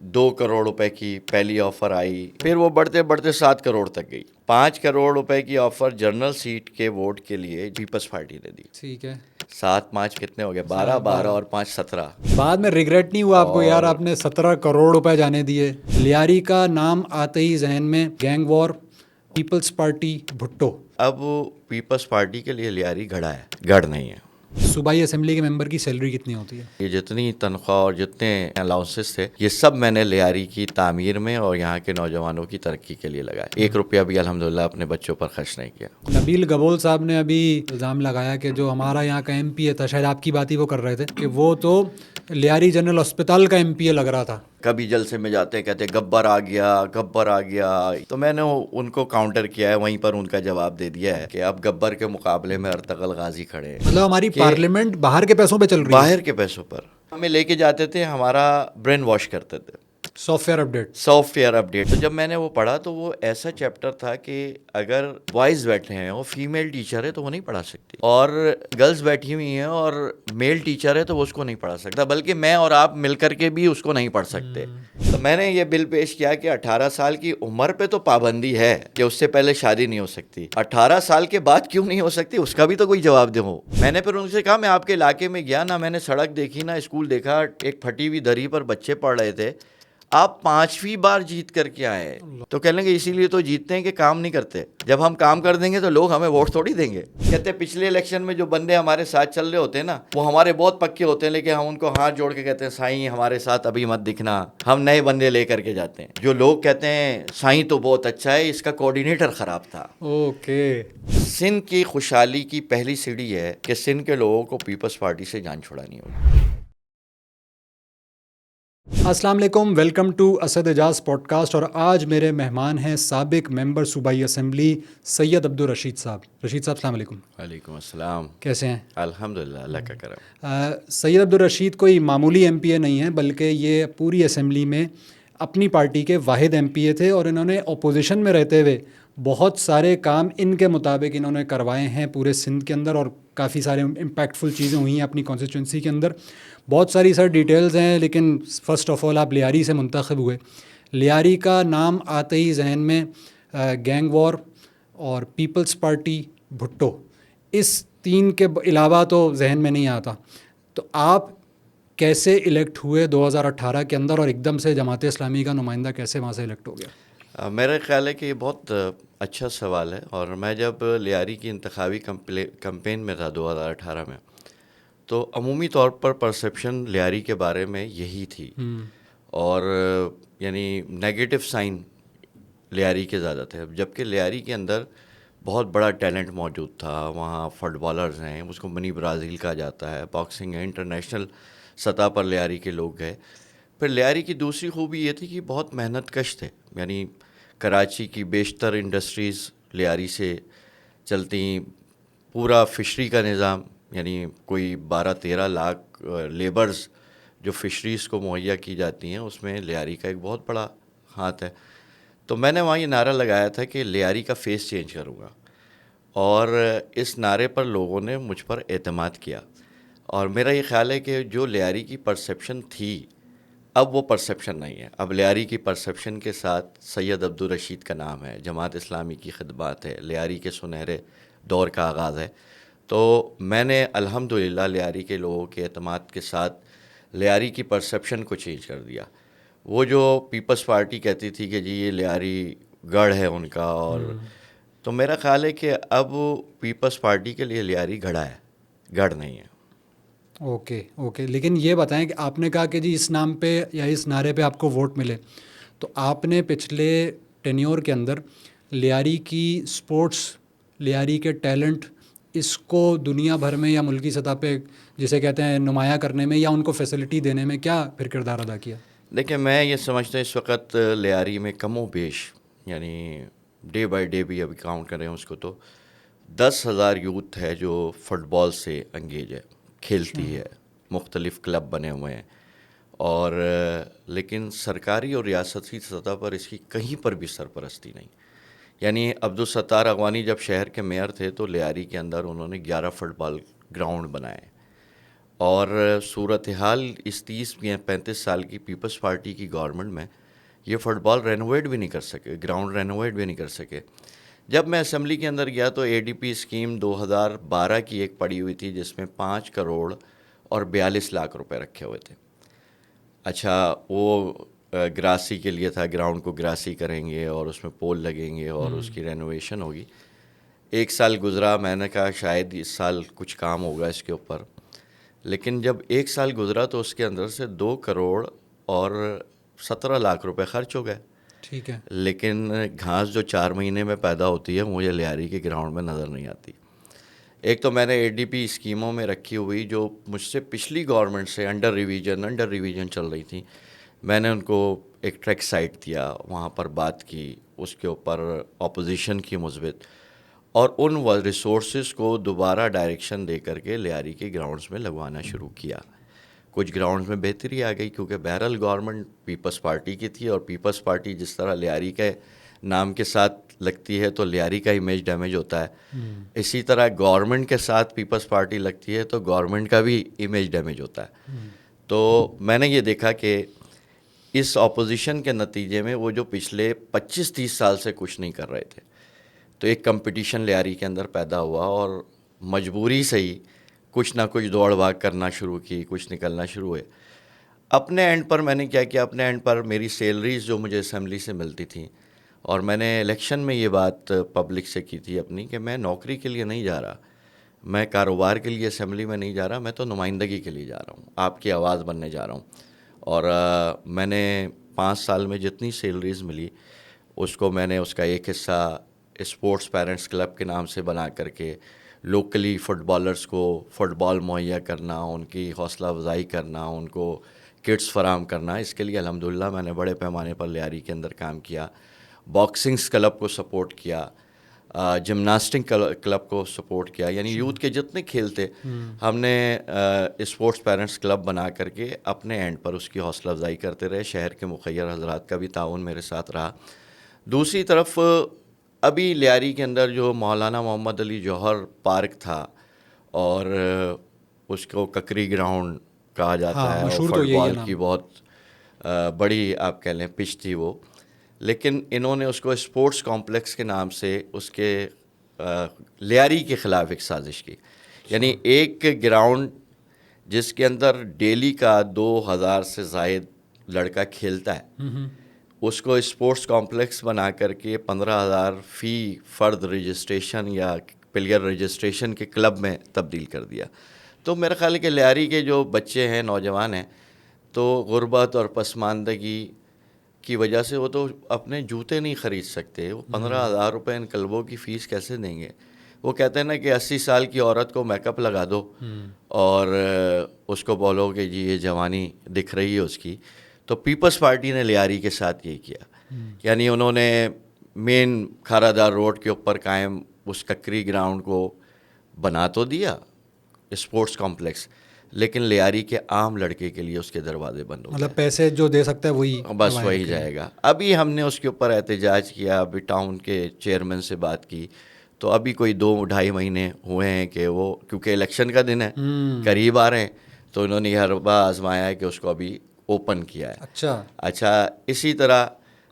2 کروڑ روپے کی پہلی آفر آئی، پھر وہ بڑھتے بڑھتے 7 کروڑ تک گئی. 5 کروڑ روپے کی آفر جنرل سیٹ کے ووٹ کے لیے پیپلز پارٹی نے دی. ٹھیک ہے. 7 5 کتنے ہو گئے؟ 12 اور 5 17. بعد میں ریگریٹ نہیں ہوا آپ کو یار آپ نے 17 کروڑ روپے جانے دیے؟ لیاری کا نام آتے ہی ذہن میں گینگ وار، پیپلز پارٹی، بھٹو. اب پیپلز پارٹی کے لیے لیاری گھڑا ہے، گڑھ نہیں ہے. صوبائی اسمبلی کے ممبر کی سیلری کتنی ہوتی ہے؟ یہ جتنی تنخواہ اور جتنے الاؤنسز تھے یہ سب میں نے لیاری کی تعمیر میں اور یہاں کے نوجوانوں کی ترقی کے لیے لگایا. 1 روپیہ بھی الحمدللہ اپنے بچوں پر خرچ نہیں کیا. نبیل گبول صاحب نے ابھی الزام لگایا کہ جو ہمارا یہاں کا ایم پی اے تھا، شاید آپ کی بات ہی وہ کر رہے تھے، کہ وہ تو لیاری جنرل ہسپتال کا ایم پی اے لگ رہا تھا. کبھی جلسے میں جاتے ہیں کہتے گبر آ گیا، گبر آ گیا. تو میں نے ان کو کاؤنٹر کیا ہے، وہیں پر ان کا جواب دے دیا ہے کہ اب گبر کے مقابلے میں ارطغرل غازی کھڑے ہیں. مطلب ہماری پارلیمنٹ باہر کے پیسوں پہ چل رہی ہے، باہر کے پیسوں پر. ہمیں لے کے جاتے تھے، ہمارا برین واش کرتے تھے. Soft where update. تو جب میں نے وہ پڑھا تو وہ ایسا چیپٹر تھا کہ اگر بوائز بیٹھے ہیں اور فیمیل ٹیچر ہے تو وہ نہیں پڑھا سکتی، اور گرلز بیٹھی ہوئی ہیں اور میل ٹیچر ہے تو وہ اس کو نہیں پڑھا سکتا، بلکہ میں اور آپ مل کر کے بھی اس کو نہیں پڑھ سکتے. تو میں نے یہ بل پیش کیا کہ 18 سال کی عمر پہ تو پابندی ہے کہ اس سے پہلے شادی نہیں ہو سکتی، 18 سال کے بعد کیوں نہیں ہو سکتی اس کا بھی تو کوئی جواب دو. میں نے پھر ان سے کہا میں آپ کے علاقے میں گیا، نہ میں نے سڑک دیکھی نہ اسکول دیکھا، ایک پھٹی ہوئی دری پر بچے پڑھ رہے تھے، آپ 5ویں بار جیت کر کے آئے. تو کہنے لگے اسی لیے تو جیتتے ہیں کہ کام نہیں کرتے، جب ہم کام کر دیں گے تو لوگ ہمیں ووٹ تھوڑی دیں گے. کہتے پچھلے الیکشن میں جو بندے ہمارے ساتھ چل رہے ہوتے ہیں نا وہ ہمارے بہت پکے ہوتے ہیں، لیکن ہم ان کو ہاتھ جوڑ کے کہتے ہیں سائیں ہمارے ساتھ ابھی مت دکھنا، ہم نئے بندے لے کر کے جاتے ہیں. جو لوگ کہتے ہیں سائیں تو بہت اچھا ہے، اس کا کوآرڈینیٹر خراب تھا. اوکے. سندھ کی خوشحالی کی پہلی سیڑھی ہے کہ سندھ کے لوگوں کو پیپلز پارٹی سے جان چھڑانی ہوگی. السلام علیکم، welcome to Asad Ijaz podcast. اور آج میرے مہمان ہیں سابق ممبر صوبائی اسمبلی سید عبدالرشید صاحب. رشید صاحب السلام علیکم. وعلیکم السلام. کیسے ہیں؟ الحمدللہ، اللہ کا کرم. سید عبدالرشید کوئی معمولی ایم پی اے نہیں ہے، بلکہ یہ پوری اسمبلی میں اپنی پارٹی کے واحد ایم پی اے تھے، اور انہوں نے اپوزیشن میں رہتے ہوئے بہت سارے کام ان کے مطابق انہوں نے کروائے ہیں پورے سندھ کے اندر، اور کافی سارے امپیکٹفل چیزیں ہوئی ہیں اپنی کانسٹیچوئنسی کے اندر. بہت ساری سر ڈیٹیلز ہیں، لیکن فرسٹ آف آل آپ لیاری سے منتخب ہوئے. لیاری کا نام آتے ہی ذہن میں گینگ وار اور پیپلز پارٹی، بھٹو، اس تین کے علاوہ تو ذہن میں نہیں آتا. تو آپ کیسے الیکٹ ہوئے 2018 کے اندر، اور ایک دم سے جماعت اسلامی کا نمائندہ کیسے وہاں سے الیکٹ ہو گیا؟ میرا خیال ہے کہ یہ بہت اچھا سوال ہے. اور میں جب لیاری کی انتخابی کمپین میں تھا 2018 میں، تو عمومی طور پر پرسیپشن لیاری کے بارے میں یہی تھی، اور یعنی نیگیٹو سائن لیاری کے زیادہ تھے. جبکہ لیاری کے اندر بہت بڑا ٹیلنٹ موجود تھا. وہاں فٹ بالرز ہیں، اس کو منی برازیل کہا جاتا ہے، باکسنگ ہے، انٹرنیشنل سطح پر لیاری کے لوگ گئے. پھر لیاری کی دوسری خوبی یہ تھی کہ بہت محنت کش تھے. یعنی کراچی کی بیشتر انڈسٹریز لیاری سے چلتی، پورا فشری کا نظام، یعنی کوئی 12-13 لاکھ لیبرز جو فشریز کو مہیا کی جاتی ہیں، اس میں لیاری کا ایک بہت بڑا ہاتھ ہے. تو میں نے وہاں یہ نعرہ لگایا تھا کہ لیاری کا فیس چینج کروں گا، اور اس نعرے پر لوگوں نے مجھ پر اعتماد کیا. اور میرا یہ خیال ہے کہ جو لیاری کی پرسیپشن تھی اب وہ پرسیپشن نہیں ہے. اب لیاری کی پرسیپشن کے ساتھ سید عبدالرشید کا نام ہے، جماعت اسلامی کی خدمات ہے، لیاری کے سنہرے دور کا آغاز ہے. تو میں نے الحمدللہ لیاری کے لوگوں کے اعتماد کے ساتھ لیاری کی پرسیپشن کو چینج کر دیا. وہ جو پیپلز پارٹی کہتی تھی کہ جی یہ لیاری گڑھ ہے ان کا، اور تو میرا خیال ہے کہ اب پیپلز پارٹی کے لیے لیاری گڑھا ہے، گڑھ نہیں ہے. اوکے. لیکن یہ بتائیں کہ آپ نے کہا کہ جی اس نام پہ یا اس نعرے پہ آپ کو ووٹ ملے، تو آپ نے پچھلے ٹینیور کے اندر لیاری کی سپورٹس، لیاری کے ٹیلنٹ، اس کو دنیا بھر میں یا ملکی سطح پہ جسے کہتے ہیں نمایاں کرنے میں یا ان کو فیسلٹی دینے میں کیا پھر کردار ادا کیا؟ دیکھیں، میں یہ سمجھتا ہوں اس وقت لیاری میں کم و بیش، یعنی ڈے بائی ڈے بھی ابھی کاؤنٹ کریں اس کو، تو 10,000 یوتھ ہے جو فٹ بال سے انگیج ہے، کھیلتی ہے، مختلف کلب بنے ہوئے ہیں. اور لیکن سرکاری اور ریاستی سطح پر اس کی کہیں پر بھی سرپرستی نہیں. یعنی عبدالستار اغوانی جب شہر کے میئر تھے تو لیاری کے اندر انہوں نے 11 فٹ بال گراؤنڈ بنائے، اور صورتحال اس 30-35 سال کی پیپلز پارٹی کی گورنمنٹ میں یہ فٹ بال رینوویٹ بھی نہیں کر سکے، گراؤنڈ رینوویٹ بھی نہیں کر سکے. جب میں اسمبلی کے اندر گیا تو اے ڈی پی اسکیم 2012 کی ایک پڑی ہوئی تھی جس میں 5 کروڑ اور 42 لاکھ روپے رکھے ہوئے تھے. اچھا وہ گراسی کے لیے تھا، گراؤنڈ کو گراسی کریں گے اور اس میں پول لگیں گے اور اس کی رینوویشن ہوگی. 1 سال گزرا، میں نے کہا شاید اس سال کچھ کام ہوگا اس کے اوپر، لیکن جب 1 سال گزرا تو اس کے اندر سے 2 کروڑ اور 17 لاکھ روپے خرچ ہو گئے. ٹھیک ہے. لیکن گھاس جو 4 مہینے میں پیدا ہوتی ہے مجھے لیاری کے گراؤنڈ میں نظر نہیں آتی. ایک تو میں نے اے ڈی پی اسکیموں میں رکھی ہوئی جو مجھ سے پچھلی گورنمنٹ سے انڈر ریویژن چل رہی تھی، میں نے ان کو ایک ٹریک سائٹ دیا، وہاں پر بات کی، اس کے اوپر اپوزیشن کی مثبت، اور ان ریسورسز کو دوبارہ ڈائریکشن دے کر کے لیاری کے گراؤنڈز میں لگوانا شروع کیا. کچھ گراؤنڈز میں بہتری آ گئی کیونکہ بہرحال گورنمنٹ پیپلز پارٹی کی تھی، اور پیپلز پارٹی جس طرح لیاری کے نام کے ساتھ لگتی ہے تو لیاری کا امیج ڈیمیج ہوتا ہے، اسی طرح گورنمنٹ کے ساتھ پیپلز پارٹی لگتی ہے تو گورنمنٹ کا بھی امیج ڈیمیج ہوتا ہے. تو میں نے یہ دیکھا کہ اس اپوزیشن کے نتیجے میں وہ جو پچھلے 25-30 سال سے کچھ نہیں کر رہے تھے، تو ایک کمپٹیشن لیاری کے اندر پیدا ہوا اور مجبوری سے ہی کچھ نہ کچھ دوڑ بھاگ کرنا شروع کی، کچھ نکلنا شروع ہوئے. اپنے اینڈ پر میں نے کیا کیا، اپنے اینڈ پر میری سیلریز جو مجھے اسمبلی سے ملتی تھیں، اور میں نے الیکشن میں یہ بات پبلک سے کی تھی اپنی کہ میں نوکری کے لیے نہیں جا رہا، میں کاروبار کے لیے اسمبلی میں نہیں جا رہا، میں تو نمائندگی کے لیے جا رہا ہوں، آپ کی آواز بننے جا رہا ہوں. اور میں نے 5 سال میں جتنی سیلریز ملی اس کو میں نے اس کا ایک حصہ اسپورٹس پیرنٹس کلب کے نام سے بنا کر کے لوکلی فٹ بالرز کو فٹ بال مہیا کرنا، ان کی حوصلہ افزائی کرنا، ان کو کٹس فراہم کرنا، اس کے لیے الحمدللہ میں نے بڑے پیمانے پر لیاری کے اندر کام کیا. باکسنگس کلب کو سپورٹ کیا، جمناسٹک کلب کو سپورٹ کیا، یعنی یوتھ کے جتنے کھیل تھے ہم نے اسپورٹس پیرنٹس کلب بنا کر کے اپنے اینڈ پر اس کی حوصلہ افزائی کرتے رہے. شہر کے مخیر حضرات کا بھی تعاون میرے ساتھ رہا. دوسری طرف ابھی لیاری کے اندر جو مولانا محمد علی جوہر پارک تھا اور اس کو ککری گراؤنڈ کہا جاتا ہے، اور فٹ بال کی بہت بڑی آپ کہہ لیں پچ تھی وہ، لیکن انہوں نے اس کو اسپورٹس کمپلیکس کے نام سے اس کے لیاری کے خلاف ایک سازش کی. یعنی ایک گراؤنڈ جس کے اندر ڈیلی کا 2000 سے زائد لڑکا کھیلتا ہے، اس کو اسپورٹس کمپلیکس بنا کر کے 15,000 فی فرد رجسٹریشن یا پلیئر رجسٹریشن کے کلب میں تبدیل کر دیا. تو میرا خیال ہے کہ لیاری کے جو بچے ہیں، نوجوان ہیں، تو غربت اور پسماندگی کی وجہ سے وہ تو اپنے جوتے نہیں خرید سکتے، وہ 15,000 روپے ان کلبوں کی فیس کیسے دیں گے؟ وہ کہتے ہیں نا کہ 80 سال کی عورت کو میک اپ لگا دو اور اس کو بولو کہ جی یہ جوانی دکھ رہی ہے اس کی. تو پیپلز پارٹی نے لیاری کے ساتھ یہی کیا، یعنی انہوں نے مین کھارا دار روڈ کے اوپر قائم اس ککری گراؤنڈ کو بنا تو دیا اسپورٹس کمپلیکس، لیکن لیاری کے عام لڑکے کے لیے اس کے دروازے بند ہو گئے. مطلب پیسے جو دے سکتا ہے وہی بس وہی جائے گا. ابھی ہم نے اس کے اوپر احتجاج کیا، ابھی ٹاؤن کے چیئرمین سے بات کی، تو ابھی کوئی 2-2.5 مہینے ہوئے ہیں کہ وہ کیونکہ الیکشن کا دن ہے قریب آ رہے ہیں، تو انہوں نے یہ حربہ آزمایا ہے کہ اس کو ابھی اوپن کیا ہے. اچھا اسی طرح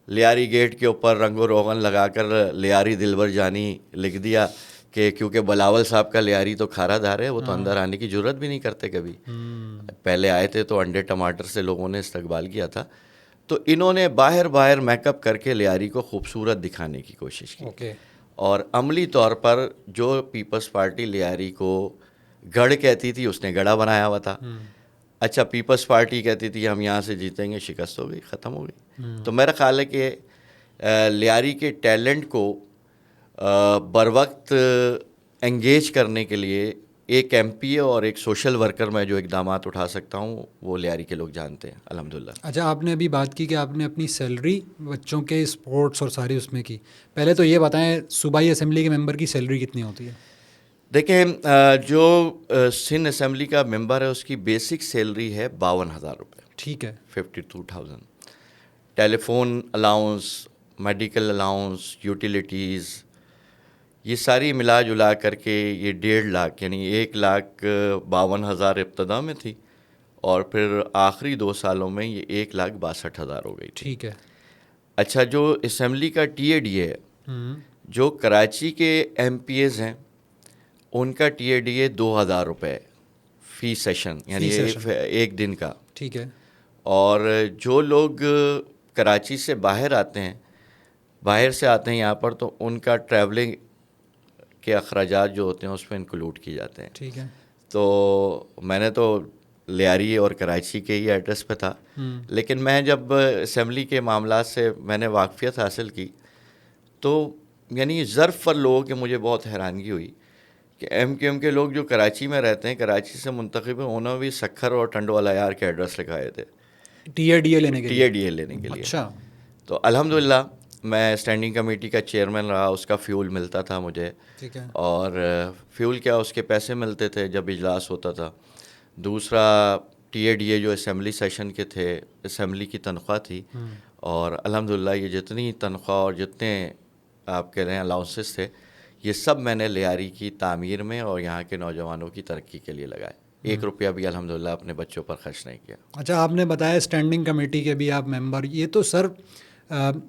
لیاری گیٹ کے اوپر رنگ و روغن لگا کر لیاری دلبر جانی لکھ دیا کہ کیونکہ بلاول صاحب کا لیاری تو کھارا دار ہے، وہ تو اندر آنے کی جرت بھی نہیں کرتے کبھی. پہلے آئے تھے تو انڈے ٹماٹر سے لوگوں نے استقبال کیا تھا. تو انہوں نے باہر میک اپ کر کے لیاری کو خوبصورت دکھانے کی کوشش کی. اور عملی طور پر جو پیپلز پارٹی لیاری کو گڑھ کہتی تھی اس نے گڑھا بنایا ہوا تھا. اچھا پیپلز پارٹی کہتی تھی ہم یہاں سے جیتیں گے، شکست ہو گئی، ختم ہو گئی. تو میرا خیال ہے کہ لیاری کے ٹیلنٹ کو بر وقت انگیج کرنے کے لیے ایک ایم پی اے اور ایک سوشل ورکر میں جو اقدامات اٹھا سکتا ہوں وہ لیاری کے لوگ جانتے ہیں الحمدللہ. اچھا آپ نے ابھی بات کی کہ آپ نے اپنی سیلری بچوں کے اسپورٹس اور ساری اس میں کی، پہلے تو یہ بتائیں صوبائی اسمبلی کے ممبر کی سیلری کتنی ہوتی ہے؟ دیکھیں جو سندھ اسمبلی کا ممبر ہے اس کی بیسک سیلری ہے 52,000 روپے. ٹھیک ہے. 52,000. Telephone allowance, medical allowance, utilities, یہ ساری ملا جلا کر کے یہ 1.5 لاکھ یعنی 1,52,000 ابتدا میں تھی اور پھر آخری 2 سالوں میں یہ 1,62,000 ہو گئی تھی. ٹھیک ہے. اچھا جو اسمبلی کا ٹی اے ڈی ہے, جو کراچی کے ایم پی ایز ہیں ان کا ٹی اے ڈی اے 2,000 روپے فی سیشن یعنی ایک دن کا. ٹھیک ہے. اور جو لوگ کراچی سے باہر آتے ہیں, باہر سے آتے ہیں یہاں پر, تو ان کا ٹریولنگ کے اخراجات جو ہوتے ہیں اس میں انکلوڈ کیے جاتے ہیں. ٹھیک ہے. تو میں نے تو لیاری اور کراچی کے ہی ایڈریس پہ تھا, لیکن میں جب اسمبلی کے معاملات سے میں نے واقفیت حاصل کی تو یعنی ظرف پر لوگوں کے مجھے بہت حیرانگی ہوئی کہ ایم کیو ایم کے لوگ جو کراچی میں رہتے ہیں, کراچی سے منتخب ہیں, انہوں نے بھی سکھر اور ٹنڈوالا یار کے ایڈریس لکھائے تھے ٹی اے ڈی اے لینے کے لیے. ٹی اے ڈی اے لینے کے لیے. اچھا. تو الحمدللہ میں اسٹینڈنگ کمیٹی کا چیئرمین رہا, اس کا فیول ملتا تھا مجھے. ٹھیک ہے. اور فیول کیا, اس کے پیسے ملتے تھے جب اجلاس ہوتا تھا. دوسرا ٹی اے ڈی اے جو اسمبلی سیشن کے تھے, اسمبلی کی تنخواہ تھی. اور الحمدللہ یہ جتنی تنخواہ اور جتنے آپ کہہ رہے ہیں الاؤنسز تھے, یہ سب میں نے لیاری کی تعمیر میں اور یہاں کے نوجوانوں کی ترقی کے لیے لگائے. 1 روپیہ بھی الحمدللہ اپنے بچوں پر خرچ نہیں کیا. اچھا, آپ نے بتایا اسٹینڈنگ کمیٹی کے بھی آپ ممبر. یہ تو سر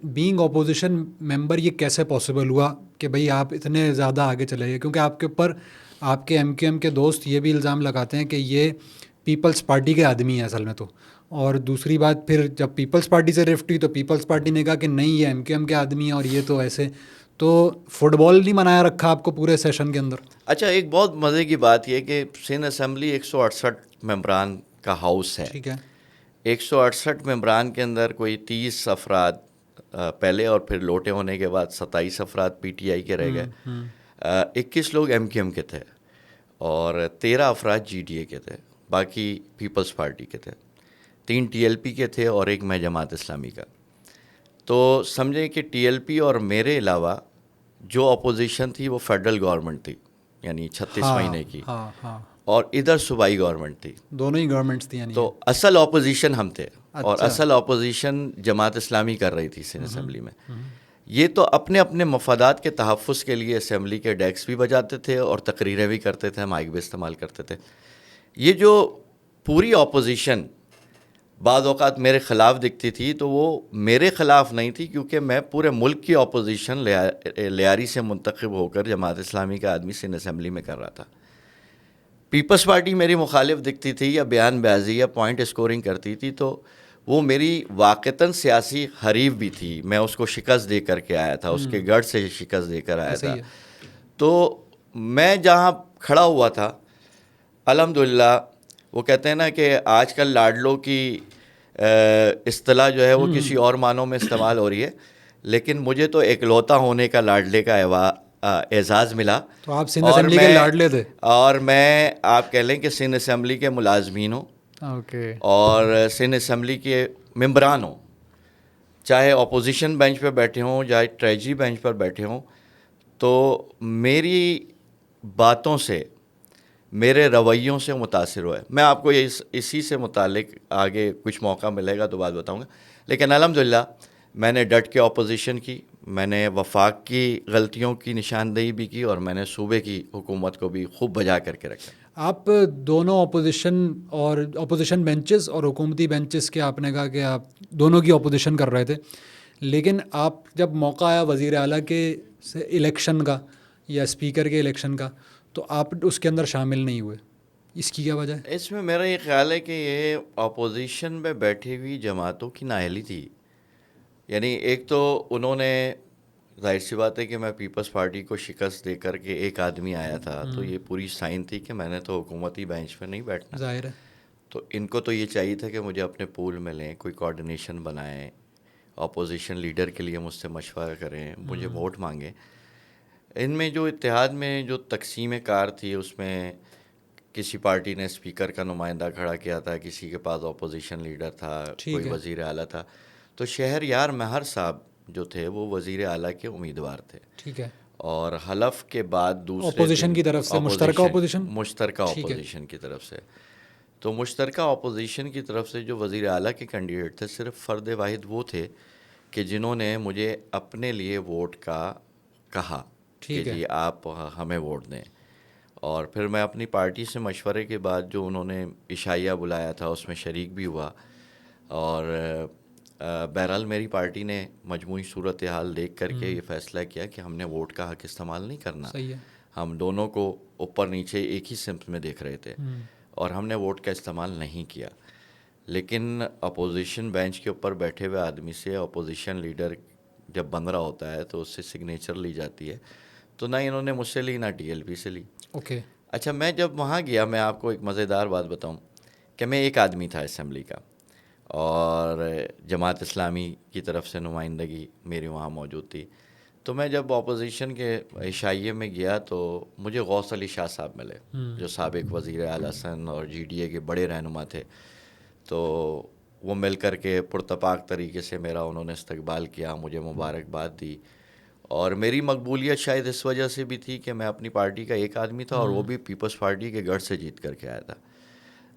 بینگ اپوزیشن ممبر یہ کیسے پاسبل ہوا کہ بھئی آپ اتنے زیادہ آگے چلے گئے؟ کیونکہ آپ کے اوپر آپ کے ایم کیو ایم کے دوست یہ بھی الزام لگاتے ہیں کہ یہ پیپلز پارٹی کے آدمی ہیں اصل میں تو. اور دوسری بات پھر جب پیپلز پارٹی سے رفٹ ہوئی تو پیپلز پارٹی نے کہا کہ نہیں یہ ایم کیو ایم کے آدمی ہیں اور یہ تو ایسے. تو فٹ بال نہیں منایا رکھا آپ کو پورے سیشن کے اندر؟ اچھا, ایک بہت مزے کی بات یہ کہ سندھ اسمبلی 168 ممبران کا ہاؤس ہے. ٹھیک ہے. 168 ممبران کے اندر کوئی 30 افراد پہلے اور پھر لوٹے ہونے کے بعد 27 افراد پی ٹی آئی کے رہ گئے. 21 لوگ ایم کیو ایم کے تھے اور 13 افراد جی ڈی اے کے تھے, باقی پیپلز پارٹی کے تھے. 3 ٹی ایل پی کے تھے اور 1 میں جماعت اسلامی کا. تو سمجھیں کہ ٹی ایل پی اور میرے علاوہ جو اپوزیشن تھی وہ فیڈرل گورنمنٹ تھی یعنی 36 مہینے کی, اور ادھر صوبائی گورنمنٹ تھی. دونوں ہی گورنمنٹس تھی. تو اصل اپوزیشن ہم تھے اور اصل اپوزیشن جماعت اسلامی کر رہی تھی سندھ اسمبلی میں. یہ تو اپنے اپنے مفادات کے تحفظ کے لیے اسمبلی کے ڈیسک بھی بجاتے تھے اور تقریریں بھی کرتے تھے, مائک بھی استعمال کرتے تھے. یہ جو پوری اپوزیشن بعض اوقات میرے خلاف دکھتی تھی تو وہ میرے خلاف نہیں تھی, کیونکہ میں پورے ملک کی اپوزیشن لیاری سے منتخب ہو کر جماعت اسلامی کا آدمی سندھ اسمبلی میں کر رہا تھا. پیپلز پارٹی میری مخالف دکھتی تھی یا بیان بازی یا پوائنٹ اسکورنگ کرتی تھی تو وہ میری واقعتاً سیاسی حریف بھی تھی. میں اس کو شکست دے کر کے آیا تھا, اس کے گڑھ سے شکست دے کر آیا تھا. تو میں جہاں کھڑا ہوا تھا الحمدللہ, وہ کہتے ہیں نا کہ آج کل لاڈلوں کی اصطلاح جو ہے وہ کسی اور معنوں میں استعمال ہو رہی ہے, لیکن مجھے تو اکلوتا ہونے کا لاڈلے کا اعزاز ملا. تو آپ سندھ اسمبلی کے لاڈلے تھے؟ اور میں آپ کہہ لیں کہ سندھ اسمبلی کے ملازمین ہوں اور سندھ اسمبلی کے ممبران ہوں, چاہے اپوزیشن بینچ پہ بیٹھے ہوں چاہے ٹریجری بینچ پر بیٹھے ہوں, تو میری باتوں سے میرے رویوں سے متاثر ہوئے. میں آپ کو اسی سے متعلق آگے کچھ موقع ملے گا تو بات بتاؤں گا. لیکن الحمدللہ میں نے ڈٹ کے اپوزیشن کی, میں نے وفاق کی غلطیوں کی نشاندہی بھی کی اور میں نے صوبے کی حکومت کو بھی خوب بجا کر کے رکھا. آپ دونوں اپوزیشن بینچز اور حکومتی بینچز کے آپ نے کہا کہ آپ دونوں کی اپوزیشن کر رہے تھے, لیکن آپ جب موقع آیا وزیر اعلیٰ کے الیکشن کا یا اسپیکر کے الیکشن کا تو آپ اس کے اندر شامل نہیں ہوئے. اس کی کیا وجہ ہے؟ اس میں میرا یہ خیال ہے کہ یہ اپوزیشن میں بیٹھی ہوئی جماعتوں کی نااہلی تھی. یعنی ایک تو انہوں نے, ظاہر سی بات ہے کہ میں پیپلز پارٹی کو شکست دے کر کے ایک آدمی آیا تھا, تو یہ پوری سائن تھی کہ میں نے تو حکومتی بینچ پہ نہیں بیٹھنا. ظاہر ہے. تو ان کو تو یہ چاہیے تھا کہ مجھے اپنے پول میں لیں, کوئی کوارڈینیشن بنائیں, اپوزیشن لیڈر کے لیے مجھ سے مشورہ کریں, مجھے ووٹ مانگیں. ان میں جو اتحاد میں جو تقسیم کار تھی, اس میں کسی پارٹی نے اسپیکر کا نمائندہ کھڑا کیا تھا, کسی کے پاس اپوزیشن لیڈر تھا, کوئی وزیر اعلیٰ تھا. تو شہریار مہر صاحب جو تھے وہ وزیر اعلیٰ کے امیدوار تھے. ٹھیک ہے. اور حلف کے بعد دوسرے اپوزیشن کی طرف سے مشترکہ اپوزیشن کی طرف سے, تو مشترکہ اپوزیشن کی طرف سے جو وزیر اعلیٰ کے کینڈیڈیٹ تھے صرف فرد واحد وہ تھے کہ جنہوں نے مجھے اپنے لیے ووٹ کا کہا. کہ جی آپ ہمیں ووٹ دیں. اور پھر میں اپنی پارٹی سے مشورے کے بعد جو انہوں نے عشائیہ بلایا تھا اس میں شریک بھی ہوا, اور بہرحال میری پارٹی نے مجموعی صورتحال دیکھ کر کے یہ فیصلہ کیا کہ ہم نے ووٹ کا حق استعمال نہیں کرنا. صحیح ہے. ہم دونوں کو اوپر نیچے ایک ہی سمت میں دیکھ رہے تھے اور ہم نے ووٹ کا استعمال نہیں کیا. لیکن اپوزیشن بینچ کے اوپر بیٹھے ہوئے آدمی سے اپوزیشن لیڈر جب بن رہا ہوتا ہے تو اس سے سگنیچر لی جاتی ہے, تو نہ انہوں نے مجھ سے لی نہ ٹی ایل پی سے لی. اوکے. اچھا, میں جب وہاں گیا, میں آپ کو ایک مزیدار بات بتاؤں کہ میں ایک آدمی تھا اسمبلی کا, اور جماعت اسلامی کی طرف سے نمائندگی میری وہاں موجود تھی. تو میں جب اپوزیشن کے عشائیے میں گیا تو مجھے غوث علی شاہ صاحب ملے, جو سابق وزیر اعلیٰ سن اور جی ڈی اے کے بڑے رہنما تھے. تو وہ مل کر کے پرتپاک طریقے سے میرا انہوں نے استقبال کیا, مجھے مبارکباد دی. اور میری مقبولیت شاید اس وجہ سے بھی تھی کہ میں اپنی پارٹی کا ایک آدمی تھا اور وہ بھی پیپلز پارٹی کے گڑھ سے جیت کر کے آیا تھا.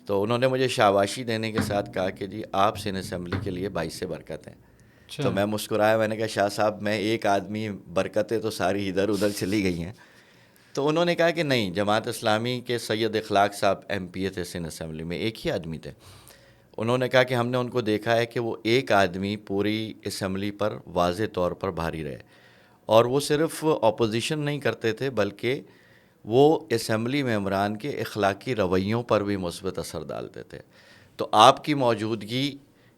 تو انہوں نے مجھے شاباشی دینے کے ساتھ کہا کہ جی آپ سندھ اسمبلی کے لیے 22 برکت ہیں. تو میں مسکرایا, میں نے کہا شاہ صاحب میں ایک آدمی, برکتیں تو ساری ادھر ادھر چلی گئی ہیں. تو انہوں نے کہا کہ نہیں, جماعت اسلامی کے سید اخلاق صاحب ایم پی اے تھے سندھ اسمبلی میں, ایک ہی آدمی تھے. انہوں نے کہا کہ ہم نے ان کو دیکھا ہے کہ وہ ایک آدمی پوری اسمبلی پر واضح طور پر بھاری رہے, اور وہ صرف اپوزیشن نہیں کرتے تھے بلکہ وہ اسمبلی ممبران کے اخلاقی رویوں پر بھی مثبت اثر ڈالتے تھے. تو آپ کی موجودگی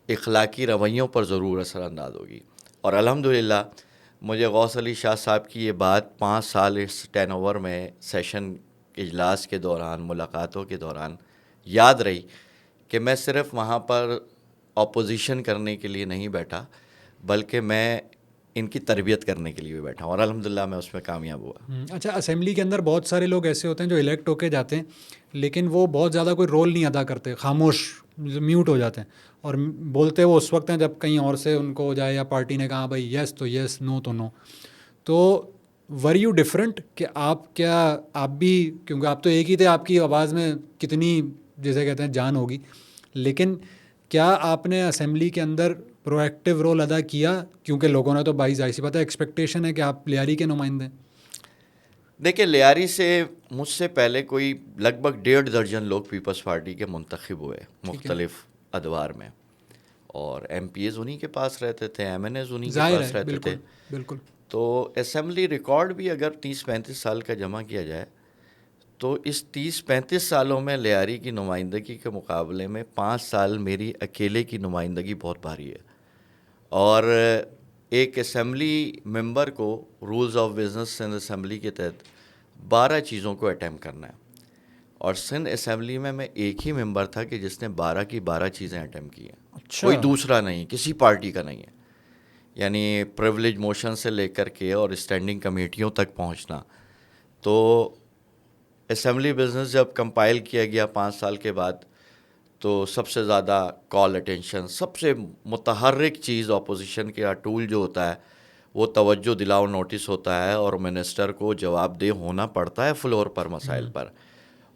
اخلاقی رویوں پر ضرور اثر انداز ہوگی. اور الحمدللہ مجھے غوث علی شاہ صاحب کی یہ بات 5 سال اس ٹین اوور میں سیشن اجلاس کے دوران, ملاقاتوں کے دوران یاد رہی کہ میں صرف وہاں پر اپوزیشن کرنے کے لیے نہیں بیٹھا بلکہ میں ان کی تربیت کرنے کے لیے بھی بیٹھا ہوں, اور الحمدللہ میں اس میں کامیاب ہوا. اچھا, اسمبلی کے اندر بہت سارے لوگ ایسے ہوتے ہیں جو الیکٹ ہو کے جاتے ہیں لیکن وہ بہت زیادہ کوئی رول نہیں ادا کرتے, خاموش میوٹ ہو جاتے ہیں, اور بولتے وہ اس وقت ہیں جب کہیں اور سے ان کو ہو جائے یا پارٹی نے کہا بھائی یس تو یس, نو تو نو. تو ور یو ڈفرینٹ کہ آپ بھی, کیونکہ آپ تو ایک ہی تھے, آپ کی آواز میں کتنی جیسے کہتے ہیں جان ہوگی, لیکن کیا آپ نے اسمبلی کے اندر پرو ایکٹیو رول ادا کیا, کیونکہ لوگوں نے تو ظاہر سی بات ہے ایکسپیکٹیشن ہے کہ آپ لیاری کے نمائندے ہیں. دیکھیں, لیاری سے مجھ سے پہلے کوئی لگ بھگ 1.5 درجن لوگ پیپلز پارٹی کے منتخب ہوئے مختلف ادوار میں, اور ایم پی ایز انہی کے پاس رہتے تھے, ایم این ایز انہی کے پاس رہتے تھے. بالکل. تو اسمبلی ریکارڈ بھی اگر 30-35 سال کا جمع کیا جائے تو اس 30-35 سالوں میں لیاری کی نمائندگی کے مقابلے میں 5 سال میری اکیلے کی نمائندگی بہت بھاری ہے. اور ایک اسمبلی ممبر کو rules of business Sindh assembly کے تحت 12 چیزوں کو اٹیمپٹ کرنا ہے, اور سندھ اسمبلی میں ایک ہی ممبر تھا کہ جس نے 12 کی 12 چیزیں اٹیمپٹ کی ہیں. کوئی دوسرا نہیں, کسی پارٹی کا نہیں ہے. یعنی پریولیج موشن سے لے کر کے اور اسٹینڈنگ کمیٹیوں تک پہنچنا. تو اسمبلی بزنس جب کمپائل کیا گیا 5 سال کے بعد, تو سب سے زیادہ کال اٹینشن, سب سے متحرک چیز اپوزیشن کا ٹول جو ہوتا ہے وہ توجہ دلاؤ نوٹس ہوتا ہے, اور منسٹر کو جواب دہ ہونا پڑتا ہے فلور پر مسائل پر.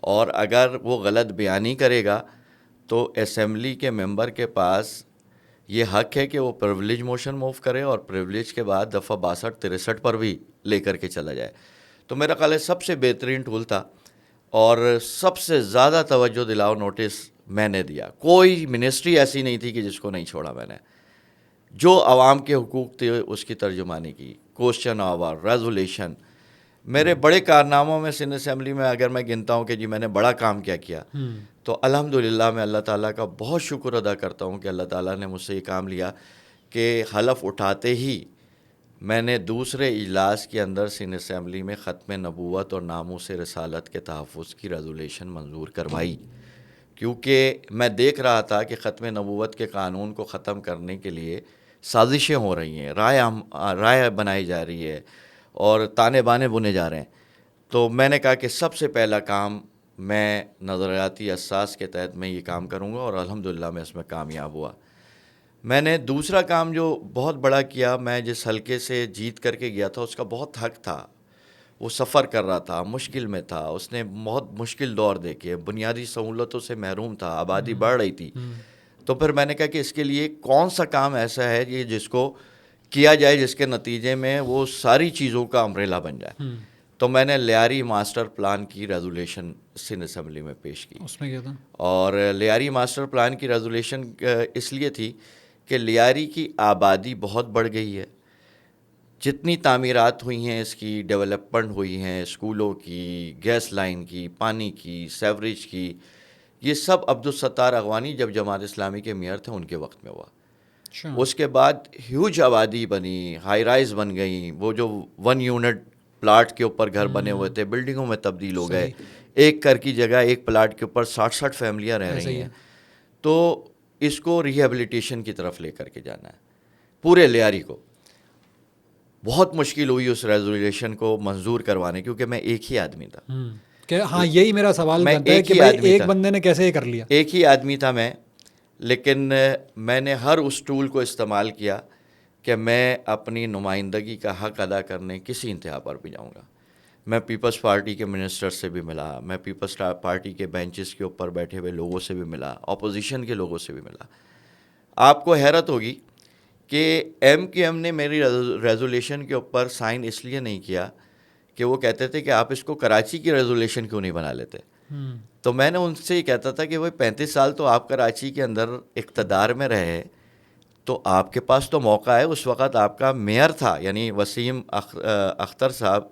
اور اگر وہ غلط بیانی کرے گا تو اسمبلی کے ممبر کے پاس یہ حق ہے کہ وہ پریولیج موشن موو کرے اور پریولیج کے بعد دفعہ 62-63 پر بھی لے کر کے چلا جائے. تو میرا خیال ہے سب سے بہترین ٹول تھا, اور سب سے زیادہ توجہ دلاؤ نوٹس میں نے دیا. کوئی منسٹری ایسی نہیں تھی کہ جس کو نہیں چھوڑا میں نے. جو عوام کے حقوق تھے اس کی ترجمانی کی, کوشچن آور, ریزولیشن. میرے بڑے کارناموں میں سندھ اسمبلی میں اگر میں گنتا ہوں کہ جی میں نے بڑا کام کیا تو الحمدللہ میں اللہ تعالیٰ کا بہت شکر ادا کرتا ہوں کہ اللہ تعالیٰ نے مجھ سے یہ کام لیا کہ حلف اٹھاتے ہی میں نے دوسرے اجلاس کے اندر سندھ اسمبلی میں ختم نبوت اور ناموس رسالت کے تحفظ کی ریزولیشن منظور کروائی. کیونکہ میں دیکھ رہا تھا کہ ختم نبوت کے قانون کو ختم کرنے کے لیے سازشیں ہو رہی ہیں, رائے بنائی جا رہی ہے اور تانے بانے بنے جا رہے ہیں. تو میں نے کہا کہ سب سے پہلا کام میں نظریاتی اساس کے تحت میں یہ کام کروں گا, اور الحمدللہ میں اس میں کامیاب ہوا. میں نے دوسرا کام جو بہت بڑا کیا, میں جس حلقے سے جیت کر کے گیا تھا اس کا بہت حق تھا. وہ سفر کر رہا تھا, مشکل میں تھا, اس نے بہت مشکل دور دیکھے, بنیادی سہولتوں سے محروم تھا, آبادی بڑھ رہی تھی. تو پھر میں نے کہا کہ اس کے لیے کون سا کام ایسا ہے جس کو کیا جائے جس کے نتیجے میں وہ ساری چیزوں کا امبریلا بن جائے. تو میں نے لیاری ماسٹر پلان کی ریزولیشن سندھ اسمبلی میں پیش کی. اس میں کیا تھا؟ اور لیاری ماسٹر پلان کی ریزولیشن اس لیے تھی کہ لیاری کی آبادی بہت بڑھ گئی ہے. جتنی تعمیرات ہوئی ہیں اس کی ڈیولپمنٹ ہوئی ہیں، اسکولوں کی، گیس لائن کی، پانی کی، سیوریج کی، یہ سب عبدالستار اغوانی جب جماعت اسلامی کے میئر تھے ان کے وقت میں ہوا. اس کے بعد ہیوج آبادی بنی، ہائی رائز بن گئیں، وہ جو 1 یونٹ پلاٹ کے اوپر گھر بنے ہوئے تھے بلڈنگوں میں تبدیل ہو گئے. ایک گھر کی جگہ ایک پلاٹ کے اوپر 60 فیملیاں رہ رہی ہیں. تو اس کو ریہیبلیٹیشن کی طرف لے کر کے جانا ہے پورے لیاری کو. بہت مشکل ہوئی اس ریزولیشن کو منظور کروانے، کیونکہ میں ایک ہی آدمی تھا. کہ ہاں یہی میرا سوال بنتا ہے کہ بھائی ایک بندے نے کیسے یہ کر لیا. ایک ہی آدمی تھا میں، لیکن میں نے ہر اس ٹول کو استعمال کیا کہ میں اپنی نمائندگی کا حق ادا کرنے کسی انتہا پر بھی جاؤں گا. میں پیپلز پارٹی کے منسٹر سے بھی ملا، میں پیپلز پارٹی کے بینچز کے اوپر بیٹھے ہوئے لوگوں سے بھی ملا، اپوزیشن کے لوگوں سے بھی ملا. آپ کو حیرت ہوگی کہ ایم کیو ایم نے میری ریزولیشن کے اوپر سائن اس لیے نہیں کیا کہ وہ کہتے تھے کہ آپ اس کو کراچی کی ریزولیشن کیوں نہیں بنا لیتے. تو میں نے ان سے یہ کہتا تھا کہ وہ 35 سال تو آپ کراچی کے اندر اقتدار میں رہے، تو آپ کے پاس تو موقع ہے. اس وقت آپ کا میئر تھا، یعنی وسیم اختر صاحب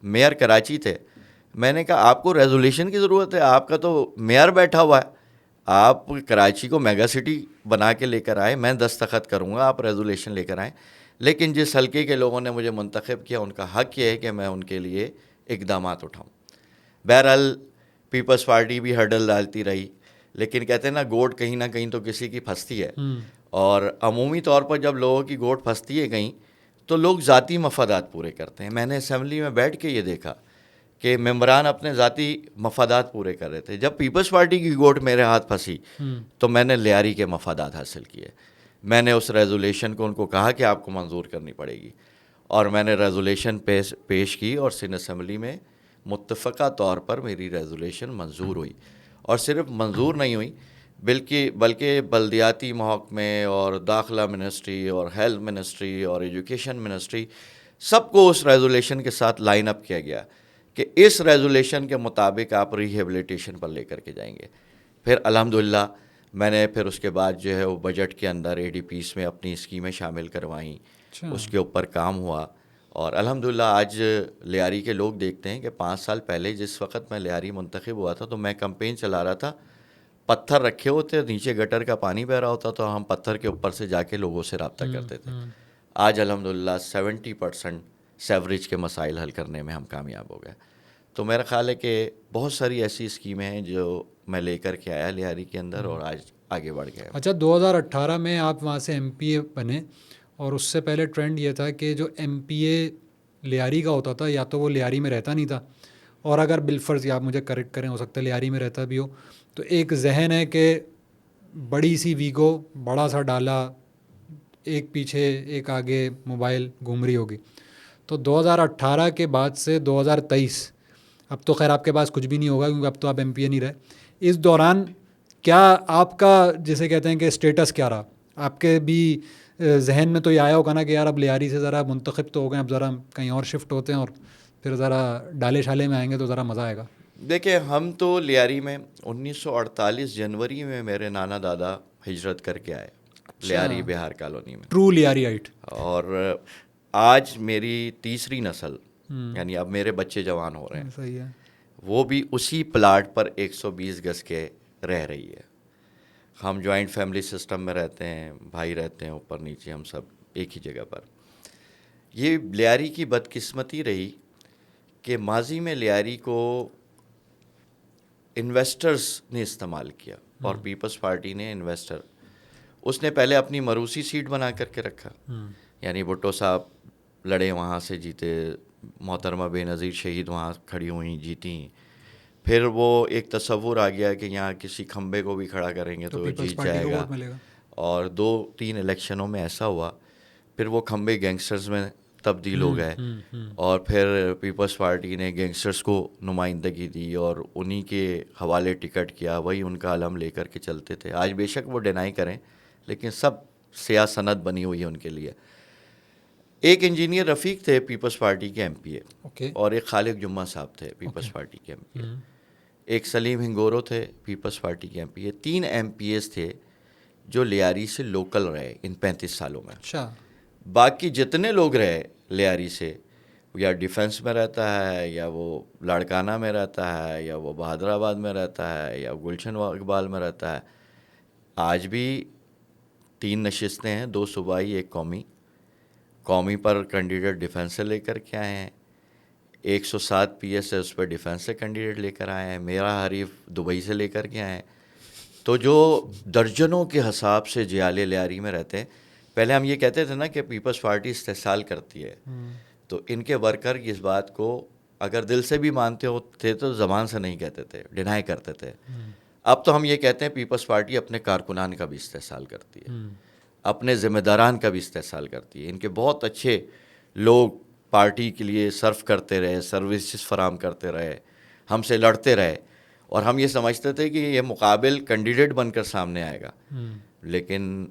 میئر کراچی تھے. میں نے کہا آپ کو ریزولیشن کی ضرورت ہے، آپ کا تو میئر بیٹھا ہوا ہے، آپ کراچی کو میگا سٹی بنا کے لے کر آئے، میں دستخط کروں گا، آپ ریزولیشن لے کر آئیں. لیکن جس حلقے کے لوگوں نے مجھے منتخب کیا ان کا حق یہ ہے کہ میں ان کے لیے اقدامات اٹھاؤں. بہرحال پیپلز پارٹی بھی ہرڈل ڈالتی رہی، لیکن کہتے ہیں نا گوٹ کہیں نہ کہیں تو کسی کی پھنستی ہے. اور عمومی طور پر جب لوگوں کی گوٹ پھنستی ہے کہیں تو لوگ ذاتی مفادات پورے کرتے ہیں. میں نے اسمبلی میں بیٹھ کے یہ دیکھا کہ ممبران اپنے ذاتی مفادات پورے کر رہے تھے. جب پیپلز پارٹی کی گوٹ میرے ہاتھ پھنسی تو میں نے لیاری کے مفادات حاصل کیے. میں نے اس ریزولیشن کو ان کو کہا کہ آپ کو منظور کرنی پڑے گی، اور میں نے ریزولیشن پیش کی اور سندھ اسمبلی میں متفقہ طور پر میری ریزولیشن منظور ہوئی. اور صرف منظور نہیں ہوئی بلکہ بلدیاتی محکمے اور داخلہ منسٹری اور ہیلتھ منسٹری اور ایجوکیشن منسٹری سب کو اس ریزولیشن کے ساتھ لائن اپ کیا گیا کہ اس ریزولیشن کے مطابق آپ ریہیبلیٹیشن پر لے کر کے جائیں گے. پھر الحمدللہ میں نے پھر اس کے بعد جو ہے وہ بجٹ کے اندر اے ڈی پیز میں اپنی اسکیمیں شامل کروائیں، اس کے اوپر کام ہوا. اور الحمدللہ آج لیاری کے لوگ دیکھتے ہیں کہ 5 سال پہلے جس وقت میں لیاری منتخب ہوا تھا تو میں کمپین چلا رہا تھا، پتھر رکھے ہوتے، نیچے گٹر کا پانی بہ رہا ہوتا تو ہم پتھر کے اوپر سے جا کے لوگوں سے رابطہ کرتے تھے. آج الحمدللہ 70% سیوریج کے مسائل حل کرنے میں ہم کامیاب ہو گئے. تو میرا خیال ہے کہ بہت ساری ایسی اسکیمیں ہیں جو میں لے کر کے آیا لیاری کے اندر اور آج آگے بڑھ گئے. اچھا 2018 میں آپ وہاں سے ایم پی اے بنے، اور اس سے پہلے ٹرینڈ یہ تھا کہ جو ایم پی اے لیاری کا ہوتا تھا یا تو وہ لیاری میں رہتا نہیں تھا، اور اگر بالفرض یا آپ مجھے کریکٹ کریں، ہو سکتا ہے لیاری میں رہتا بھی ہو، تو ایک ذہن ہے کہ بڑی سی ویگو، بڑا سا ڈالا، ایک پیچھے ایک آگے موبائل گھوم رہی ہوگی. تو 2018 کے بعد سے 2023، اب تو خیر آپ کے پاس کچھ بھی نہیں ہوگا کیونکہ اب تو آپ ایم پی اے نہیں رہے. اس دوران کیا آپ کا جسے کہتے ہیں کہ اسٹیٹس کیا رہا؟ آپ کے بھی ذہن میں تو یہ آیا ہوگا نا کہ یار اب لیاری سے ذرا منتخب تو ہو گئے، اب ذرا کہیں اور شفٹ ہوتے ہیں اور پھر ذرا ڈالے شالے میں آئیں گے تو ذرا مزہ آئے گا. دیکھیں ہم تو لیاری میں 1948 جنوری میں میرے نانا دادا ہجرت کر کے آئے لیاری بہار کالونی میں، ٹرو لیاری آئٹ. اور آج میری تیسری نسل، یعنی اب میرے بچے جوان ہو رہے ہیں، صحیح ہے، وہ بھی اسی پلاٹ پر 120 گز کے رہ رہی ہے. ہم جوائنٹ فیملی سسٹم میں رہتے ہیں، بھائی رہتے ہیں اوپر نیچے، ہم سب ایک ہی جگہ پر. یہ لیاری کی بدقسمتی رہی کہ ماضی میں لیاری کو انویسٹرز نے استعمال کیا، اور پیپلز پارٹی نے انویسٹر، اس نے پہلے اپنی مروسی سیٹ بنا کر کے رکھا، یعنی بھٹو صاحب لڑے وہاں سے جیتے، محترمہ بے نظیر شہید وہاں کھڑی ہوئیں جیتی. پھر وہ ایک تصور آ گیا کہ یہاں کسی کھمبے کو بھی کھڑا کریں گے تو وہ جیت جائے گا، اور 2-3 الیکشنوں میں ایسا ہوا. پھر وہ کھمبے گینگسٹرز میں تبدیل ہو گئے، اور پھر پیپلز پارٹی نے گینگسٹرز کو نمائندگی دی اور انہی کے حوالے ٹکٹ کیا، وہی ان کا علم لے کر کے چلتے تھے. آج بے شک وہ ڈینائی کریں لیکن سب سیاہ سند بنی ہوئی ہے ان کے لیے. ایک انجینئر رفیق تھے پیپلز پارٹی کے ایم پی اے, اوکے. اور ایک خالق جمعہ صاحب تھے پیپلز پارٹی کے ایم پی اے, ایک سلیم ہنگورو تھے پیپلز پارٹی کے ایم پی اے. 3 ایم پی ایز تھے جو لیاری سے لوکل رہے ان 35 سالوں میں. اچھا. باقی جتنے لوگ رہے لیاری سے, یا ڈیفنس میں رہتا ہے, یا وہ لاڑکانہ میں رہتا ہے, یا وہ بہادر آباد میں رہتا ہے, یا گلشن اقبال میں رہتا ہے, آج بھی 3 نشستیں ہیں, 2 صوبائی 1 قومی. قومی پر کینڈیڈیٹ ڈیفنس سے لے کر کے آئے ہیں, 107 پی ایس ہے اس پہ ڈیفنس سے کینڈیڈیٹ لے کر آئے ہیں, میرا حریف دبئی سے لے کر کے آئے ہیں. تو جو درجنوں کے حساب سے جیالے لیاری میں رہتے ہیں. پہلے ہم یہ کہتے تھے نا کہ پیپلز پارٹی استحصال کرتی ہے, تو ان کے ورکر اس بات کو اگر دل سے بھی مانتے ہوتے تو زبان سے نہیں کہتے تھے, ڈینائی کرتے تھے. اب تو ہم یہ کہتے ہیں پیپلز پارٹی اپنے کارکنان کا بھی استحصال کرتی ہے, اپنے ذمہ داران کا بھی استحصال کرتی ہے. ان کے بہت اچھے لوگ پارٹی کے لیے سرو کرتے رہے, سروسز فراہم کرتے رہے, ہم سے لڑتے رہے, اور ہم یہ سمجھتے تھے کہ یہ مقابل کینڈیڈیٹ بن کر سامنے آئے گا. لیکن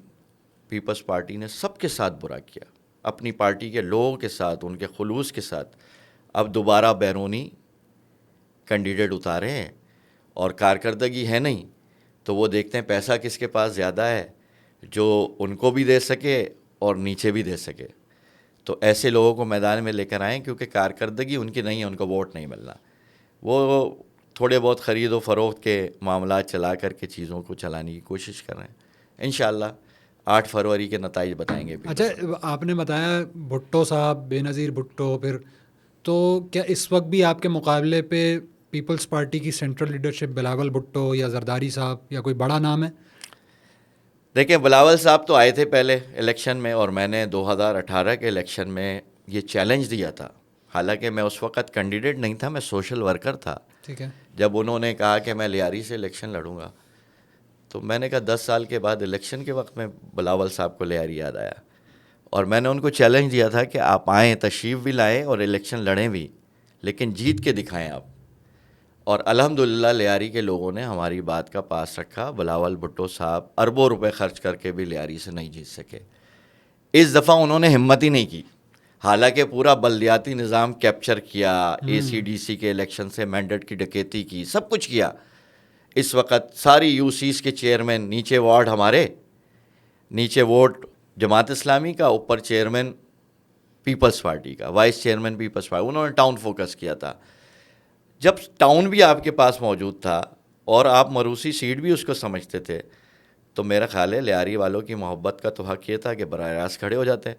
پیپلز پارٹی نے سب کے ساتھ برا کیا, اپنی پارٹی کے لوگوں کے ساتھ, ان کے خلوص کے ساتھ. اب دوبارہ بیرونی کینڈیڈیٹ اتارے ہیں, اور کارکردگی ہے نہیں, تو وہ دیکھتے ہیں پیسہ کس کے پاس زیادہ ہے جو ان کو بھی دے سکے اور نیچے بھی دے سکے. تو ایسے لوگوں کو میدان میں لے کر آئیں, کیونکہ کارکردگی ان کی نہیں ہے, ان کو ووٹ نہیں ملنا. وہ تھوڑے بہت خرید و فروخت کے معاملات چلا کر کے چیزوں کو چلانے کی کوشش کر رہے ہیں. انشاءاللہ 8 فروری کے نتائج بتائیں گے. اچھا, آپ نے بتایا بھٹو صاحب, بے نظیر بھٹو, پھر تو کیا اس وقت بھی آپ کے مقابلے پہ پیپلز پارٹی کی سینٹرل لیڈرشپ بلاول بھٹو یا زرداری صاحب یا کوئی بڑا نام ہے؟ دیکھیں, بلاول صاحب تو آئے تھے پہلے الیکشن میں, اور میں نے 2018 کے الیکشن میں یہ چیلنج دیا تھا. حالانکہ میں اس وقت کینڈیڈیٹ نہیں تھا, میں سوشل ورکر تھا. ٹھیک ہے. جب انہوں نے کہا کہ میں لیاری سے الیکشن لڑوں گا, تو میں نے کہا 10 سال کے بعد الیکشن کے وقت میں بلاول صاحب کو لیاری یاد آیا, اور میں نے ان کو چیلنج دیا تھا کہ آپ آئیں, تشریف بھی لائیں اور الیکشن لڑیں بھی, لیکن جیت کے دکھائیں آپ. اور الحمدللہ لیاری کے لوگوں نے ہماری بات کا پاس رکھا. بلاول بھٹو صاحب اربوں روپے خرچ کر کے بھی لیاری سے نہیں جیت سکے. اس دفعہ انہوں نے ہمت ہی نہیں کی, حالانکہ پورا بلدیاتی نظام کیپچر کیا, اے سی ڈی سی کے الیکشن سے مینڈیٹ کی ڈکیتی کی, سب کچھ کیا. اس وقت ساری یو سیز کے چیئرمین, نیچے وارڈ ہمارے, نیچے ووٹ جماعت اسلامی کا, اوپر چیئرمین پیپلز پارٹی کا, وائس چیئرمین پیپلز پارٹی, انہوں نے ٹاؤن فوکس کیا تھا. جب ٹاؤن بھی آپ کے پاس موجود تھا اور آپ مروسی سیٹ بھی اس کو سمجھتے تھے, تو میرا خیال ہے لیاری والوں کی محبت کا تو حق یہ تھا کہ براہ راست کھڑے ہو جاتے.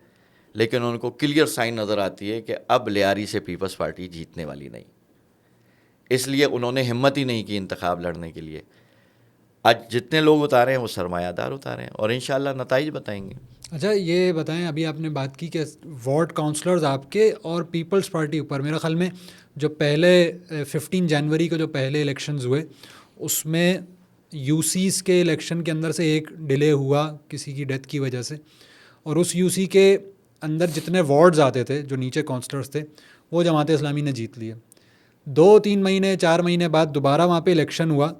لیکن ان کو کلیئر سائن نظر آتی ہے کہ اب لیاری سے پیپلز پارٹی جیتنے والی نہیں, اس لیے انہوں نے ہمت ہی نہیں کی انتخاب لڑنے کے لیے. آج جتنے لوگ اتارے ہیں وہ سرمایہ دار اتارے ہیں, اور انشاءاللہ نتائج بتائیں گے. اچھا, یہ بتائیں, ابھی آپ نے بات کی کہ وارڈ کاؤنسلرز آپ کے اور پیپلز پارٹی اوپر, میرا خیال میں جو پہلے 15 جنوری کو جو پہلے الیکشنز ہوئے, اس میں یو سیز کے الیکشن کے اندر سے ایک ڈیلے ہوا کسی کی ڈیتھ کی وجہ سے, اور اس یو سی کے اندر جتنے وارڈز آتے تھے جو نیچے کاؤنسلرز تھے وہ جماعت اسلامی نے جیت لیے. 2-3 مہینے 4 مہینے بعد دوبارہ وہاں پہ الیکشن ہوا,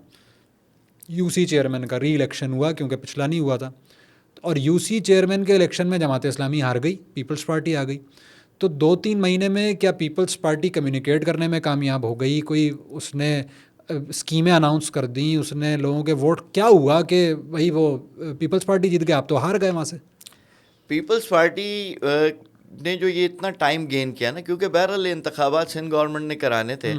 یو سی چیئرمین کا ری الیکشن ہوا, کیونکہ پچھلا نہیں ہوا تھا, اور یو سی چیئرمین کے الیکشن میں جماعت اسلامی ہار گئی, پیپلز پارٹی آ گئی. تو 2-3 مہینے میں کیا پیپلز پارٹی کمیونیکیٹ کرنے میں کامیاب ہو گئی؟ کوئی اس نے اسکیمیں اناؤنس کر دیں, اس نے لوگوں کے ووٹ, کیا ہوا کہ بھائی وہ پیپلز پارٹی جیت گئے, آپ تو ہار گئے وہاں سے؟ پیپلز پارٹی نے جو یہ اتنا ٹائم گین کیا نا, کیونکہ بہرحال انتخابات سندھ گورنمنٹ نے کرانے تھے,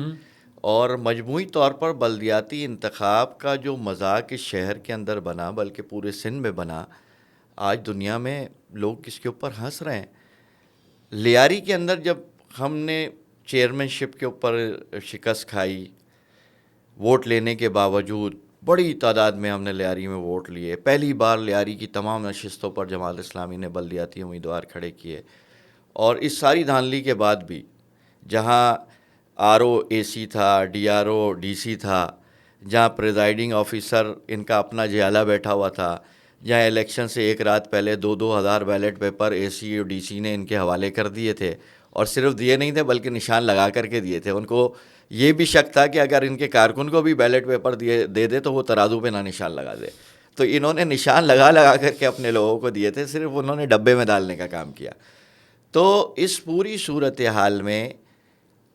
اور مجموعی طور پر بلدیاتی انتخاب کا جو مذاق اس شہر کے اندر بنا, بلکہ پورے سندھ میں بنا, آج دنیا میں لوگ کس کے اوپر ہنس رہے ہیں. لیاری کے اندر جب ہم نے چیئرمین شپ کے اوپر شکست کھائی, ووٹ لینے کے باوجود بڑی تعداد میں ہم نے لیاری میں ووٹ لیے, پہلی بار لیاری کی تمام نشستوں پر جماعت اسلامی نے بلدیاتی امیدوار کھڑے کیے, اور اس ساری دھاندلی کے بعد بھی جہاں آر او اے سی تھا, D R O D C تھا, جہاں پریزائڈنگ آفیسر ان کا اپنا جیالہ بیٹھا ہوا تھا, جہاں الیکشن سے ایک رات پہلے 2-2 ہزار بیلٹ پیپر اے سی اور ڈی سی نے ان کے حوالے کر دیے تھے, اور صرف دیے نہیں تھے بلکہ نشان لگا کر کے دیے تھے. ان کو یہ بھی شک تھا کہ اگر ان کے کارکن کو بھی بیلٹ پیپر دے دے تو وہ ترازو پہ نہ نشان لگا دے, تو انہوں نے نشان لگا کر کے اپنے لوگوں کو دیے تھے, صرف انہوں نے ڈبے میں ڈالنے کا کام کیا. تو اس پوری صورتحال میں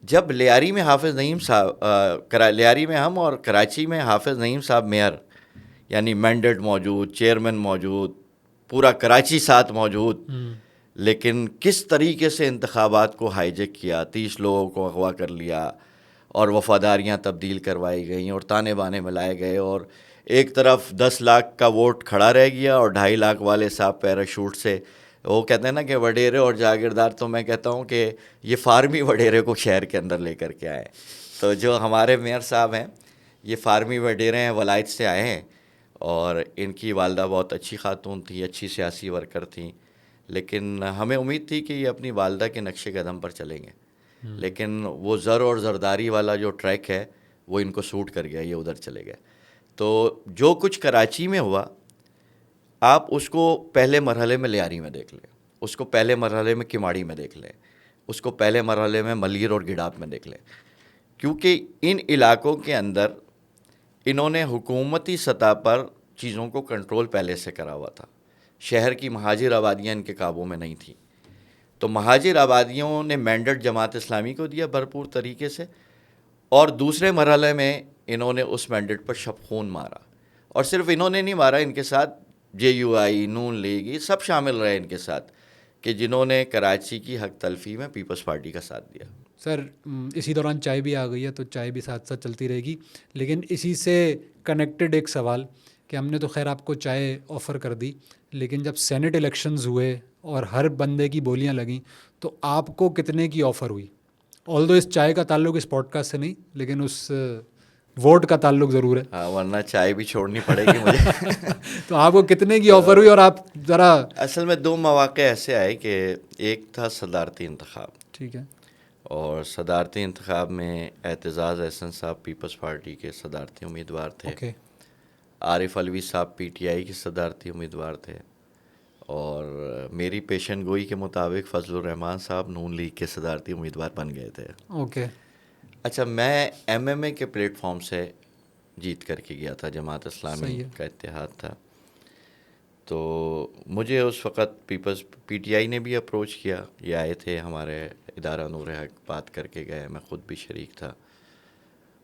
جب لیاری میں حافظ نعیم صاحب لیاری میں ہم اور کراچی میں حافظ نعیم صاحب میئر، یعنی مینڈیٹ موجود، چیئرمین موجود، پورا کراچی ساتھ موجود، لیکن کس طریقے سے انتخابات کو ہائی جیک کیا، 30 لوگوں کو اغوا کر لیا اور وفاداریاں تبدیل کروائی گئیں اور تانے بانے ملائے گئے، اور ایک طرف 10 لاکھ کا ووٹ کھڑا رہ گیا اور 2.5 لاکھ والے صاحب پیراشوٹ سے، وہ کہتے ہیں نا کہ وڈیرے اور جاگیردار، تو میں کہتا ہوں کہ یہ فارمی وڈیرے کو شہر کے اندر لے کر کے آئے. تو جو ہمارے میئر صاحب ہیں یہ فارمی وڈیرے ہیں، ولائت سے آئے ہیں، اور ان کی والدہ بہت اچھی خاتون تھی، اچھی سیاسی ورکر تھیں، لیکن ہمیں امید تھی کہ یہ اپنی والدہ کے نقش قدم پر چلیں گے، لیکن وہ زر اور زرداری والا جو ٹریک ہے وہ ان کو سوٹ کر گیا، یہ ادھر چلے گئے. تو جو کچھ کراچی میں ہوا آپ اس کو پہلے مرحلے میں لیاری میں دیکھ لیں، اس کو پہلے مرحلے میں کماڑی میں دیکھ لیں، اس کو پہلے مرحلے میں ملیر اور گڈاپ میں دیکھ لیں، کیونکہ ان علاقوں کے اندر انہوں نے حکومتی سطح پر چیزوں کو کنٹرول پہلے سے کرا ہوا تھا. شہر کی مہاجر آبادیاں ان کے قابو میں نہیں تھیں، تو مہاجر آبادیوں نے مینڈیٹ جماعت اسلامی کو دیا بھرپور طریقے سے، اور دوسرے مرحلے میں انہوں نے اس مینڈیٹ پر شب خون مارا. اور صرف انہوں نے نہیں مارا، ان کے ساتھ جے یو آئی، نون لیگ، یہ سب شامل رہے ان کے ساتھ، کہ جنہوں نے کراچی کی حق تلفی میں پیپلز پارٹی کا ساتھ دیا. سر اسی دوران چائے بھی آ گئی ہے تو چائے بھی ساتھ ساتھ چلتی رہے گی، لیکن اسی سے کنیکٹڈ ایک سوال کہ ہم نے تو خیر آپ کو چائے آفر کر دی، لیکن جب سینٹ الیکشنز ہوئے اور ہر بندے کی بولیاں لگیں تو آپ کو کتنے کی آفر ہوئی؟ آلدو اس چائے کا تعلق اس پوڈ کاسٹ سے نہیں، لیکن اس ووٹ کا تعلق ضرور ہے. ہاں، ورنہ چائے بھی چھوڑنی پڑے گی مجھے. تو آپ کو کتنے کی آفر ہوئی؟ اور آپ ذرا، اصل میں 2 مواقع ایسے آئے کہ ایک تھا صدارتی انتخاب، ٹھیک ہے، اور صدارتی انتخاب میں اعتزاز احسن صاحب پیپلز پارٹی کے صدارتی امیدوار تھے، اوکے، عارف علوی صاحب پی ٹی آئی کے صدارتی امیدوار تھے، اور میری پیشن گوئی کے مطابق فضل الرحمان صاحب نون لیگ کے صدارتی امیدوار بن گئے تھے. اوکے. اچھا، میں ایم ایم اے کے پلیٹ فارم سے جیت کر کے گیا تھا، جماعت اسلامی صحیح ہے. کا اتحاد تھا. تو مجھے اس وقت پی ٹی آئی نے بھی اپروچ کیا، یہ آئے تھے ہمارے ادارہ نور حق، بات کر کے گئے، میں خود بھی شریک تھا،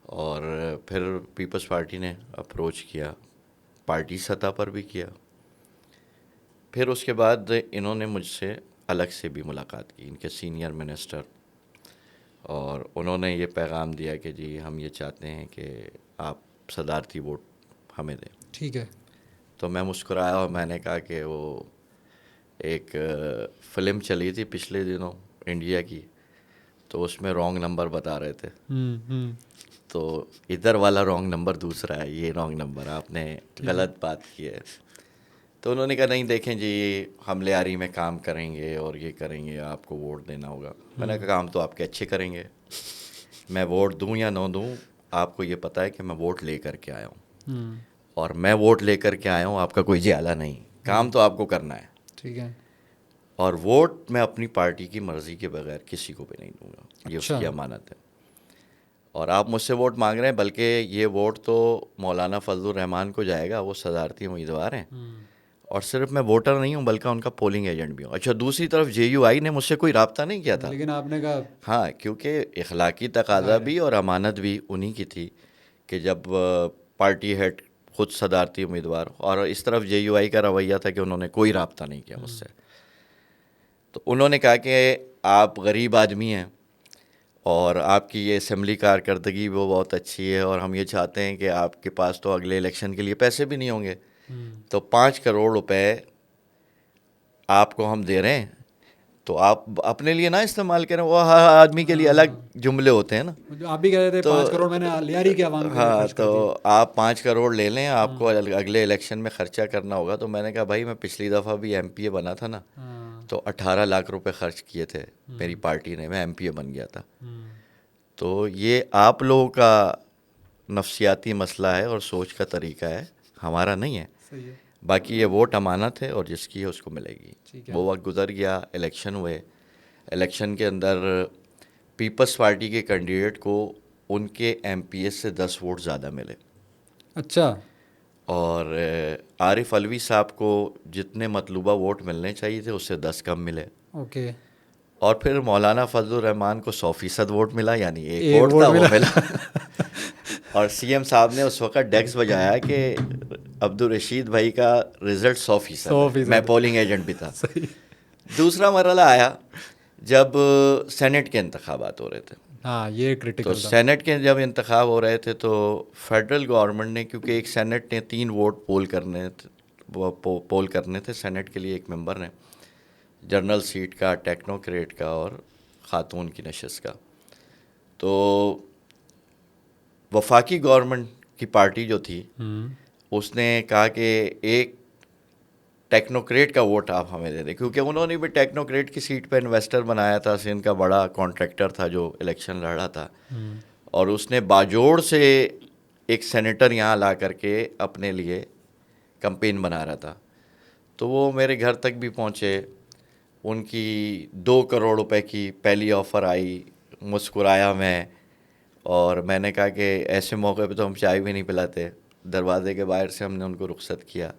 اور پھر پیپلز پارٹی نے اپروچ کیا، پارٹی سطح پر بھی کیا. پھر اس کے بعد انہوں نے مجھ سے الگ سے بھی ملاقات کی، ان کے سینئر منسٹر، اور انہوں نے یہ پیغام دیا کہ جی ہم یہ چاہتے ہیں کہ آپ صدارتی ووٹ ہمیں دیں. ٹھیک ہے. تو میں مسکرایا اور میں نے کہا کہ وہ ایک فلم چلی تھی پچھلے دنوں انڈیا کی، تو اس میں رانگ نمبر بتا رہے تھے، تو ادھر والا رانگ نمبر دوسرا ہے، یہ رانگ نمبر، آپ نے غلط بات کی ہے. تو انہوں نے کہا نہیں دیکھیں جی ہم لیاری میں کام کریں گے اور یہ کریں گے، آپ کو ووٹ دینا ہوگا. میں نے کہا کام تو آپ کے اچھے کریں گے، میں ووٹ دوں یا نہ دوں آپ کو یہ پتہ ہے کہ میں ووٹ لے کر کے آیا ہوں، اور میں ووٹ لے کر کے آیا ہوں، آپ کا کوئی جھیالہ نہیں، کام تو آپ کو کرنا ہے. ٹھیک ہے. اور ووٹ میں اپنی پارٹی کی مرضی کے بغیر کسی کو بھی نہیں دوں گا، یہ اس کی امانت ہے. اور آپ مجھ سے ووٹ مانگ رہے ہیں، بلکہ یہ ووٹ تو مولانا فضل الرحمان کو جائے گا، وہ صدارتی امیدوار ہیں، اور صرف میں ووٹر نہیں ہوں بلکہ ان کا پولنگ ایجنٹ بھی ہوں. اچھا، دوسری طرف جے یو آئی نے مجھ سے کوئی رابطہ نہیں کیا تھا، لیکن آپ نے کہا ہاں، کیونکہ اخلاقی تقاضا بھی اور امانت بھی انہی کی تھی کہ جب پارٹی ہیڈ خود صدارتی امیدوار، اور اس طرف جے یو آئی کا رویہ تھا کہ انہوں نے کوئی رابطہ نہیں کیا مجھ سے. تو انہوں نے کہا کہ آپ غریب آدمی ہیں اور آپ کی یہ اسمبلی کارکردگی وہ بہت اچھی ہے، اور ہم یہ چاہتے ہیں کہ آپ کے پاس تو اگلے الیکشن کے لیے پیسے بھی نہیں ہوں گے، تو 5 کروڑ روپے آپ کو ہم دے رہے ہیں، تو آپ اپنے لیے نہ استعمال کریں. وہ ہر آدمی کے لیے الگ جملے ہوتے ہیں نا، آپ بھی کہہ رہے تھے 5 کروڑ میں نے لیاری کے عوام کے لیے خرچ کر دیے. تو آپ 5 کروڑ لے لیں، آپ کو اگلے الیکشن میں خرچہ کرنا ہوگا. تو میں نے کہا بھائی میں پچھلی دفعہ بھی ایم پی اے بنا تھا نا، تو 18 لاکھ روپے خرچ کیے تھے میری پارٹی نے، میں ایم پی اے بن گیا تھا. تو یہ آپ لوگوں کا نفسیاتی مسئلہ ہے اور سوچ کا طریقہ ہے، ہمارا نہیں ہے. صحیح ہے. باقی یہ ووٹ امانت ہے اور جس کی ہے اس کو ملے گی. وہ وقت گزر گیا، الیکشن ہوئے، الیکشن کے اندر پیپلز پارٹی کے کینڈیڈیٹ کو ان کے ایم پی ایس سے 10 ووٹ زیادہ ملے. اچھا. اور عارف علوی صاحب کو جتنے مطلوبہ ووٹ ملنے چاہیے تھے اس سے 10 کم ملے. اوکے. اور پھر مولانا فضل الرحمان کو 100% ووٹ ملا, یعنی ایک ووٹ تھا وہ ملا. اور سی ایم صاحب نے اس وقت ڈیکس بجایا کہ عبدالرشید بھائی کا رزلٹ 100%. میں پولنگ ایجنٹ بھی تھا. دوسرا مرحلہ آیا جب سینٹ کے انتخابات ہو رہے تھے. ہاں یہ کرٹیکل تو سینٹ کے جب انتخاب ہو رہے تھے تو فیڈرل گورنمنٹ نے, کیونکہ ایک سینٹ نے 3 ووٹ پول کرنے تھے سینٹ کے لیے, ایک ممبر نے جنرل سیٹ کا, ٹیکنوکریٹ کا اور خاتون کی نشست کا. تو وفاقی گورنمنٹ کی پارٹی جو تھی اس نے کہا کہ ایک ٹیکنوکریٹ کا ووٹ آپ ہمیں دے دیں, کیونکہ انہوں نے بھی ٹیکنوکریٹ کی سیٹ پہ انویسٹر بنایا تھا. سندھ کا بڑا کانٹریکٹر تھا جو الیکشن لڑ رہا تھا, اور اس نے باجوڑ سے ایک سینیٹر یہاں لا کر کے اپنے لیے کمپین بنا رہا تھا. تو وہ میرے گھر تک بھی پہنچے. ان کی 2 کروڑ روپے کی پہلی آفر آئی, مسکرایا میں, اور میں نے کہا کہ ایسے موقع پہ تو ہم چائے بھی نہیں پلاتے. دروازے کے باہر سے ہم نے ان کو رخصت کیا.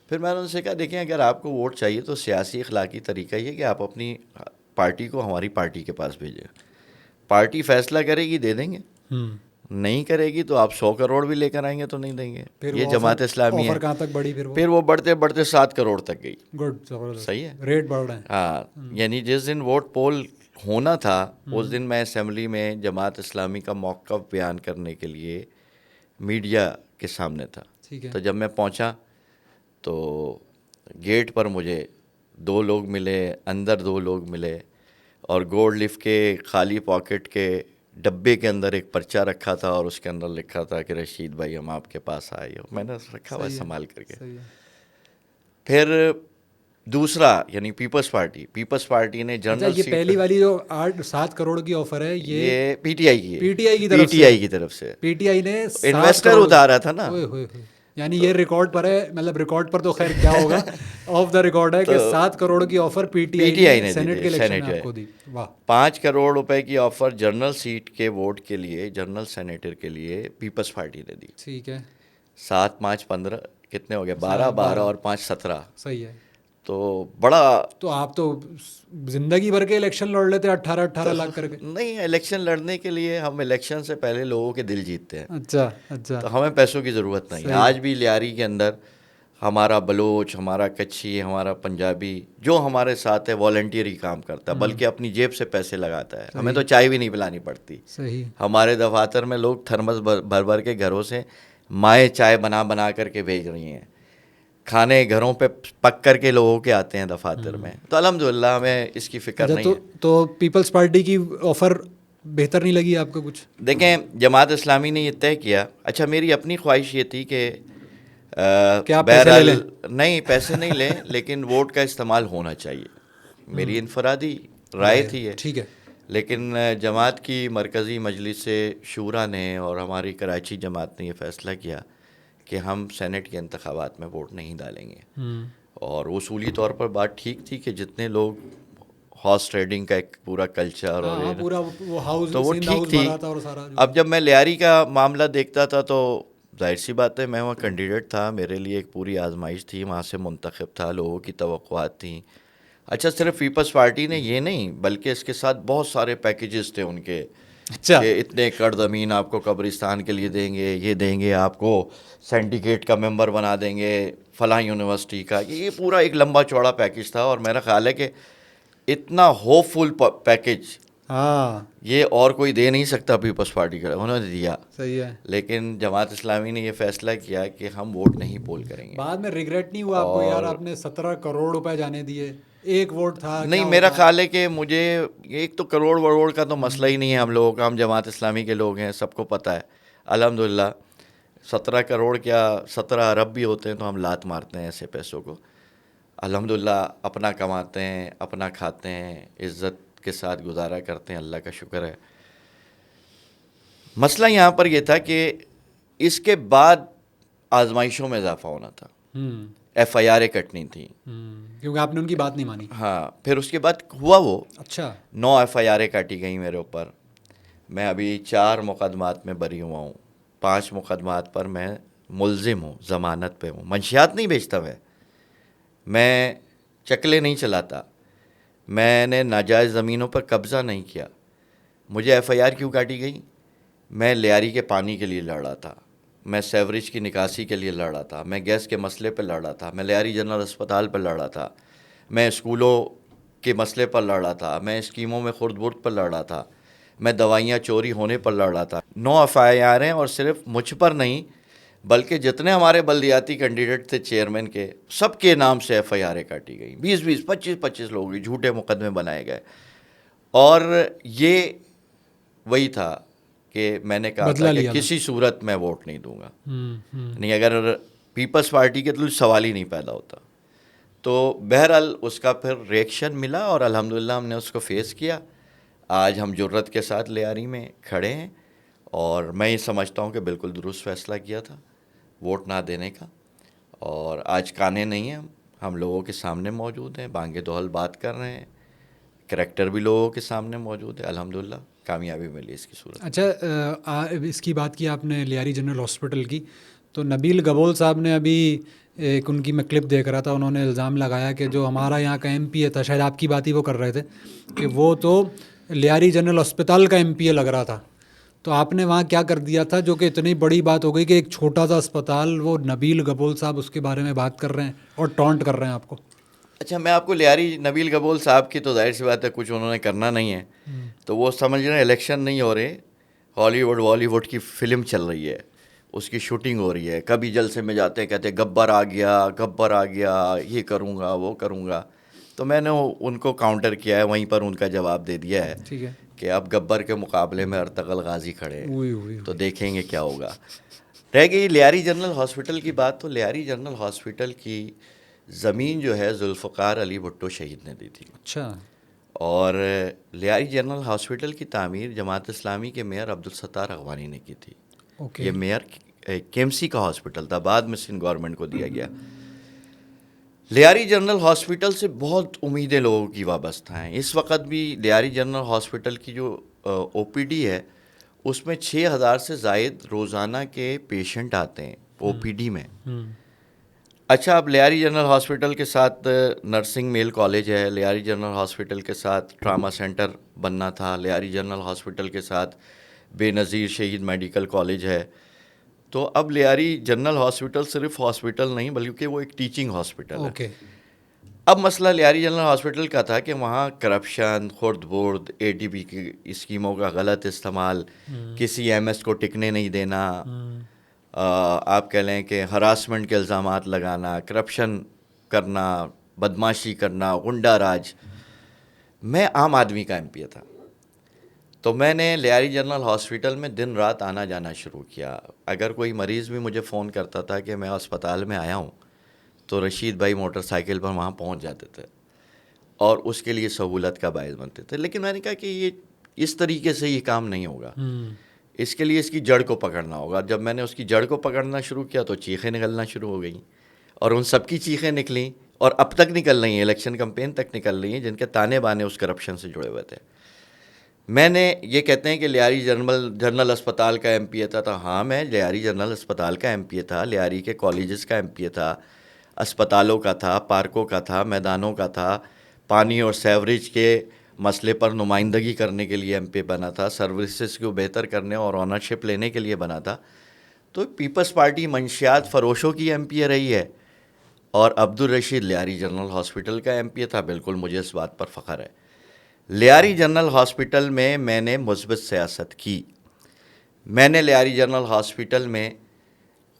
پھر میں نے ان سے کہا دیکھیں اگر آپ کو ووٹ چاہیے تو سیاسی اخلاقی طریقہ یہ کہ آپ اپنی پارٹی کو ہماری پارٹی کے پاس بھیجیں. پارٹی فیصلہ کرے گی دے دیں گے, نہیں کرے گی تو آپ 100 کروڑ بھی لے کر آئیں گے تو نہیں دیں گے. یہ جماعت اسلامی ہے. کہاں تک بڑھی پھر وہ بڑھتے بڑھتے 7 کروڑ تک گئی. گڈ, صحیح ہے, ریٹ بڑھ رہے ہیں. ہاں, یعنی جس دن ووٹ پول ہونا تھا اس دن میں اسمبلی میں جماعت اسلامی کا موقف بیان کرنے کے لیے میڈیا کے سامنے تھا. تو جب میں پہنچا تو گیٹ پر مجھے 2 لوگ ملے, اندر 2 لوگ ملے, اور گولڈ لف کے خالی پاکٹ کے ڈبے کے اندر ایک پرچہ رکھا تھا اور اس کے اندر لکھا تھا کہ رشید بھائی ہم آپ کے پاس آئے. میں نے رکھا ہوا سنبھال کر کے. پھر دوسرا یعنی پیپلز پارٹی نے جنرل یہ پہلی والی جو 7 کروڑ کی آفر ہے یہ پی ٹی آئی کی ہے. پی ٹی آئی کی طرف سے پی ٹی آئی نے انویسٹر اتارا تھا نا. یعنی یہ ریکارڈ پر ہے, مطلب ریکارڈ پر تو خیر کیا ہوگا, آف دا ریکارڈ ہے کہ 7 کروڑ کی آفر پی ٹی آئی نے سینٹ کے الیکشن میں آپ کو دی. واہ. 5 کروڑ روپے کی آفر جنرل سیٹ کے ووٹ کے لیے, جنرل سینیٹر کے لیے پیپلز پارٹی نے دی. ٹھیک ہے. 7 5 15 کتنے ہو گئے, 12 اور 5 17. صحیح ہے. تو بڑا, تو آپ تو زندگی بھر کے الیکشن لڑ لیتے 18 لاکھ کر کے. نہیں, الیکشن لڑنے کے لیے ہم الیکشن سے پہلے لوگوں کے دل جیتتے ہیں. اچھا. تو ہمیں پیسوں کی ضرورت نہیں ہے. آج بھی لیاری کے اندر ہمارا بلوچ, ہمارا کچھی, ہمارا پنجابی جو ہمارے ساتھ ہے والنٹیئر ہی کام کرتا ہے, بلکہ اپنی جیب سے پیسے لگاتا ہے. ہمیں تو چائے بھی نہیں پلانی پڑتی. صحیح. ہمارے دفاتر میں لوگ تھرمس بھر کے گھروں سے مائیں چائے بنا کر کے بھیج رہی ہیں. کھانے گھروں پہ پک کر کے لوگوں کے آتے ہیں دفاتر میں. تو الحمدللہ ہمیں اس کی فکر نہیں ہے. تو پیپلز پارٹی کی آفر بہتر نہیں لگی آپ کو کچھ؟ دیکھیں جماعت اسلامی نے یہ طے کیا. اچھا, میری اپنی خواہش یہ تھی کہ بہرحال نہیں پیسے نہیں لیں لیکن ووٹ کا استعمال ہونا چاہیے. میری انفرادی رائے تھی یہ. ٹھیک ہے. لیکن جماعت کی مرکزی مجلس شورا نے اور ہماری کراچی جماعت نے یہ فیصلہ کیا کہ ہم سینٹ کے انتخابات میں ووٹ نہیں ڈالیں گے. اور اصولی طور پر بات ٹھیک تھی کہ جتنے لوگ ہارس ٹریڈنگ کا ایک پورا کلچر اور تو وہ ٹھیک تھی. اب جب میں لیاری کا معاملہ دیکھتا تھا تو ظاہر سی بات ہے, میں وہاں کینڈیڈیٹ تھا, میرے لیے ایک پوری آزمائش تھی, وہاں سے منتخب تھا, لوگوں کی توقعات تھیں. اچھا, صرف پیپلز پارٹی نے یہ نہیں بلکہ اس کے ساتھ بہت سارے پیکیجز تھے ان کے. اچھا, کہ اتنے ایکڑ زمین آپ کو قبرستان کے لیے دیں گے, یہ دیں گے آپ کو, سینڈیکیٹ کا ممبر بنا دیں گے فلاں یونیورسٹی کا. یہ پورا ایک لمبا چوڑا پیکیج تھا, اور میرا خیال ہے کہ اتنا ہوپ فل پیکیج یہ اور کوئی دے نہیں سکتا پیپلز پارٹی کا. انہوں نے دیا. صحیح ہے. لیکن جماعت اسلامی نے یہ فیصلہ کیا کہ ہم ووٹ نہیں پول کریں گے. بعد میں ریگریٹ نہیں ہوا آپ کو یار آپ نے 17 کروڑ روپے جانے دیے, ایک ووٹ تھا؟ نہیں, میرا خیال ہے کہ مجھے ایک تو کروڑ وروڑ کا تو مسئلہ ہی نہیں ہے ہم لوگوں کا. ہم جماعت اسلامی کے لوگ ہیں, سب کو پتہ ہے الحمدللہ. 17 کروڑ کیا 17 ارب بھی ہوتے ہیں تو ہم لات مارتے ہیں ایسے پیسوں کو. الحمدللہ اپنا کماتے ہیں, اپنا کھاتے ہیں, عزت کے ساتھ گزارا کرتے ہیں, اللہ کا شکر ہے. مسئلہ یہاں پر یہ تھا کہ اس کے بعد آزمائشوں میں اضافہ ہونا تھا, ایف آئی آریں کٹنی تھیں کیونکہ آپ نے ان کی بات نہیں مانی. ہاں, پھر اس کے بعد ہوا وہ. اچھا. 9 ایف آئی آریں کاٹی گئیں میرے اوپر. میں ابھی 4 مقدمات میں بری ہوا ہوں. 5 مقدمات پر میں ملزم ہوں, ضمانت پہ ہوں. منشیات نہیں بیچتا میں چکلے نہیں چلاتا, میں نے ناجائز زمینوں پر قبضہ نہیں کیا. مجھے ایف آئی آر کیوں کاٹی گئی؟ میں لیاری کے پانی کے لیے لڑ رہا تھا, میں سیوریج کی نکاسی کے لیے لڑ رہا تھا, میں گیس کے مسئلے پہ لڑ رہا تھا, میں لیاری جنرل اسپتال پہ لڑ رہا تھا, میں اسکولوں کے مسئلے پر لڑ رہا تھا, میں اسکیموں میں خرد برد پر لڑ رہا تھا, میں دوائیاں چوری ہونے پر لڑ رہا تھا. 9 ایف آئی آر ہیں, اور صرف مجھ پر نہیں بلکہ جتنے ہمارے بلدیاتی کینڈیڈیٹ تھے چیئرمین کے, سب کے نام سے ایف آئی آریں کاٹی گئیں. 20 25 لوگوں کی جھوٹے مقدمے بنائے گئے. اور یہ وہی تھا کہ میں نے کہا تھا کہ کسی صورت میں ووٹ نہیں دوں گا. نہیں, اگر پیپلز پارٹی کے تو سوال ہی نہیں پیدا ہوتا. تو بہرحال اس کا پھر ریئیکشن ملا اور الحمدللہ ہم نے اس کو فیس کیا. آج ہم جرت کے ساتھ لیاری میں کھڑے ہیں, اور میں یہ سمجھتا ہوں کہ بالکل درست فیصلہ کیا تھا ووٹ نہ دینے کا. اور آج کانے نہیں ہیں, ہم لوگوں کے سامنے موجود ہیں, بانگے دوہل بات کر رہے ہیں, کریکٹر بھی لوگوں کے سامنے موجود ہے. الحمدللہ کامیابی ملی اس کی صورت. اچھا, اس کی بات کی آپ نے لیاری جنرل ہاسپٹل کی, تو نبیل گبول صاحب نے ابھی ایک ان کی میں کلپ دیکھ رہا تھا, انہوں نے الزام لگایا کہ جو ہمارا یہاں کا ایم پی اے تھا, شاید آپ کی بات ہی وہ کر رہے تھے, کہ وہ تو لیاری جنرل ہسپتال کا ایم پی اے لگ رہا تھا. تو آپ نے وہاں کیا کر دیا تھا جو کہ اتنی بڑی بات ہو گئی کہ ایک چھوٹا سا اسپتال, وہ نبیل گبول صاحب اس کے بارے میں بات کر رہے ہیں اور ٹونٹ کر رہے ہیں آپ کو. اچھا, میں آپ کو لیاری نبیل گبول صاحب کی تو ظاہر سی بات ہے کچھ انہوں نے کرنا نہیں ہے, تو وہ سمجھ رہے ہیں الیکشن نہیں ہو رہے, ہالی ووڈ بالی ووڈ کی فلم چل رہی ہے, اس کی شوٹنگ ہو رہی ہے. کبھی جلسے میں جاتے ہیں کہتے ہیں گبر آ گیا, یہ کروں گا وہ کروں گا. تو میں نے ان کو کاؤنٹر کیا ہے, وہیں پر ان کا جواب دے دیا ہے کہ اب گبر کے مقابلے میں ارطغرل غازی کھڑے ہیں, تو دیکھیں گے کیا ہوگا. رہ گئی لیاری جنرل ہاسپٹل کی بات, تو لیاری جنرل ہاسپٹل کی زمین جو ہے ذوالفقار علی بھٹو شہید نے دی تھی. اچھا. اور لیاری جنرل ہاسپٹل کی تعمیر جماعت اسلامی کے میئر عبدالستار اغوانی نے کی تھی. یہ میئر کیمسی کا ہاسپٹل تھا, بعد میں سندھ گورنمنٹ کو دیا گیا. لیاری جنرل ہاسپٹل سے بہت امیدیں لوگوں کی وابستہ ہیں. اس وقت بھی لیاری جنرل ہاسپٹل کی جو او پی ڈی ہے اس میں 6,000 سے زائد روزانہ کے پیشنٹ آتے ہیں او پی ڈی میں. اچھا, اب لیاری جنرل ہاسپٹل کے ساتھ نرسنگ میل کالج ہے, لیاری جنرل ہاسپٹل کے ساتھ ٹراما سینٹر بننا تھا, لیاری جنرل ہاسپٹل کے ساتھ بے نظیر شہید میڈیکل کالج ہے. تو اب لیاری جنرل ہاسپٹل صرف ہاسپٹل نہیں بلکہ وہ ایک ٹیچنگ ہاسپٹل ہے. اب مسئلہ لیاری جنرل ہاسپٹل کا تھا کہ وہاں کرپشن, خرد برد, اے ٹی پی کی اسکیموں کا غلط استعمال, کسی ایم ایس کو ٹکنے نہیں دینا, آپ کہہ لیں کہ ہراسمنٹ کے الزامات لگانا, کرپشن کرنا, بدماشی کرنا, غنڈہ راج. میں عام آدمی کا ایم پی تھا, تو میں نے لیاری جنرل ہاسپٹل میں دن رات آنا جانا شروع کیا. اگر کوئی مریض بھی مجھے فون کرتا تھا کہ میں اسپتال میں آیا ہوں, تو رشید بھائی موٹر سائیکل پر وہاں پہنچ جاتے تھے اور اس کے لیے سہولت کا باعث بنتے تھے. لیکن میں نے کہا کہ یہ اس طریقے سے یہ کام نہیں ہوگا, اس کے لیے اس کی جڑ کو پکڑنا ہوگا. جب میں نے اس کی جڑ کو پکڑنا شروع کیا تو چیخیں نکلنا شروع ہو گئیں, اور ان سب کی چیخیں نکلیں اور اب تک نکل رہی ہیں, الیکشن کمپین تک نکل رہی ہیں, جن کے تانے بانے اس کرپشن سے جڑے ہوئے تھے. میں نے یہ کہتے ہیں کہ لیاری جنرل اسپتال کا ایم پی اے تھا. ہاں, میں لیاری جنرل اسپتال کا ایم پی اے تھا, لیاری کے کالجز کا ایم پی اے تھا, اسپتالوں کا تھا, پارکوں کا تھا, میدانوں کا تھا, پانی اور سیوریج کے مسئلے پر نمائندگی کرنے کے لیے ایم پی بنا تھا, سروسز کو بہتر کرنے اور آنرشپ لینے کے لیے بنا تھا. تو پیپلز پارٹی منشیات فروشوں کی ایم پی اے رہی ہے, اور عبدالرشید لیاری جنرل ہاسپٹل کا ایم پی اے تھا. بالکل مجھے اس بات پر فخر ہے. لیاری جنرل ہاسپٹل میں نے مثبت سیاست کی. میں نے لیاری جنرل ہاسپٹل میں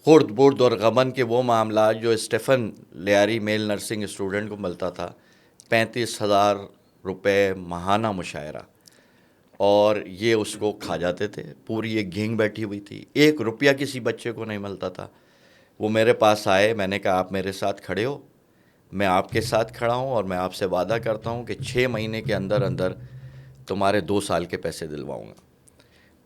خرد برد اور غبن کے وہ معاملات جو اسٹیفن لیاری میل نرسنگ اسٹوڈنٹ کو ملتا تھا, 35,000 روپے ماہانہ مشاہرہ, اور یہ اس کو کھا جاتے تھے. پوری ایک گینگ بیٹھی ہوئی تھی, 1 روپیہ کسی بچے کو نہیں ملتا تھا. وہ میرے پاس آئے, میں نے کہا آپ میرے ساتھ کھڑے ہو, میں آپ کے ساتھ کھڑا ہوں, اور میں آپ سے وعدہ کرتا ہوں کہ 6 مہینے کے اندر اندر تمہارے 2 سال کے پیسے دلواؤں گا.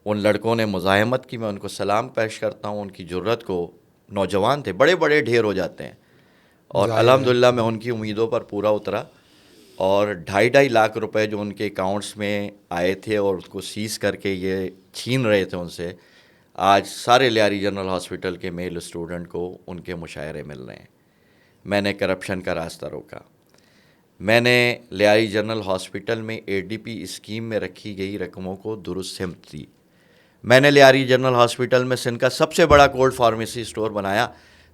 ان لڑکوں نے مزاحمت کی, میں ان کو سلام پیش کرتا ہوں, ان کی جرت کو. نوجوان تھے, بڑے بڑے ڈھیر ہو جاتے ہیں, اور الحمدللہ میں ان کی امیدوں پر پورا اترا, اور 2.5 لاکھ روپے جو ان کے اکاؤنٹس میں آئے تھے اور اس کو سیز کر کے یہ چھین رہے تھے ان سے, آج سارے لیاری جنرل ہاسپٹل کے میل اسٹوڈنٹ کو ان کے مشاہرے مل رہے ہیں. میں نے کرپشن کا راستہ روکا. میں نے لیاری جنرل ہاسپٹل میں ADP اسکیم میں رکھی گئی رقموں کو درست سمت دی. میں نے لیاری جنرل ہاسپٹل میں سندھ کا سب سے بڑا کولڈ فارمیسی اسٹور بنایا.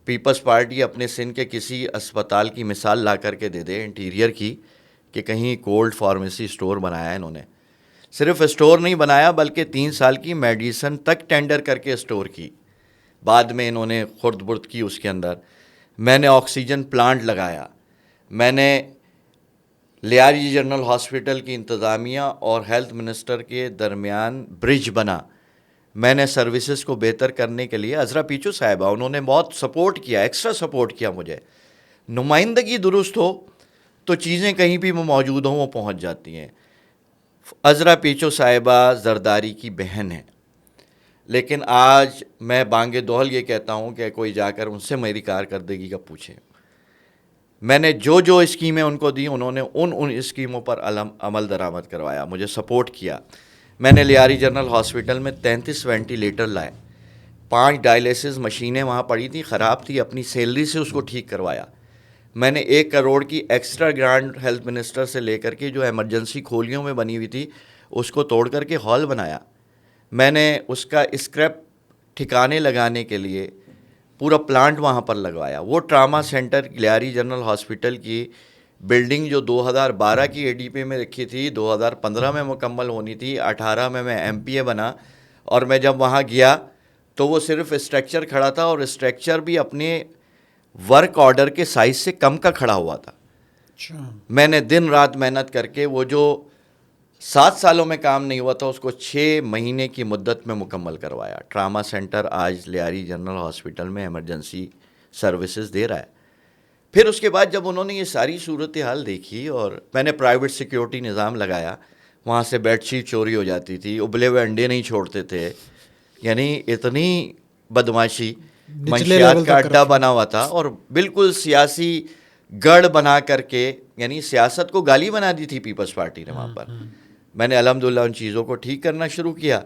پیپلز پارٹی اپنے سندھ کے کسی اسپتال کی مثال لا کر کے دے دے انٹیریئر کی کہ کہیں کولڈ فارمیسی اسٹور بنایا ہے انہوں نے. صرف اسٹور نہیں بنایا بلکہ 3 سال کی میڈیسن تک ٹینڈر کر کے اسٹور کی. بعد میں انہوں نے خرد برد کی اس کے اندر. میں نے آکسیجن پلانٹ لگایا. میں نے لیاری جنرل ہاسپٹل کی انتظامیہ اور ہیلتھ منسٹر کے درمیان برج بنا. میں نے سروسز کو بہتر کرنے کے لیے عذرا پیچو صاحبہ انہوں نے بہت سپورٹ کیا, ایکسٹرا سپورٹ کیا مجھے. نمائندگی درست ہو تو چیزیں کہیں بھی موجود ہوں وہ پہنچ جاتی ہیں. عذرا پیچو صاحبہ زرداری کی بہن ہیں, لیکن آج میں بانگ دہل یہ کہتا ہوں کہ کوئی جا کر ان سے میری کارکردگی کا پوچھے. میں نے جو اسکیمیں ان کو دی انہوں نے ان اسکیموں پر عمل درآمد کروایا, مجھے سپورٹ کیا. میں نے لیاری جنرل ہاسپٹل میں 33 وینٹیلیٹر لائے. 5 ڈائلیسس مشینیں وہاں پڑی تھیں, خراب تھی, اپنی سیلری سے اس کو ٹھیک کروایا. میں نے 1 کروڑ کی ایکسٹرا گرانٹ ہیلتھ منسٹر سے لے کر کے جو ایمرجنسی کھولیوں میں بنی ہوئی تھی اس کو توڑ کر کے ہال بنایا. میں نے اس کا اسکریپ ٹھکانے لگانے کے لیے پورا پلانٹ وہاں پر لگوایا. وہ trauma centre Lyari general hospital کی بلڈنگ جو 2012 کی ADP میں رکھی تھی 2015 میں مکمل ہونی تھی. 18 میں MPA بنا اور میں جب وہاں گیا تو وہ صرف اسٹرکچر کھڑا تھا اور اسٹرکچر بھی اپنے ورک آرڈر کے سائز سے کم کا کھڑا ہوا تھا. میں نے دن رات محنت کر کے وہ جو 7 سالوں میں کام نہیں ہوا تھا اس کو 6 مہینے کی مدت میں مکمل کروایا. ٹراما سینٹر آج لیاری جنرل ہاسپٹل میں ایمرجنسی سروسز دے رہا ہے. پھر اس کے بعد جب انہوں نے یہ ساری صورتحال دیکھی اور میں نے پرائیویٹ سیکیورٹی نظام لگایا, وہاں سے بیڈ شیٹ چوری ہو جاتی تھی, ابلے ہوئے انڈے نہیں چھوڑتے تھے, یعنی اتنی بدماشی, منشیات کا اڈا بنا ہوا تھا اور بالکل سیاسی گڑھ بنا کر کے, یعنی سیاست کو گالی بنا دی تھی پیپلز پارٹی نے وہاں پر. میں نے الحمدللہ ان چیزوں کو ٹھیک کرنا شروع کیا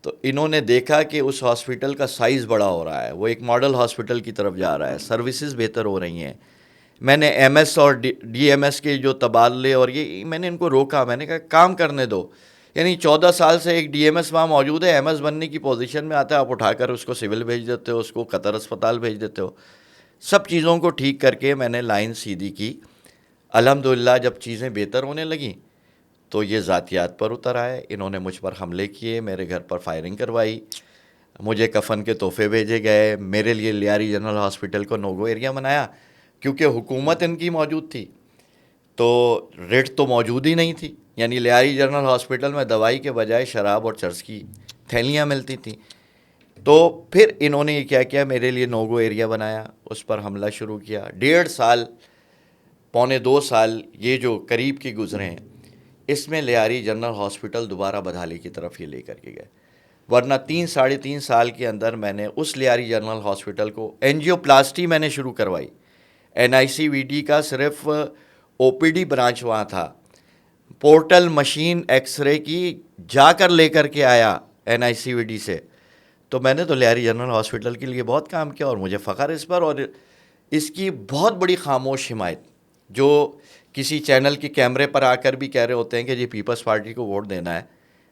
تو انہوں نے دیکھا کہ اس ہاسپٹل کا سائز بڑا ہو رہا ہے, وہ ایک ماڈل ہاسپٹل کی طرف جا رہا ہے, سروسز بہتر ہو رہی ہیں. میں نے MS اور DMS کے جو تبادلے اور یہ میں نے ان کو روکا. میں نے کہا کام کرنے دو, یعنی 14 سال سے ایک DMS وہاں موجود ہے, MS بننے کی پوزیشن میں آتا ہے, آپ اٹھا کر اس کو سول بھیج دیتے ہو, اس کو قطر اسپتال بھیج دیتے ہو. سب چیزوں کو ٹھیک کر کے میں نے لائن سیدھی کی. الحمدللہ جب چیزیں بہتر ہونے لگیں تو یہ ذاتیات پر اتر آئے. انہوں نے مجھ پر حملے کیے, میرے گھر پر فائرنگ کروائی, مجھے کفن کے تحفے بھیجے گئے. میرے لیے لیاری جنرل ہاسپٹل کو نو گو ایریا بنایا کیونکہ حکومت ان کی موجود تھی تو ریٹ تو موجود ہی نہیں تھی. یعنی لیاری جنرل ہاسپٹل میں دوائی کے بجائے شراب اور چرس کی تھیلیاں ملتی تھیں. تو پھر انہوں نے یہ کیا میرے لیے نو گو ایریا بنایا, اس پر حملہ شروع کیا. 1.5 سال 1.25 سال یہ جو قریب کے گزرے ہیں اس میں لیاری جنرل ہاسپٹل دوبارہ بدحالی کی طرف یہ لے کر کے گئے. ورنہ 3-3.5 سال کے اندر میں نے اس لیاری جنرل ہاسپٹل کو انجیو پلاسٹی میں نے شروع کروائی. NICVD کا صرف OPD برانچ وہاں تھا, پورٹل مشین ایکس رے کی جا کر لے کر کے آیا NICVD سے. تو میں نے تو لیاری جنرل ہاسپٹل کے لیے بہت کام کیا اور مجھے فخر اس پر. اور اس کی بہت بڑی خاموش حمایت جو کسی چینل کے کیمرے پر آ کر بھی کہہ رہے ہوتے ہیں کہ جی پیپلز پارٹی کو ووٹ دینا ہے,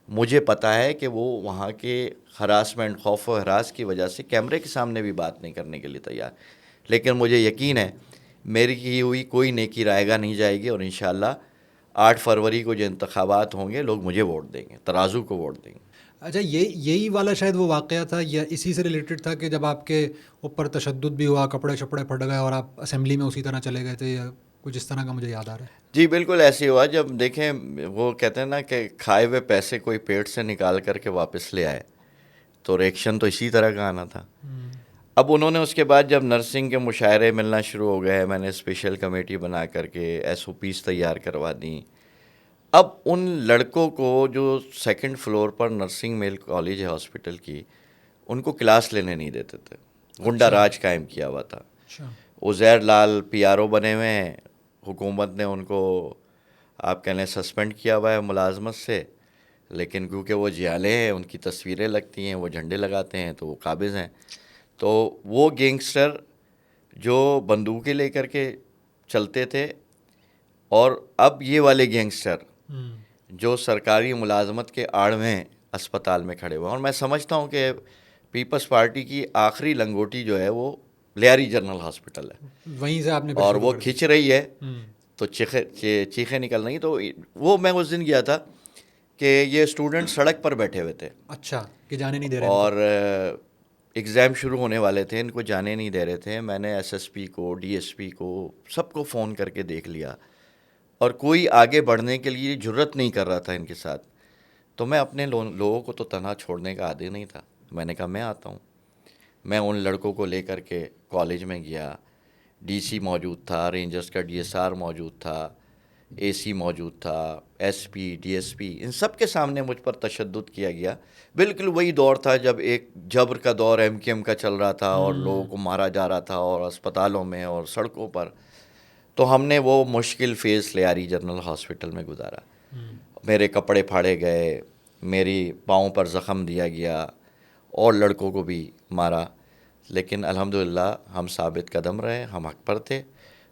مجھے پتہ ہے کہ وہ وہاں کے ہراسمنٹ, خوف و ہراس کی وجہ سے کیمرے کے سامنے بھی بات نہیں کرنے کے لیے تیار. لیکن مجھے یقین ہے میری کی ہوئی کوئی نیکی رائے گاہ نہیں جائے گی اور انشاءاللہ 8 فروری کو جو انتخابات ہوں گے لوگ مجھے ووٹ دیں گے, ترازو کو ووٹ دیں گے. اچھا, یہی والا شاید وہ واقعہ تھا یا اسی سے ریلیٹڈ تھا کہ جب آپ کے اوپر تشدد بھی ہوا, کپڑے شپڑے پھٹ گئے اور آپ اسمبلی میں اسی طرح چلے گئے تھے, یا کچھ اس طرح کا مجھے یاد آ رہا ہے؟ جی بالکل ایسے ہوا. جب دیکھیں وہ کہتے ہیں نا کہ کھائے ہوئے پیسے کوئی پیٹ سے نکال کر کے واپس لے آئے, تو ریئیکشن تو اسی طرح کا آنا تھا. اب انہوں نے اس کے بعد جب نرسنگ کے مشاعرے ملنا شروع ہو گئے, میں نے اسپیشل کمیٹی بنا کر کے SOPs تیار کروا دیں. اب ان لڑکوں کو جو 2nd فلور پر نرسنگ میل کالج ہے ہاسپٹل کی, ان کو کلاس لینے نہیں دیتے تھے. غنڈہ راج قائم کیا ہوا تھا. عزیر لال PRO بنے ہوئے ہیں, حکومت نے ان کو آپ کہہ لیں سسپینڈ کیا ہوا ہے ملازمت سے, لیکن کیونکہ وہ جیالے ہیں, ان کی تصویریں لگتی ہیں, وہ جھنڈے لگاتے ہیں تو وہ قابض ہیں. تو وہ گینگسٹر جو بندوقیں لے کر کے چلتے تھے اور اب یہ والے گینگسٹر جو سرکاری ملازمت کے آڑ میں اسپتال میں کھڑے ہوئے ہیں. اور میں سمجھتا ہوں کہ پیپلز پارٹی کی آخری لنگوٹی جو ہے وہ لیاری جنرل ہاسپٹل ہے, وہیں سے آپ نے اور وہ کھنچ رہی ہے تو چیخیں نکل رہی. تو وہ میں اس دن گیا تھا کہ یہ اسٹوڈنٹ سڑک پر بیٹھے ہوئے تھے. اچھا, کہ جانے نہیں دے رہے اور ایگزام شروع ہونے والے تھے, ان کو جانے نہیں دے رہے تھے. میں نے ایس ایس پی کو, ڈی ایس پی کو, سب کو فون کر کے دیکھ لیا, اور کوئی آگے بڑھنے کے لیے جرت نہیں کر رہا تھا ان کے ساتھ. تو میں اپنے لوگوں کو تو تنہا چھوڑنے کا عادی نہیں تھا. میں نے کہا میں آتا ہوں. میں ان لڑکوں کو لے کر کے کالج میں گیا. ڈی سی موجود تھا, رینجرز کا ڈی ایس آر موجود تھا, اے سی موجود تھا, S P, D S P, ان سب کے سامنے مجھ پر تشدد کیا گیا. بالکل وہی دور تھا جب ایک جبر کا دور ایم کیو ایم کا چل رہا تھا, اور لوگوں کو مارا جا رہا تھا, اور اسپتالوں میں اور سڑکوں پر. تو ہم نے وہ مشکل فیز لیاری جنرل ہاسپٹل میں گزارا. میرے کپڑے پھاڑے گئے, میری پاؤں پر زخم دیا گیا, اور لڑکوں کو بھی مارا. لیکن الحمدللہ ہم ثابت قدم رہے, ہم حق پر تھے,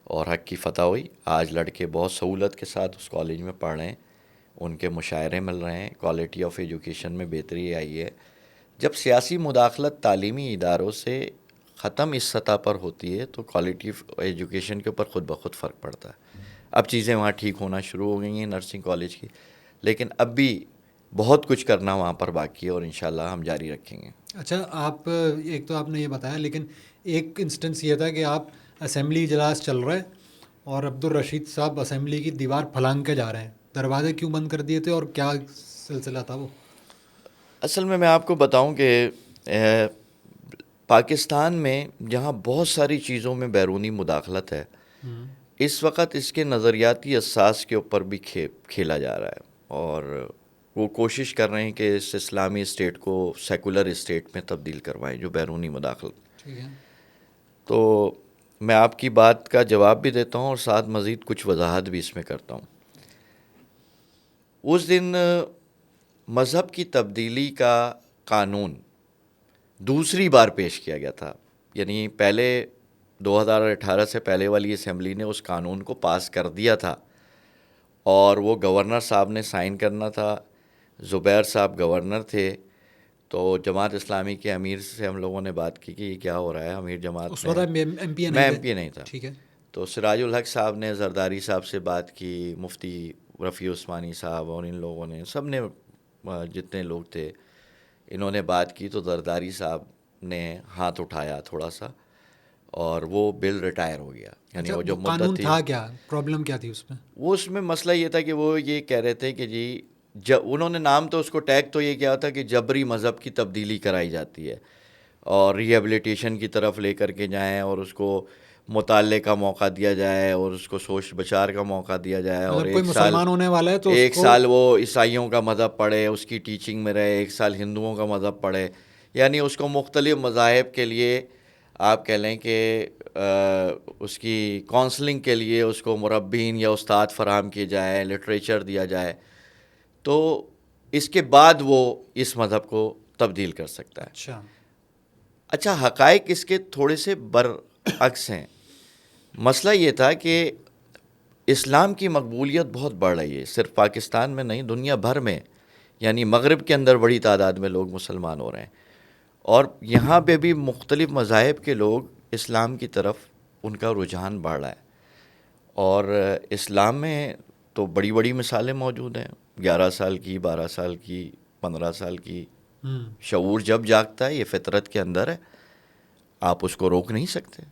اور حق کی فتح ہوئی. آج لڑکے بہت سہولت کے ساتھ اس کالج میں پڑھ رہے ہیں, ان کے مشاعرے مل رہے ہیں, کوالٹی آف ایجوکیشن میں بہتری آئی ہے. جب سیاسی مداخلت تعلیمی اداروں سے ختم اس سطح پر ہوتی ہے تو کوالٹی آف ایجوکیشن کے اوپر خود بخود فرق پڑتا ہے. اب چیزیں وہاں ٹھیک ہونا شروع ہو گئی ہیں نرسنگ کالج کی, لیکن اب بھی بہت کچھ کرنا وہاں پر باقی ہے, اور انشاءاللہ ہم جاری رکھیں گے. اچھا, آپ ایک تو آپ نے یہ بتایا, لیکن ایک انسٹنس یہ تھا کہ آپ اسمبلی اجلاس چل رہے اور عبدالرشید صاحب اسمبلی کی دیوار پھلانگ کے جا رہے ہیں, دروازے کیوں بند کر دیے تھے اور کیا سلسلہ تھا وہ؟ اصل میں آپ کو بتاؤں کہ پاکستان میں جہاں بہت ساری چیزوں میں بیرونی مداخلت ہے, اس وقت اس کے نظریاتی اساس کے اوپر بھی کھیلا جا رہا ہے, اور وہ کوشش کر رہے ہیں کہ اس اسلامی اسٹیٹ کو سیکولر اسٹیٹ میں تبدیل کروائیں, جو بیرونی مداخلت. ٹھیک ہے. تو میں آپ کی بات کا جواب بھی دیتا ہوں, اور ساتھ مزید کچھ وضاحت بھی اس میں کرتا ہوں. اس دن مذہب کی تبدیلی کا قانون دوسری بار پیش کیا گیا تھا. یعنی پہلے 2018 سے پہلے والی اسمبلی نے اس قانون کو پاس کر دیا تھا, اور وہ گورنر صاحب نے سائن کرنا تھا. زبیر صاحب گورنر تھے, تو جماعت اسلامی کے امیر سے ہم لوگوں نے بات کی کہ یہ کیا ہو رہا ہے. امیر جماعت اس وقت ایم پی میں ایم پی نہیں تھا. ٹھیک ہے. تو سراج الحق صاحب نے زرداری صاحب سے بات کی, مفتی رفیع عثمانی صاحب, اور ان لوگوں نے, سب نے, جتنے لوگ تھے, انہوں نے بات کی. تو زرداری صاحب نے ہاتھ اٹھایا تھوڑا سا, اور وہ بل ریٹائر ہو گیا. یعنی وہ جو قانون مدت تھی, تھا کیا, پرابلم کیا تھی اس میں؟ وہ اس میں مسئلہ یہ تھا کہ وہ یہ کہہ رہے تھے کہ جی انہوں نے نام تو اس کو ٹیگ تو یہ کیا تھا کہ جبری مذہب کی تبدیلی کرائی جاتی ہے, اور ریہیبلیٹیشن کی طرف لے کر کے جائیں, اور اس کو مطالعے کا موقع دیا جائے, اور اس کو سوچ بچار کا موقع دیا جائے, اور کوئی مسلمان ہونے والا ہے تو ایک سال وہ عیسائیوں کا مذہب پڑھے, اس کی ٹیچنگ میں رہے, ایک سال ہندوؤں کا مذہب پڑھے. یعنی اس کو مختلف مذاہب کے لیے آپ کہہ لیں کہ اس کی کونسلنگ کے لیے اس کو مربین یا استاد فراہم کیے جائے, لٹریچر دیا جائے, تو اس کے بعد وہ اس مذہب کو تبدیل کر سکتا ہے. اچھا, حقائق اس کے تھوڑے سے برعکس ہیں. مسئلہ یہ تھا کہ اسلام کی مقبولیت بہت بڑھ رہی ہے, صرف پاکستان میں نہیں, دنیا بھر میں. یعنی مغرب کے اندر بڑی تعداد میں لوگ مسلمان ہو رہے ہیں, اور یہاں پہ بھی مختلف مذاہب کے لوگ اسلام کی طرف ان کا رجحان بڑھ رہا ہے. اور اسلام میں تو بڑی بڑی مثالیں موجود ہیں, 11 سال کی, 12 سال کی, 15 سال کی. شعور جب جاگتا ہے, یہ فطرت کے اندر ہے, آپ اس کو روک نہیں سکتے,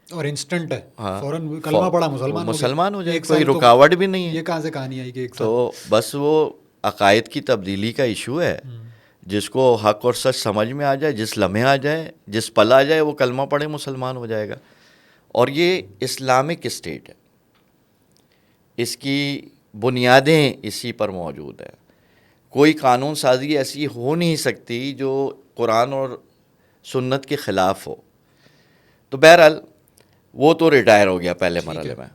اور انسٹنٹ ہے, فوراً ہاں, کلمہ پڑھا مسلمان ہو جائے, کوئی رکاوٹ بھی نہیں ہے. یہ کہاں سے کہانی آئی کہ ایک سال؟ تو بس وہ عقائد کی تبدیلی کا ایشو ہے. جس کو حق اور سچ سمجھ میں آ جائے, جس لمحے آ جائے, جس پل آ جائے, وہ کلمہ پڑھے, مسلمان ہو جائے گا. اور یہ اسلامک اسٹیٹ ہے, اس کی بنیادیں اسی پر موجود ہیں. کوئی قانون سازی ایسی ہو نہیں سکتی جو قرآن اور سنت کے خلاف ہو. تو بہرحال وہ تو ریٹائر ہو گیا پہلے مرحلے میں.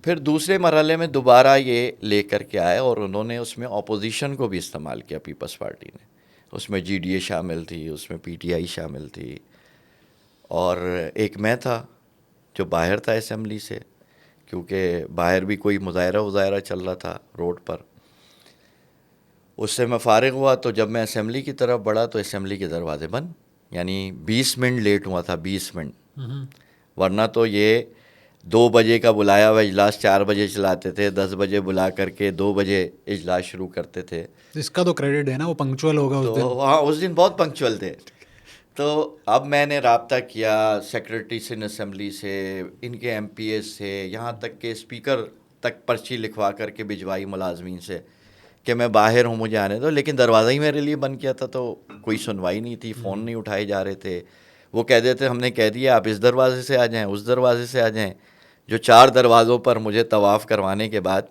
پھر دوسرے مرحلے میں دوبارہ یہ لے کر کے آئے, اور انہوں نے اس میں اپوزیشن کو بھی استعمال کیا. پیپلز پارٹی نے, اس میں جی ڈی اے شامل تھی, اس میں پی ٹی آئی شامل تھی, اور ایک میں تھا جو باہر تھا اسمبلی سے, کیونکہ باہر بھی کوئی مظاہرہ چل رہا تھا روڈ پر. اس سے میں فارغ ہوا تو جب میں اسمبلی کی طرف بڑھا تو اسمبلی کے دروازے بند, یعنی 20 منٹ لیٹ ہوا تھا, 20 منٹ. ورنہ تو یہ 2 بجے کا بلایا ہوا اجلاس 4 بجے چلاتے تھے, 10 بجے بلا کر کے 2 بجے اجلاس شروع کرتے تھے. اس کا تو کریڈٹ ہے نا, وہ پنکچوئل ہوگا اس دن. تو ہاں اس دن بہت پنکچوئل تھے. تو اب میں نے رابطہ کیا سیکرٹری سندھ اسمبلی سے, ان کے ایم پی ایس سے, یہاں تک کہ اسپیکر تک پرچی لکھوا کر کے بھجوائی ملازمین سے کہ میں باہر ہوں, مجھے آنے دو. لیکن دروازہ ہی میرے لیے بند کیا تھا تو کوئی سنوائی نہیں تھی, فون نہیں اٹھائے جا رہے تھے. وہ کہہ دیتے ہم نے کہہ دیا آپ اس دروازے سے آ جائیں, اس دروازے سے آ جائیں. جو 4 دروازوں پر مجھے طواف کروانے کے بعد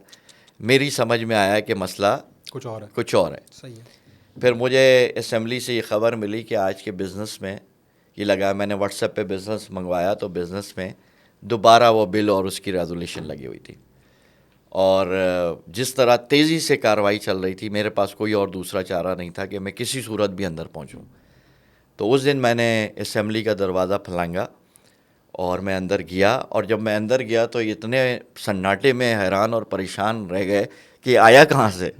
میری سمجھ میں آیا کہ مسئلہ کچھ اور ہے. صحیح ہے. پھر مجھے اسمبلی سے یہ خبر ملی کہ آج کے بزنس میں یہ لگا, میں نے واٹس ایپ پہ بزنس منگوایا تو بزنس میں دوبارہ وہ بل اور اس کی ریزولیشن لگی ہوئی تھی. اور جس طرح تیزی سے کارروائی چل رہی تھی, میرے پاس کوئی اور دوسرا چارہ نہیں تھا کہ میں کسی صورت بھی اندر پہنچوں. تو اس دن میں نے اسمبلی کا دروازہ پھلانگا اور میں اندر گیا. اور جب میں اندر گیا تو اتنے سناٹے میں حیران اور پریشان رہ گئے کہ آیا کہاں سے.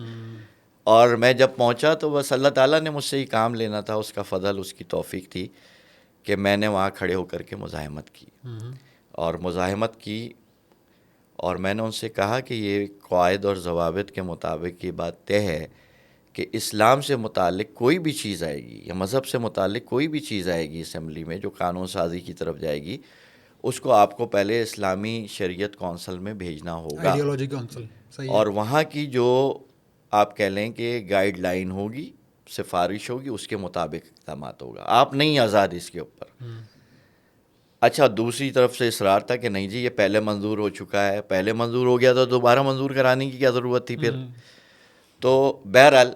اور میں جب پہنچا تو بس اللہ تعالیٰ نے مجھ سے ہی کام لینا تھا, اس کا فضل, اس کی توفیق تھی کہ میں نے وہاں کھڑے ہو کر کے مزاحمت کی. اور مزاحمت کی اور میں نے ان سے کہا کہ یہ قواعد اور ضوابط کے مطابق یہ بات طے ہے کہ اسلام سے متعلق کوئی بھی چیز آئے گی یا مذہب سے متعلق کوئی بھی چیز آئے گی اسمبلی میں جو قانون سازی کی طرف جائے گی, اس کو آپ کو پہلے اسلامی شریعت کونسل میں بھیجنا ہوگا. Ideology council. صحیح ہے. اور وہاں کی جو آپ کہہ لیں کہ گائیڈ لائن ہوگی, سفارش ہوگی, اس کے مطابق اقدامات ہوگا, آپ نہیں آزاد اس کے اوپر. اچھا, دوسری طرف سے اصرار تھا کہ نہیں جی یہ پہلے منظور ہو چکا ہے, پہلے منظور ہو گیا تو دوبارہ منظور کرانے کی کیا ضرورت تھی پھر. تو بہرحال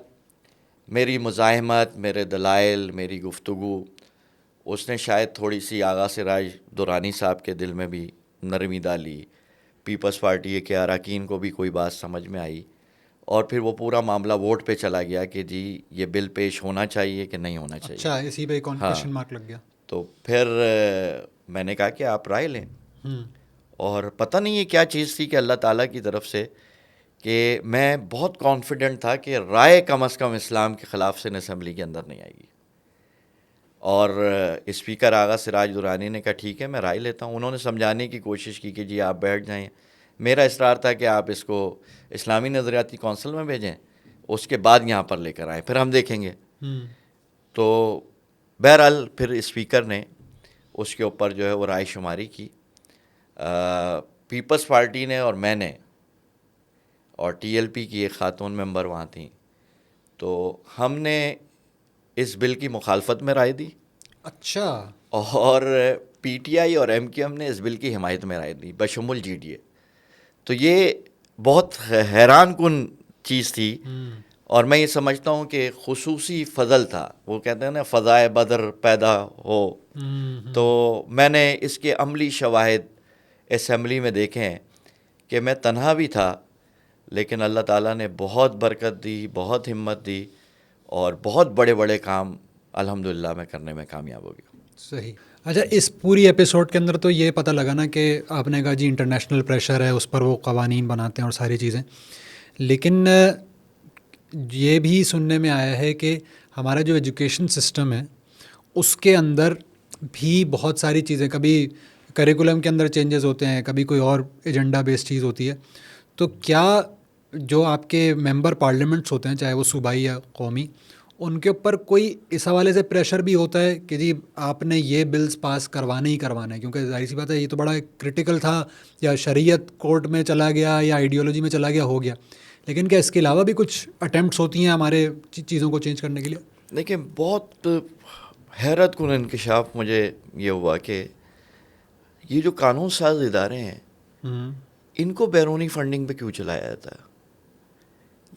میری مزاحمت, میرے دلائل, میری گفتگو, اس نے شاید تھوڑی سی آغا سراج درانی صاحب کے دل میں بھی نرمی ڈالی, پیپلز پارٹی کے اراکین کو بھی کوئی بات سمجھ میں آئی, اور پھر وہ پورا معاملہ ووٹ پہ چلا گیا کہ جی یہ بل پیش ہونا چاہیے کہ نہیں ہونا چاہیے. اچھا, اسی پہ کویشچن مارک لگ گیا. تو پھر میں نے کہا کہ آپ رائے لیں. اور پتہ نہیں یہ کیا چیز تھی کہ اللہ تعالیٰ کی طرف سے کہ میں بہت کانفیڈنٹ تھا کہ رائے کم از کم اسلام کے خلاف سے اسمبلی کے اندر نہیں آئے گی. اور اسپیکر آغا سراج درانی نے کہا ٹھیک ہے میں رائے لیتا ہوں. انہوں نے سمجھانے کی کوشش کی کہ جی آپ بیٹھ جائیں. میرا اصرار تھا کہ آپ اس کو اسلامی نظریاتی کونسل میں بھیجیں, اس کے بعد یہاں پر لے کر آئیں, پھر ہم دیکھیں گے. تو بہرحال پھر اسپیکر نے اس کے اوپر جو ہے وہ رائے شماری کی. پیپلز پارٹی نے اور میں نے اور ٹی ایل پی کی ایک خاتون ممبر وہاں تھیں, تو ہم نے اس بل کی مخالفت میں رائے دی. اچھا. اور پی ٹی آئی اور ایم کیو ایم نے اس بل کی حمایت میں رائے دی بشمول جی ڈی اے. تو یہ بہت حیران کن چیز تھی. اور میں یہ سمجھتا ہوں کہ خصوصی فضل تھا, وہ کہتے ہیں نا فضائے بدر پیدا ہو. تو میں نے اس کے عملی شواہد اسمبلی میں دیکھے ہیں کہ میں تنہا بھی تھا, لیکن اللہ تعالیٰ نے بہت برکت دی, بہت ہمت دی, اور بہت بڑے بڑے کام الحمدللہ میں کرنے میں کامیاب ہو گیا. صحیح. اچھا, اس پوری ایپیسوڈ کے اندر تو یہ پتہ لگا نا کہ آپ نے کہا جی انٹرنیشنل پریشر ہے, اس پر وہ قوانین بناتے ہیں اور ساری چیزیں, لیکن یہ بھی سننے میں آیا ہے کہ ہمارا جو ایجوکیشن سسٹم ہے اس کے اندر بھی بہت ساری چیزیں, کبھی کریکولم کے اندر چینجز ہوتے ہیں, کبھی کوئی اور ایجنڈا بیس چیز ہوتی ہے. تو کیا جو آپ کے ممبر پارلیمنٹس ہوتے ہیں, چاہے وہ صوبائی یا قومی, ان کے اوپر کوئی اس حوالے سے پریشر بھی ہوتا ہے کہ جی آپ نے یہ بلز پاس کروانے ہی کروانا ہے, کیونکہ ظاہر سی بات ہے یہ تو بڑا کرٹیکل تھا, یا شریعت کورٹ میں چلا گیا یا آئیڈیالوجی میں چلا گیا ہو گیا, لیکن کیا اس کے علاوہ بھی کچھ اٹیمپٹس ہوتی ہیں ہمارے چیزوں کو چینج کرنے کے لیے؟ دیکھیں, بہت حیرت کن انکشاف مجھے یہ ہوا کہ یہ جو قانون ساز ادارے ہیں ان کو بیرونی فنڈنگ پہ کیوں چلایا جاتا ہے.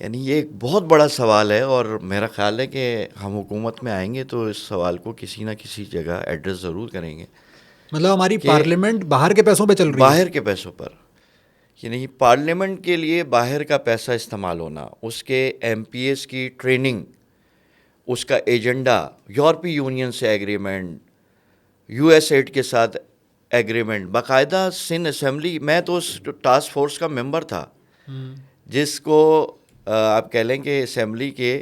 یعنی یہ ایک بہت بڑا سوال ہے, اور میرا خیال ہے کہ ہم حکومت میں آئیں گے تو اس سوال کو کسی نہ کسی جگہ ایڈریس ضرور کریں گے. مطلب ہماری پارلیمنٹ باہر کے پیسوں پہ چل رہی ہے؟ باہر کے پیسوں پر. یعنی پارلیمنٹ کے لیے باہر کا پیسہ استعمال ہونا, اس کے ایم پی ایس کی ٹریننگ, اس کا ایجنڈا, یورپی یونین سے ایگریمنٹ, یو ایس ایڈ کے ساتھ ایگریمنٹ باقاعدہ سندھ اسمبلی، میں تو اس ٹاسک فورس کا ممبر تھا جس کو آپ کہہ لیں کہ اسمبلی کے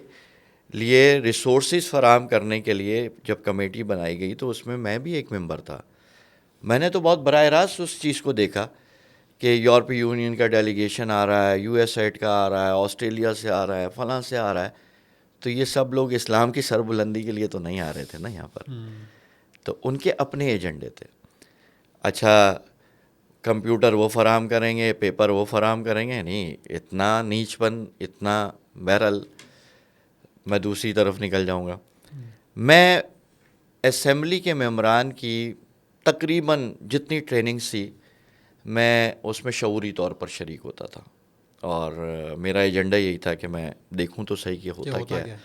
لیے ریسورسز فراہم کرنے کے لیے جب کمیٹی بنائی گئی تو اس میں بھی ایک ممبر تھا. میں نے تو بہت براہ راست اس چیز کو دیکھا کہ یورپی یونین کا ڈیلیگیشن آ رہا ہے، یو ایس ایڈ کا آ رہا ہے، آسٹریلیا سے آ رہا ہے، فلاں سے آ رہا ہے، تو یہ سب لوگ اسلام کی سربلندی کے لیے تو نہیں آ رہے تھے نا یہاں پر، تو ان کے اپنے ایجنڈے تھے. اچھا کمپیوٹر وہ فراہم کریں گے، پیپر وہ فراہم کریں گے، نہیں اتنا نیچ پن، اتنا بہرحال میں دوسری طرف نکل جاؤں گا. میں اسمبلی کے ممبران کی تقریباً جتنی ٹریننگز تھی میں اس میں شعوری طور پر شریک ہوتا تھا، اور میرا ایجنڈا یہی تھا کہ میں دیکھوں تو صحیح کہ ہوتا کیا ہے.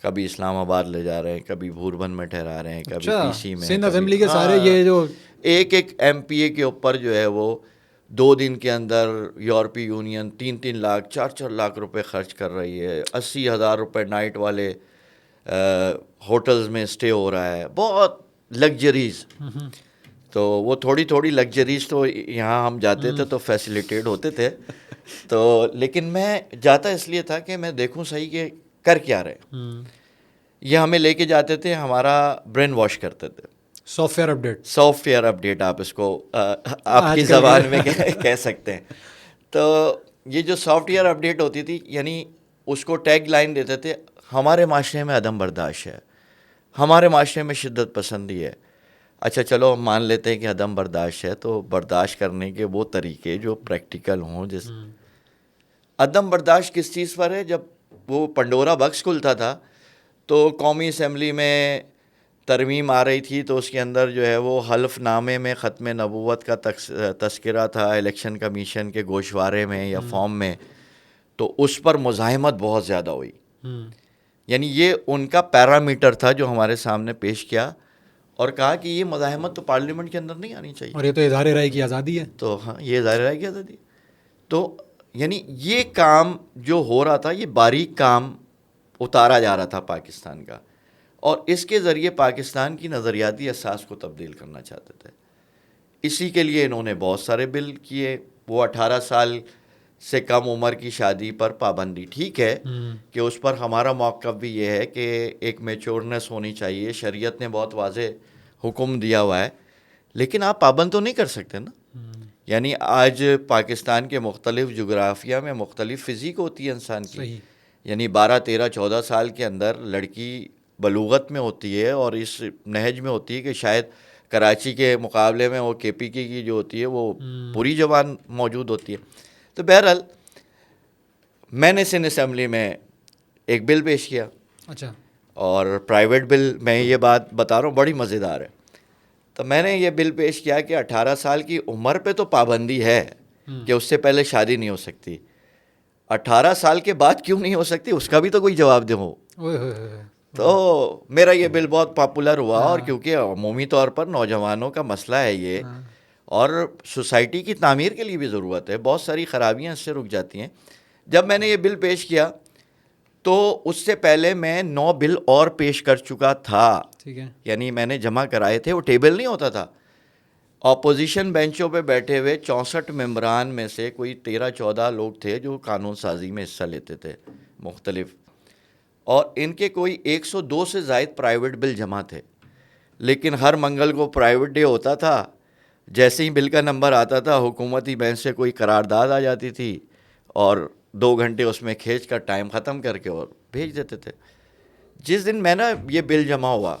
کبھی اسلام آباد لے جا رہے ہیں، کبھی بھوربن میں ٹھہرا رہے ہیں، کبھی پی سی میں، سندھ اسمبلی کے سارے یہ جو ایک ایم پی اے کے اوپر جو ہے وہ 2 دن کے اندر یورپی یونین 3 لاکھ 4 لاکھ روپے خرچ کر رہی ہے، 80,000 روپے نائٹ والے ہوٹلز میں اسٹے ہو رہا ہے، بہت لگژریز. تو وہ تھوڑی لگژریز تو یہاں ہم جاتے تھے تو فیسیلیٹیٹ ہوتے تھے، تو لیکن میں جاتا اس لیے تھا کہ میں دیکھوں صحیح کہ کر کیا رہے. یہ ہمیں لے کے جاتے تھے، ہمارا برین واش کرتے تھے. سافٹ ویئر اپڈیٹ آپ اس کو آپ کی زبان میں کہہ سکتے ہیں. تو یہ جو سافٹ ویئر اپڈیٹ ہوتی تھی، یعنی اس کو ٹیگ لائن دیتے تھے، ہمارے معاشرے میں عدم برداشت ہے، ہمارے معاشرے میں شدت پسندی ہے. اچھا چلو ہم مان لیتے ہیں کہ عدم برداشت ہے، تو برداشت کرنے کے وہ طریقے جو پریکٹیکل ہوں. جس عدم برداشت کس چیز پر ہے؟ جب وہ پنڈورا باکس کھلتا تھا تو قومی اسمبلی میں ترمیم آ رہی تھی، تو اس کے اندر جو ہے وہ حلف نامے میں ختم نبوت کا تذکرہ تھا الیکشن کمیشن کے گوشوارے میں یا فارم میں، تو اس پر مزاحمت بہت زیادہ ہوئی. یعنی یہ ان کا پیرامیٹر تھا جو ہمارے سامنے پیش کیا، اور کہا کہ یہ مزاحمت تو پارلیمنٹ کے اندر نہیں آنی چاہیے، اور یہ تو اظہار رائے کی آزادی ہے. تو ہاں یہ اظہار رائے کی آزادی. تو یعنی یہ کام جو ہو رہا تھا، یہ باریک کام اتارا جا رہا تھا پاکستان کا، اور اس کے ذریعے پاکستان کی نظریاتی اساس کو تبدیل کرنا چاہتے تھے. اسی کے لیے انہوں نے بہت سارے بل کیے. وہ 18 سال سے کم عمر کی شادی پر پابندی، ٹھیک ہے کہ اس پر ہمارا موقف بھی یہ ہے کہ ایک میچورنس ہونی چاہیے، شریعت نے بہت واضح حکم دیا ہوا ہے، لیکن آپ پابند تو نہیں کر سکتے نا. یعنی آج پاکستان کے مختلف جغرافیہ میں مختلف فزیک ہوتی ہے انسان کی، یعنی 12 13 14 سال کے اندر لڑکی بلوغت میں ہوتی ہے، اور اس نہج میں ہوتی ہے کہ شاید کراچی کے مقابلے میں وہ کے پی کے کی جو ہوتی ہے وہ پوری جوان موجود ہوتی ہے. تو بہرحال میں نے سندھ اسمبلی میں ایک بل پیش کیا. اچھا. اور پرائیویٹ بل، میں یہ بات بتا رہا ہوں بڑی مزیدار ہے. تو میں نے یہ بل پیش کیا کہ 18 سال کی عمر پہ تو پابندی ہے کہ اس سے پہلے شادی نہیں ہو سکتی، 18 سال کے بعد کیوں نہیں ہو سکتی اس کا بھی تو کوئی جواب دے ہو. تو میرا یہ بل بہت پاپولر ہوا، اور کیونکہ عمومی طور پر نوجوانوں کا مسئلہ ہے یہ، اور سوسائٹی کی تعمیر کے لیے بھی ضرورت ہے، بہت ساری خرابیاں اس سے رک جاتی ہیں. جب میں نے یہ بل پیش کیا تو اس سے پہلے میں 9 بل اور پیش کر چکا تھا. ٹھیک ہے. یعنی میں نے جمع کرائے تھے، وہ ٹیبل نہیں ہوتا تھا. اپوزیشن بینچوں پہ بیٹھے ہوئے 64 ممبران میں سے کوئی 13-14 لوگ تھے جو قانون سازی میں حصہ لیتے تھے مختلف، اور ان کے کوئی 102 سے زائد پرائیویٹ بل جمع تھے. لیکن ہر منگل کو پرائیویٹ ڈے ہوتا تھا، جیسے ہی بل کا نمبر آتا تھا حکومتی بینچ سے کوئی قرارداد آ جاتی تھی، اور 2 گھنٹے اس میں کھینچ کر ٹائم ختم کر کے اور بھیج دیتے تھے. جس دن میں یہ بل جمع ہوا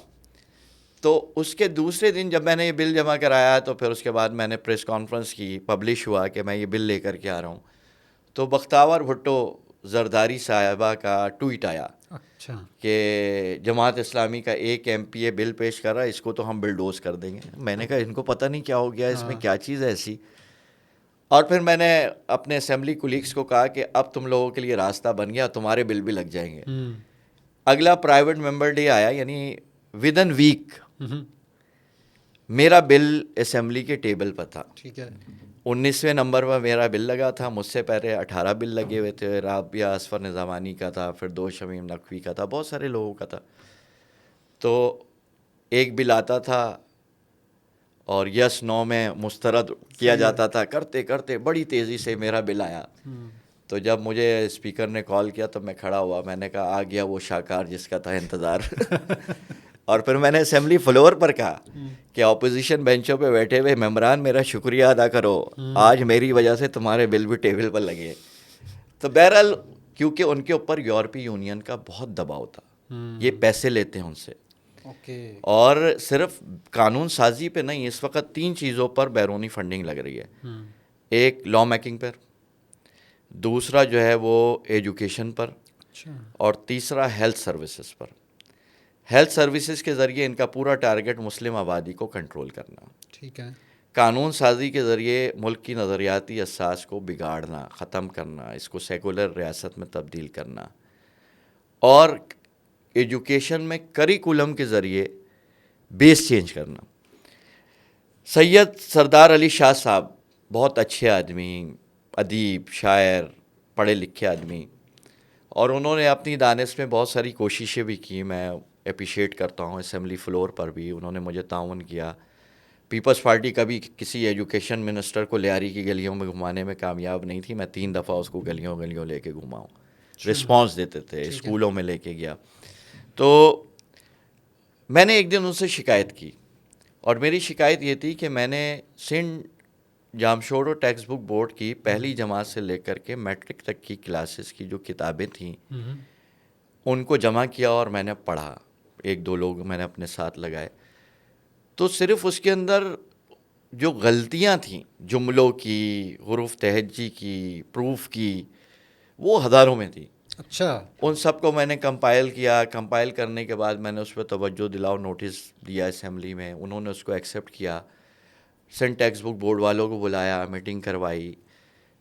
تو اس کے دوسرے دن جب میں نے یہ بل جمع کرایا تو پھر اس کے بعد میں نے پریس کانفرنس کی، پبلش ہوا کہ میں یہ بل لے کر کے آ رہا ہوں. تو بختیار بھٹو زرداری صاحبہ کا ٹویٹ آیا کہ جماعت اسلامی کا ایک ایم پی اے بل پیش کر رہا ہے، اس کو تو ہم بلڈوز کر دیں گے. میں نے کہا ان کو پتہ نہیں کیا ہو گیا، اس میں کیا چیز ہے ایسی. اور پھر میں نے اپنے اسمبلی کولیگس کو کہا کہ اب تم لوگوں کے لیے راستہ بن گیا، تمہارے بل بھی لگ جائیں گے. اگلا پرائیویٹ ممبر ڈے آیا، یعنی ود ان ویک میرا بل اسمبلی کے ٹیبل پر تھا. 19ویں نمبر پر میرا بل لگا تھا. مجھ سے پہلے 18 بل لگے ہوئے تھے، رابعہ اصفر نظامانی کا تھا، پھر 2 شمیم نقوی کا تھا، بہت سارے لوگوں کا تھا. تو ایک بل آتا تھا اور یس نو میں مسترد کیا جاتا تھا. کرتے کرتے بڑی تیزی سے میرا بل آیا. تو جب مجھے اسپیکر نے کال کیا تو میں کھڑا ہوا, میں نے کہا آ گیا وہ شاہکار جس کا تھا انتظار. اور پھر میں نے اسمبلی فلور پر کہا کہ اپوزیشن بینچوں پہ بیٹھے ہوئے ممبران میرا شکریہ ادا کرو, آج میری وجہ سے تمہارے بل بھی ٹیبل پر لگے. تو بہرحال کیونکہ ان کے اوپر یورپی یونین کا بہت دباؤ تھا, یہ پیسے لیتے ہیں ان سے, اور صرف قانون سازی پہ نہیں, اس وقت 3 چیزوں پر بیرونی فنڈنگ لگ رہی ہے. ایک لا میکنگ پر, دوسرا جو ہے وہ ایجوکیشن پر, اور تیسرا ہیلتھ سروسز پر. ہیلتھ سروسز کے ذریعے ان کا پورا ٹارگٹ مسلم آبادی کو کنٹرول کرنا. ٹھیک ہے. قانون سازی کے ذریعے ملک کی نظریاتی اساس کو بگاڑنا, ختم کرنا, اس کو سیکولر ریاست میں تبدیل کرنا, اور ایجوکیشن میں کریکولم کے ذریعے بیس چینج کرنا. سید سردار علی شاہ صاحب بہت اچھے آدمی, ادیب, شاعر, پڑھے لکھے آدمی, اور انہوں نے اپنی دانش میں بہت ساری کوششیں بھی کی. میں اپریشیٹ کرتا ہوں, اسمبلی فلور پر بھی انہوں نے مجھے تعاون کیا. پیپلز پارٹی کبھی کسی ایجوکیشن منسٹر کو لیاری کی گلیوں میں گھمانے میں کامیاب نہیں تھی. میں 3 دفعہ اس کو گلیوں گلیوں لے کے گھما ہوں, رسپانس دیتے تھے, اسکولوں میں لے کے گیا. تو میں نے ایک دن ان سے شکایت کی, اور میری شکایت یہ تھی کہ میں نے Sindh Jamshoro text book board کی پہلی جماعت سے لے کر کے میٹرک تک کی کلاسز کی جو کتابیں تھیں ان کو جمع کیا, اور میں نے پڑھا. 1-2 لوگ میں نے اپنے ساتھ لگائے, تو صرف اس کے اندر جو غلطیاں تھیں جملوں کی, حروف تہجی کی, پروف کی, وہ ہزاروں میں تھی. اچھا. ان سب کو میں نے کمپائل کیا. کمپائل کرنے کے بعد میں نے اس پہ توجہ دلاؤ نوٹس دیا اسمبلی میں, انہوں نے اس کو ایکسیپٹ کیا. سندھ ٹیکسٹ بک بورڈ والوں کو بلایا, میٹنگ کروائی.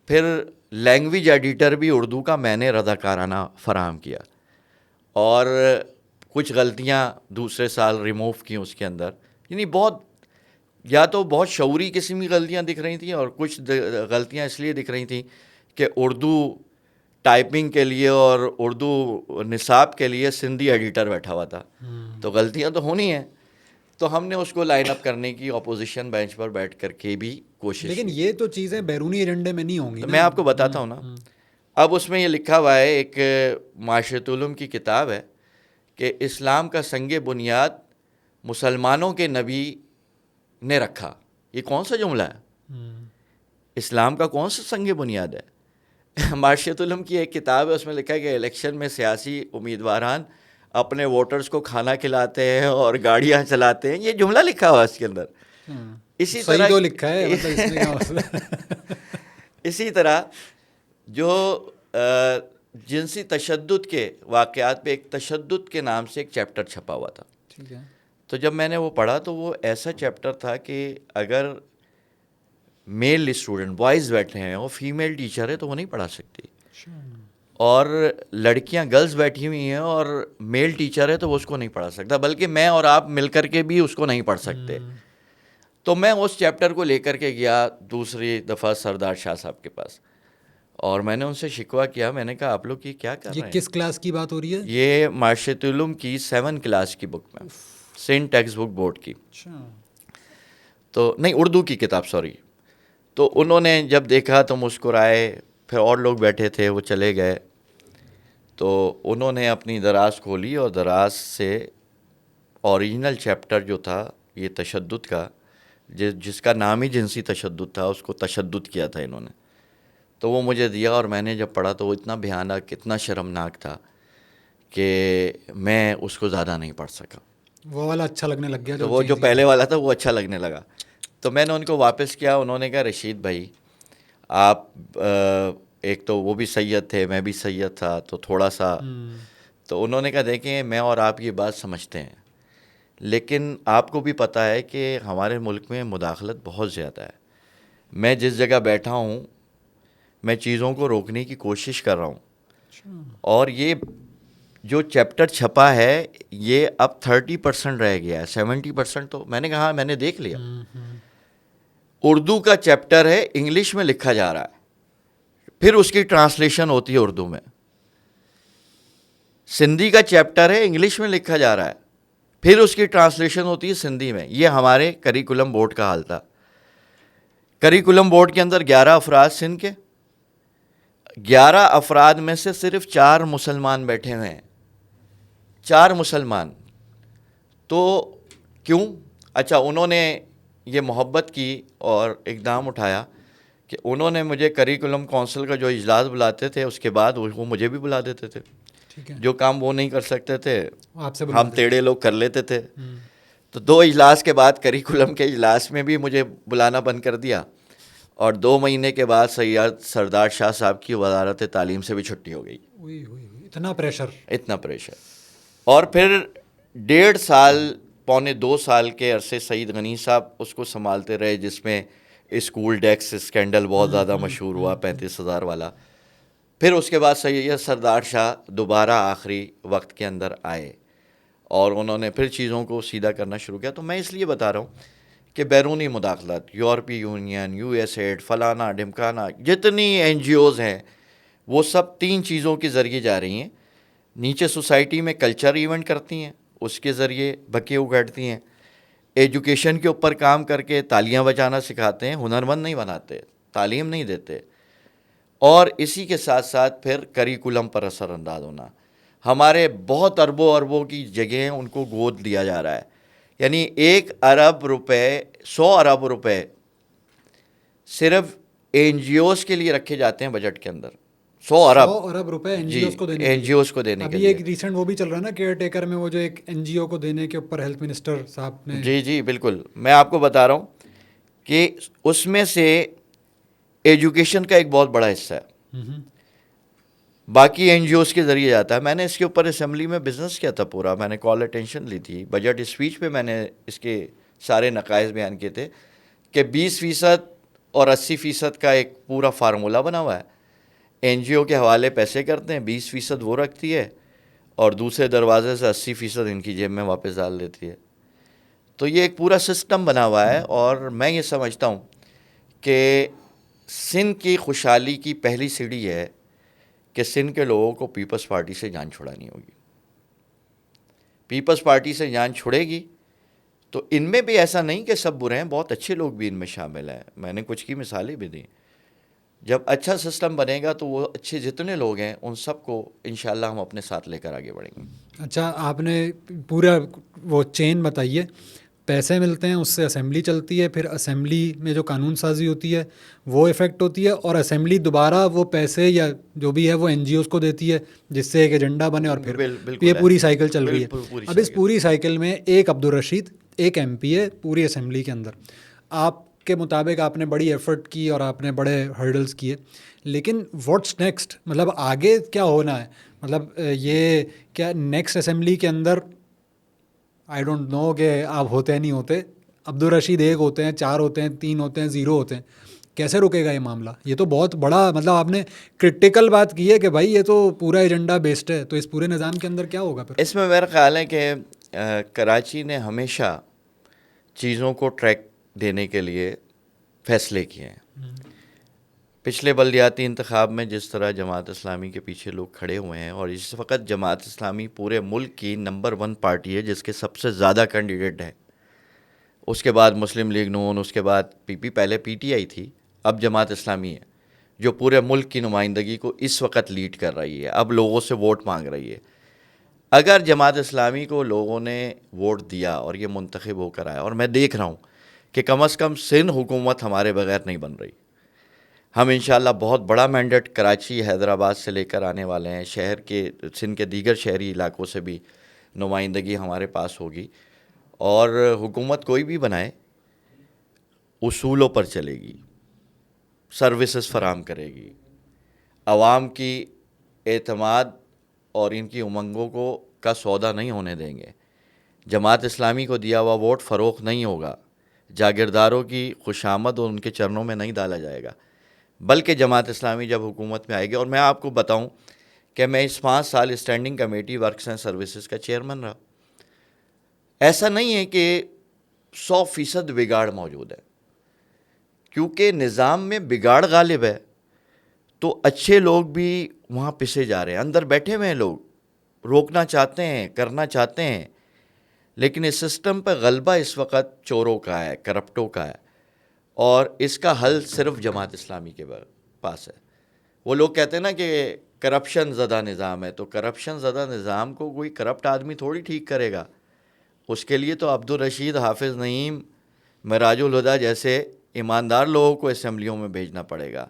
پھر لینگویج ایڈیٹر بھی اردو کا میں نے رضاکارانہ فراہم کیا, اور کچھ غلطیاں دوسرے سال ریموو کی اس کے اندر. یعنی بہت, یا تو بہت شعوری قسم کی غلطیاں دکھ رہی تھیں, اور کچھ غلطیاں اس لیے دکھ رہی تھیں کہ اردو ٹائپنگ کے لیے اور اردو نصاب کے لیے سندھی ایڈیٹر بیٹھا ہوا تھا. تو غلطیاں تو ہونی ہیں, تو ہم نے اس کو لائن اپ کرنے کی اپوزیشن بینچ پر بیٹھ کر کے بھی کوشش. لیکن یہ تو چیزیں بیرونی ایجنڈے میں نہیں ہوں گی. میں آپ کو بتاتا ہوں نا. اب اس میں یہ لکھا ہوا ہے, ایک معاشرت علوم کی کتاب ہے کہ اسلام کا سنگ بنیاد مسلمانوں کے نبی نے رکھا. یہ کون سا جملہ ہے؟ اسلام کا کون سا سنگ بنیاد ہے؟ معاشرت علوم کی ایک کتاب ہے, اس میں لکھا ہے کہ الیکشن میں سیاسی امیدواران اپنے ووٹرز کو کھانا کھلاتے ہیں اور گاڑیاں چلاتے ہیں. یہ جملہ لکھا ہوا ہے اس کے اندر. اسی طرح تو لکھا ہے, مطلب اس میں کیا مسئلہ. اسی طرح جو جنسی تشدد کے واقعات پہ ایک تشدد کے نام سے ایک چیپٹر چھپا ہوا تھا. ٹھیک ہے. تو جب میں نے وہ پڑھا تو وہ ایسا چیپٹر تھا کہ اگر میل اسٹوڈنٹ بوائز بیٹھے ہیں اور فیمیل ٹیچر ہے تو وہ نہیں پڑھا سکتی, اور لڑکیاں گرلز بیٹھی ہوئی ہیں اور میل ٹیچر ہے تو وہ اس کو نہیں پڑھا سکتا, بلکہ میں اور آپ مل کر کے بھی اس کو نہیں پڑھ سکتے. تو میں اس چیپٹر کو لے کر کے گیا دوسری دفعہ سردار شاہ صاحب کے پاس, اور میں نے ان سے شکوہ کیا. میں نے کہا آپ لوگ یہ کیا کر رہے ہیں؟ یہ کس کلاس کی بات ہو رہی ہے؟ یہ معاشرت علوم کی 7 کلاس کی بک میں, سندھ ٹیکسٹ بک بورڈ کی. تو نہیں, اردو کی کتاب, سوری. تو انہوں نے جب دیکھا تو مسکرائے. پھر اور لوگ بیٹھے تھے, وہ چلے گئے. تو انہوں نے اپنی دراز کھولی اور دراز سے اوریجنل چیپٹر جو تھا یہ تشدد کا, جس کا نام ہی جنسی تشدد تھا, اس کو تشدد کیا تھا انہوں نے. تو وہ مجھے دیا, اور میں نے جب پڑھا تو وہ اتنا بھیانک, اتنا شرمناک تھا کہ میں اس کو زیادہ نہیں پڑھ سکا. وہ والا اچھا لگنے لگ گیا. تو وہ جو پہلے والا تھا وہ اچھا لگنے لگا. تو میں نے ان کو واپس کیا. انہوں نے کہا رشید بھائی آپ, ایک تو وہ بھی سید تھے, میں بھی سید تھا, تو تھوڑا سا. تو انہوں نے کہا دیکھیں میں اور آپ یہ بات سمجھتے ہیں, لیکن آپ کو بھی پتہ ہے کہ ہمارے ملک میں مداخلت بہت زیادہ ہے. میں جس جگہ بیٹھا ہوں میں چیزوں کو روکنے کی کوشش کر رہا ہوں, اور یہ جو چیپٹر چھپا ہے یہ اب 30% رہ گیا ہے, 70% تو میں نے کہا میں نے دیکھ لیا. اردو کا چیپٹر ہے, انگلش میں لکھا جا رہا ہے, پھر اس کی ٹرانسلیشن ہوتی ہے اردو میں. سندھی کا چیپٹر ہے, انگلش میں لکھا جا رہا ہے, پھر اس کی ٹرانسلیشن ہوتی ہے سندھی میں. یہ ہمارے کریکولم بورڈ کا حال تھا. کریکولم بورڈ کے اندر 11 افراد سندھ کے, 11 افراد میں سے صرف 4 مسلمان بیٹھے ہوئے ہیں, 4 مسلمان. تو کیوں؟ اچھا, انہوں نے یہ محبت کی اور اقدام اٹھایا کہ انہوں نے مجھے کریکولم کونسل کا جو اجلاس بلاتے تھے اس کے بعد وہ مجھے بھی بلا دیتے تھے. جو کام وہ نہیں کر سکتے تھے ہم ٹیڑھے لوگ کر لیتے تھے. تو 2 اجلاس کے بعد کریکولم کے اجلاس میں بھی مجھے بلانا بند کر دیا, اور 2 مہینے کے بعد سید سردار شاہ صاحب کی وزارت تعلیم سے بھی چھٹی ہو گئی. اتنا پریشر. اور پھر 1.5 سال پونے 2 سال کے عرصے سعید غنی صاحب اس کو سنبھالتے رہے, جس میں اسکول ڈیکس اسکینڈل بہت زیادہ مشہور ہوا 35,000 والا. پھر اس کے بعد سید سردار شاہ دوبارہ آخری وقت کے اندر آئے اور انہوں نے پھر چیزوں کو سیدھا کرنا شروع کیا. تو میں اس لیے بتا رہا ہوں کہ بیرونی مداخلت, یورپی یونین, یو ایس ایڈ, فلانا ڈھمکانا, جتنی این جی اوز ہیں وہ سب 3 چیزوں کے ذریعے جا رہی ہیں. نیچے سوسائٹی میں کلچر ایونٹ کرتی ہیں, اس کے ذریعے بکے اگاڑتی ہیں. ایجوکیشن کے اوپر کام کر کے تالیاں بجانا سکھاتے ہیں, ہنرمند نہیں بناتے, تعلیم نہیں دیتے. اور اسی کے ساتھ ساتھ پھر کریکولم پر اثر انداز ہونا. ہمارے بہت اربوں کی جگہیں ان کو گود دیا جا رہا ہے. یعنی 1 ارب روپے 100 ارب روپے صرف این جی اوز کے لیے رکھے جاتے ہیں بجٹ کے اندر. 100 ارب روپے این جی اوز کو دینے کے لیے. ایک ریسنٹ وہ بھی چل رہا ہے نا کیئر ٹیکر میں, وہ جو ایک این جی او کو دینے کے اوپر ہیلتھ منسٹر صاحب نے. جی بالکل. میں آپ کو بتا رہا ہوں کہ اس میں سے ایجوکیشن کا ایک بہت بڑا حصہ ہے, باقی این جی اوز کے ذریعے جاتا ہے. میں نے اس کے اوپر اسمبلی میں بزنس کیا تھا پورا, میں نے کال اٹینشن لی تھی. بجٹ اسپیچ پہ میں نے اس کے سارے نقائص بیان کیے تھے کہ 20% اور 80% کا ایک پورا فارمولہ بنا ہوا ہے. این جی او کے حوالے پیسے کرتے ہیں, 20% وہ رکھتی ہے اور دوسرے دروازے سے 80% ان کی جیب میں واپس ڈال دیتی ہے. تو یہ ایک پورا سسٹم بنا ہوا ہے. اور میں یہ سمجھتا ہوں کہ سندھ کی خوشحالی کی پہلی سیڑھی ہے کہ سندھ کے لوگوں کو پیپلز پارٹی سے جان چھڑانی ہوگی. پیپلز پارٹی سے جان چھڑے گی تو ان میں بھی ایسا نہیں کہ سب برے ہیں, بہت اچھے لوگ بھی ان میں شامل ہیں. میں نے کچھ کی مثالیں بھی دیں. جب اچھا سسٹم بنے گا تو وہ اچھے جتنے لوگ ہیں ان سب کو انشاءاللہ ہم اپنے ساتھ لے کر آگے بڑھیں گے. اچھا, آپ نے پورا وہ چین بتائیے. پیسے ملتے ہیں, اس سے اسمبلی چلتی ہے, پھر اسمبلی میں جو قانون سازی ہوتی ہے وہ افیکٹ ہوتی ہے, اور اسمبلی دوبارہ وہ پیسے یا جو بھی ہے وہ این جی اوز کو دیتی ہے جس سے ایک ایجنڈا بنے, اور پھر یہ پوری سائیکل چل رہی ہے. اب اس پوری سائیکل میں ایک عبدالرشید ایک ایم پی ہے پوری اسمبلی کے اندر. آپ کے مطابق آپ نے بڑی ایفرٹ کی اور آپ نے بڑے ہرڈلز کیے, لیکن واٹس نیکسٹ, مطلب آگے کیا ہونا ہے؟ مطلب یہ کیا نیکسٹ اسمبلی کے اندر آئی ڈونٹ نو کہ آپ ہوتے نہیں ہوتے, عبدالرشید 1 ہوتے ہیں, 4 ہوتے ہیں, 3 ہوتے ہیں, 0 ہوتے ہیں, کیسے رکے گا یہ معاملہ؟ یہ تو بہت بڑا, مطلب آپ نے کرٹیکل بات کی ہے کہ بھائی یہ تو پورا ایجنڈا بیسڈ ہے, تو اس پورے نظام کے اندر کیا ہوگا پھر؟ اس میں میرا خیال ہے کہ کراچی نے ہمیشہ چیزوں کو ٹریک دینے کے لیے فیصلے کیے ہیں. پچھلے بلدیاتی انتخاب میں جس طرح جماعت اسلامی کے پیچھے لوگ کھڑے ہوئے ہیں, اور اس وقت جماعت اسلامی پورے ملک کی نمبر 1 پارٹی ہے جس کے سب سے زیادہ کینڈیڈیٹ ہیں. اس کے بعد مسلم لیگ نون, اس کے بعد پی پی, پہلے پی ٹی آئی تھی, اب جماعت اسلامی ہے جو پورے ملک کی نمائندگی کو اس وقت لیڈ کر رہی ہے, اب لوگوں سے ووٹ مانگ رہی ہے. اگر جماعت اسلامی کو لوگوں نے ووٹ دیا اور یہ منتخب ہو کر آیا, اور میں دیکھ رہا ہوں کہ کم از کم سندھ حکومت ہمارے بغیر نہیں بن رہی, ہم انشاءاللہ بہت بڑا مینڈیٹ کراچی حیدرآباد سے لے کر آنے والے ہیں. شہر کے سندھ کے دیگر شہری علاقوں سے بھی نمائندگی ہمارے پاس ہوگی, اور حکومت کوئی بھی بنائے اصولوں پر چلے گی, سروسز فراہم کرے گی, عوام کی اعتماد اور ان کی امنگوں کو کا سودا نہیں ہونے دیں گے. جماعت اسلامی کو دیا ہوا ووٹ فروخت نہیں ہوگا, جاگیرداروں کی خوشامد اور ان کے چرنوں میں نہیں ڈالا جائے گا, بلکہ جماعت اسلامی جب حکومت میں آئے گی. اور میں آپ کو بتاؤں کہ میں اس 5 سال standing committee works and services کا چیئرمین رہا. ایسا نہیں ہے کہ 100% بگاڑ موجود ہے, کیونکہ نظام میں بگاڑ غالب ہے تو اچھے لوگ بھی وہاں پسے جا رہے ہیں. اندر بیٹھے ہوئے ہیں لوگ, روکنا چاہتے ہیں, کرنا چاہتے ہیں, لیکن اس سسٹم پہ غلبہ اس وقت چوروں کا ہے, کرپٹوں کا ہے, اور اس کا حل صرف جماعت اسلامی کے پاس ہے. وہ لوگ کہتے ہیں نا کہ کرپشن زدہ نظام ہے, تو کرپشن زدہ نظام کو کوئی کرپٹ آدمی تھوڑی ٹھیک کرے گا. اس کے لیے تو عبدالرشید, حافظ نعیم, معراج الہدیٰ جیسے ایماندار لوگوں کو اسمبلیوں میں بھیجنا پڑے گا.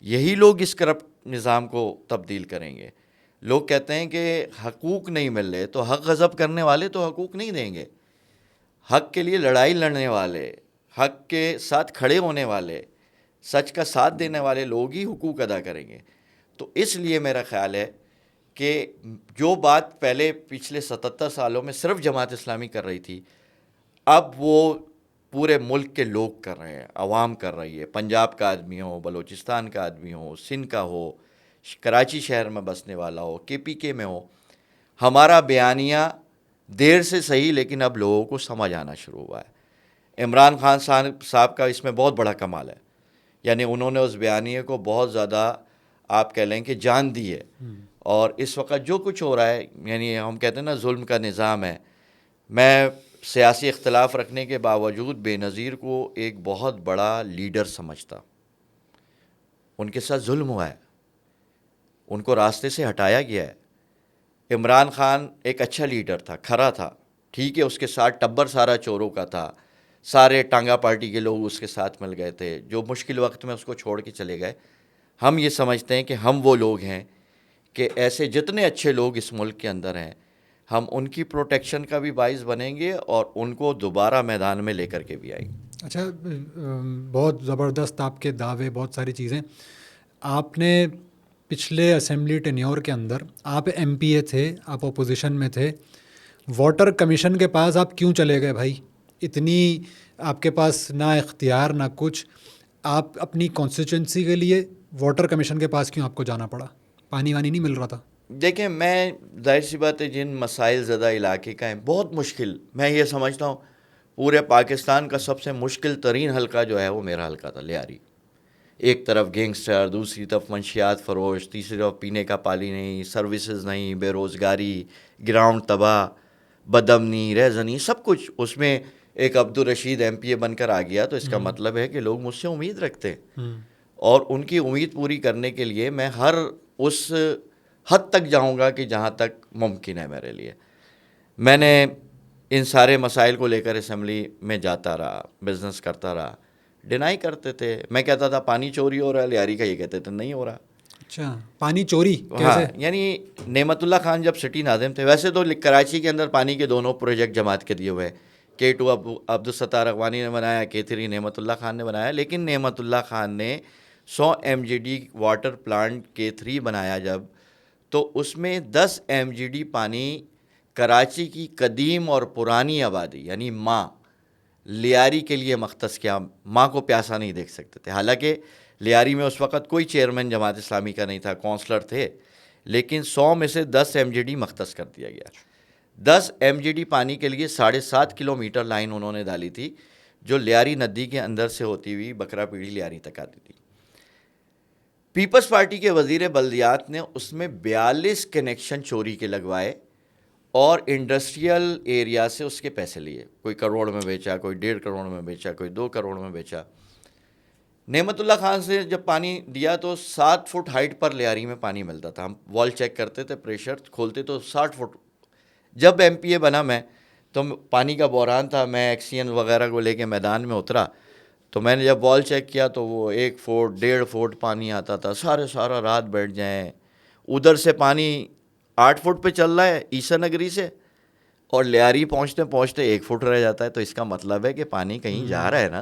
یہی لوگ اس کرپٹ نظام کو تبدیل کریں گے. لوگ کہتے ہیں کہ حقوق نہیں مل رہے, تو حق غضب کرنے والے تو حقوق نہیں دیں گے. حق کے لیے لڑائی لڑنے والے, حق کے ساتھ کھڑے ہونے والے, سچ کا ساتھ دینے والے لوگ ہی حقوق ادا کریں گے. تو اس لیے میرا خیال ہے کہ جو بات پہلے پچھلے 77 سالوں میں صرف جماعت اسلامی کر رہی تھی, اب وہ پورے ملک کے لوگ کر رہے ہیں, عوام کر رہی ہے. پنجاب کا آدمی ہو, بلوچستان کا آدمی ہو, سندھ کا ہو, کراچی شہر میں بسنے والا ہو, KPK میں ہو. ہمارا بیانیہ دیر سے صحیح لیکن اب لوگوں کو سمجھ آنا شروع ہوا ہے. عمران خان صاحب کا اس میں بہت بڑا کمال ہے, یعنی انہوں نے اس بیانیے کو بہت زیادہ آپ کہہ لیں کہ جان دی ہے. اور اس وقت جو کچھ ہو رہا ہے, یعنی ہم کہتے ہیں نا ظلم کا نظام ہے. میں سیاسی اختلاف رکھنے کے باوجود بے نظیر کو ایک بہت بڑا لیڈر سمجھتا. ان کے ساتھ ظلم ہوا ہے, ان کو راستے سے ہٹایا گیا ہے. عمران خان ایک اچھا لیڈر تھا, کھرا تھا, ٹھیک ہے, اس کے ساتھ ٹبر سارا چوروں کا تھا, سارے ٹانگا پارٹی کے لوگ اس کے ساتھ مل گئے تھے جو مشکل وقت میں اس کو چھوڑ کے چلے گئے. ہم یہ سمجھتے ہیں کہ ہم وہ لوگ ہیں کہ ایسے جتنے اچھے لوگ اس ملک کے اندر ہیں, ہم ان کی پروٹیکشن کا بھی باعث بنیں گے اور ان کو دوبارہ میدان میں لے کر کے بھی آئیں گے. اچھا, بہت زبردست آپ کے دعوے, بہت ساری چیزیں. آپ نے پچھلے اسمبلی ٹینیور کے اندر آپ MPA تھے, آپ اپوزیشن میں تھے. واٹر کمیشن کے پاس آپ کیوں چلے گئے بھائی؟ اتنی آپ کے پاس نہ اختیار نہ کچھ. آپ اپنی کانسٹیچوئنسی کے لیے واٹر کمیشن کے پاس کیوں آپ کو جانا پڑا؟ پانی وانی نہیں مل رہا تھا؟ دیکھیں, میں ظاہر سی بات ہے جن مسائل زدہ علاقے کا ہے, بہت مشکل, میں یہ سمجھتا ہوں پورے پاکستان کا سب سے مشکل ترین حلقہ جو ہے وہ میرا حلقہ تھا, لیاری. ایک طرف گینگسٹر, دوسری طرف منشیات فروش, تیسری طرف پینے کا پانی نہیں, سروسز نہیں, بے روزگاری, گراؤنڈ تباہ, بدامنی, رہزنی, سب کچھ. اس میں ایک عبدالرشید MPA بن کر آ گیا, تو اس کا مطلب ہے کہ لوگ مجھ سے امید رکھتے ہیں, اور ان کی امید پوری کرنے کے لیے میں ہر اس حد تک جاؤں گا کہ جہاں تک ممکن ہے میرے لیے. میں نے ان سارے مسائل کو لے کر اسمبلی میں جاتا رہا, بزنس کرتا رہا. ڈینائی کرتے تھے, میں کہتا تھا پانی چوری ہو رہا ہے, لیاری کا یہ کہتے تھے نہیں ہو رہا. اچھا, پانی چوری ہاں, کیسے؟ یعنی نعمت اللہ خان جب سٹی ناظم تھے, ویسے تو کراچی کے اندر پانی کے دونوں پروجیکٹ جماعت کے دیے ہوئے, K2 عبدالستار اغوانی نے بنایا, K3 نعمت اللہ خان نے بنایا. لیکن نعمت اللہ خان نے 100 MGD واٹر پلانٹ K3 بنایا جب, تو اس میں 10 MGD پانی کراچی کی قدیم اور پرانی آبادی یعنی ماں لیاری کے لیے مختص کیا. ماں کو پیاسا نہیں دیکھ سکتے تھے, حالانکہ لیاری میں اس وقت کوئی چیئرمین جماعت اسلامی کا نہیں تھا, کونسلر تھے, لیکن 100 میں سے 10 MGD مختص کر دیا گیا. 10 MGD پانی کے لیے 7.5 کلومیٹر لائن انہوں نے ڈالی تھی, جو لیاری ندی کے اندر سے ہوتی ہوئی بکرا پیڑی لیاری تک آتی تھی. پیپلز پارٹی کے وزیر بلدیات نے اس میں 42 کنیکشن چوری کے لگوائے اور انڈسٹریل ایریا سے اس کے پیسے لیے. کوئی کروڑ میں بیچا, کوئی 1.5 کروڑ میں بیچا, کوئی 2 کروڑ میں بیچا. نعمت اللہ خان سے جب پانی دیا تو 7 فٹ ہائٹ پر لیاری میں پانی ملتا تھا. ہم وال چیک کرتے تھے, پریشر کھولتے تو 60 فٹ. جب MPA بنا میں, تو پانی کا بحران تھا, میں ایکسین وغیرہ کو لے کے میدان میں اترا, تو میں نے جب وال چیک کیا تو وہ 1 فٹ 1.5 فٹ پانی آتا تھا. سارا رات بیٹھ جائیں, ادھر سے پانی 8 فٹ پہ چل رہا ہے عیسیٰ نگری سے, اور لیاری پہنچتے پہنچتے 1 فٹ رہ جاتا ہے. تو اس کا مطلب ہے کہ پانی کہیں جا رہا ہے نا.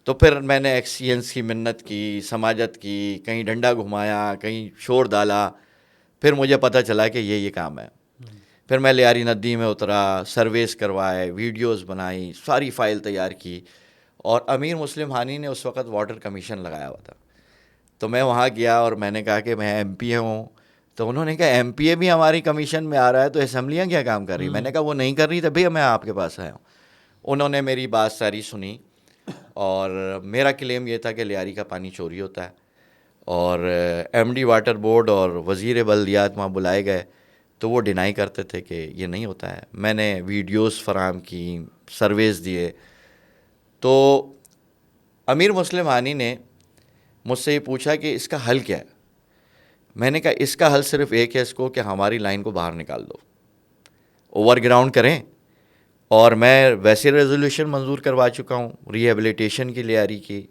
تو پھر میں نے ایکسیئنس کی منت کی, سماجت کی, کہیں ڈنڈا گھمایا, کہیں شور ڈالا, پھر مجھے پتہ چلا کہ یہ کام ہے. پھر میں لیاری ندی میں اترا, سرویز کروائے, ویڈیوز بنائی, ساری فائل تیار کی. اور امیر مسلم ہانی نے اس وقت واٹر کمیشن لگایا ہوا تھا, تو میں وہاں گیا اور میں نے کہا کہ میں MPA ہوں. تو انہوں نے کہا MPA بھی ہماری کمیشن میں آ رہا ہے, تو اسمبلیاں کیا کام کر رہی؟ میں نے کہا وہ نہیں کر رہی, تبھی میں آپ کے پاس آیا ہوں. انہوں نے میری بات ساری سنی, اور میرا کلیم یہ تھا کہ لیاری کا پانی چوری ہوتا ہے. اور MD واٹر بورڈ اور وزیر بلدیات وہاں بلائے گئے, تو وہ ڈینائی کرتے تھے کہ یہ نہیں ہوتا ہے. میں نے ویڈیوز فراہم کی, سرویز دیے. تو امیر مسلم ہانی نے مجھ سے یہ پوچھا کہ اس کا حل کیا ہے. میں نے کہا اس کا حل صرف ایک ہے, اس کو کہ ہماری لائن کو باہر نکال دو, اوور گراؤنڈ کریں. اور میں ویسے ریزولوشن منظور کروا چکا ہوں ریہیبلیٹیشن کی, لیاری کی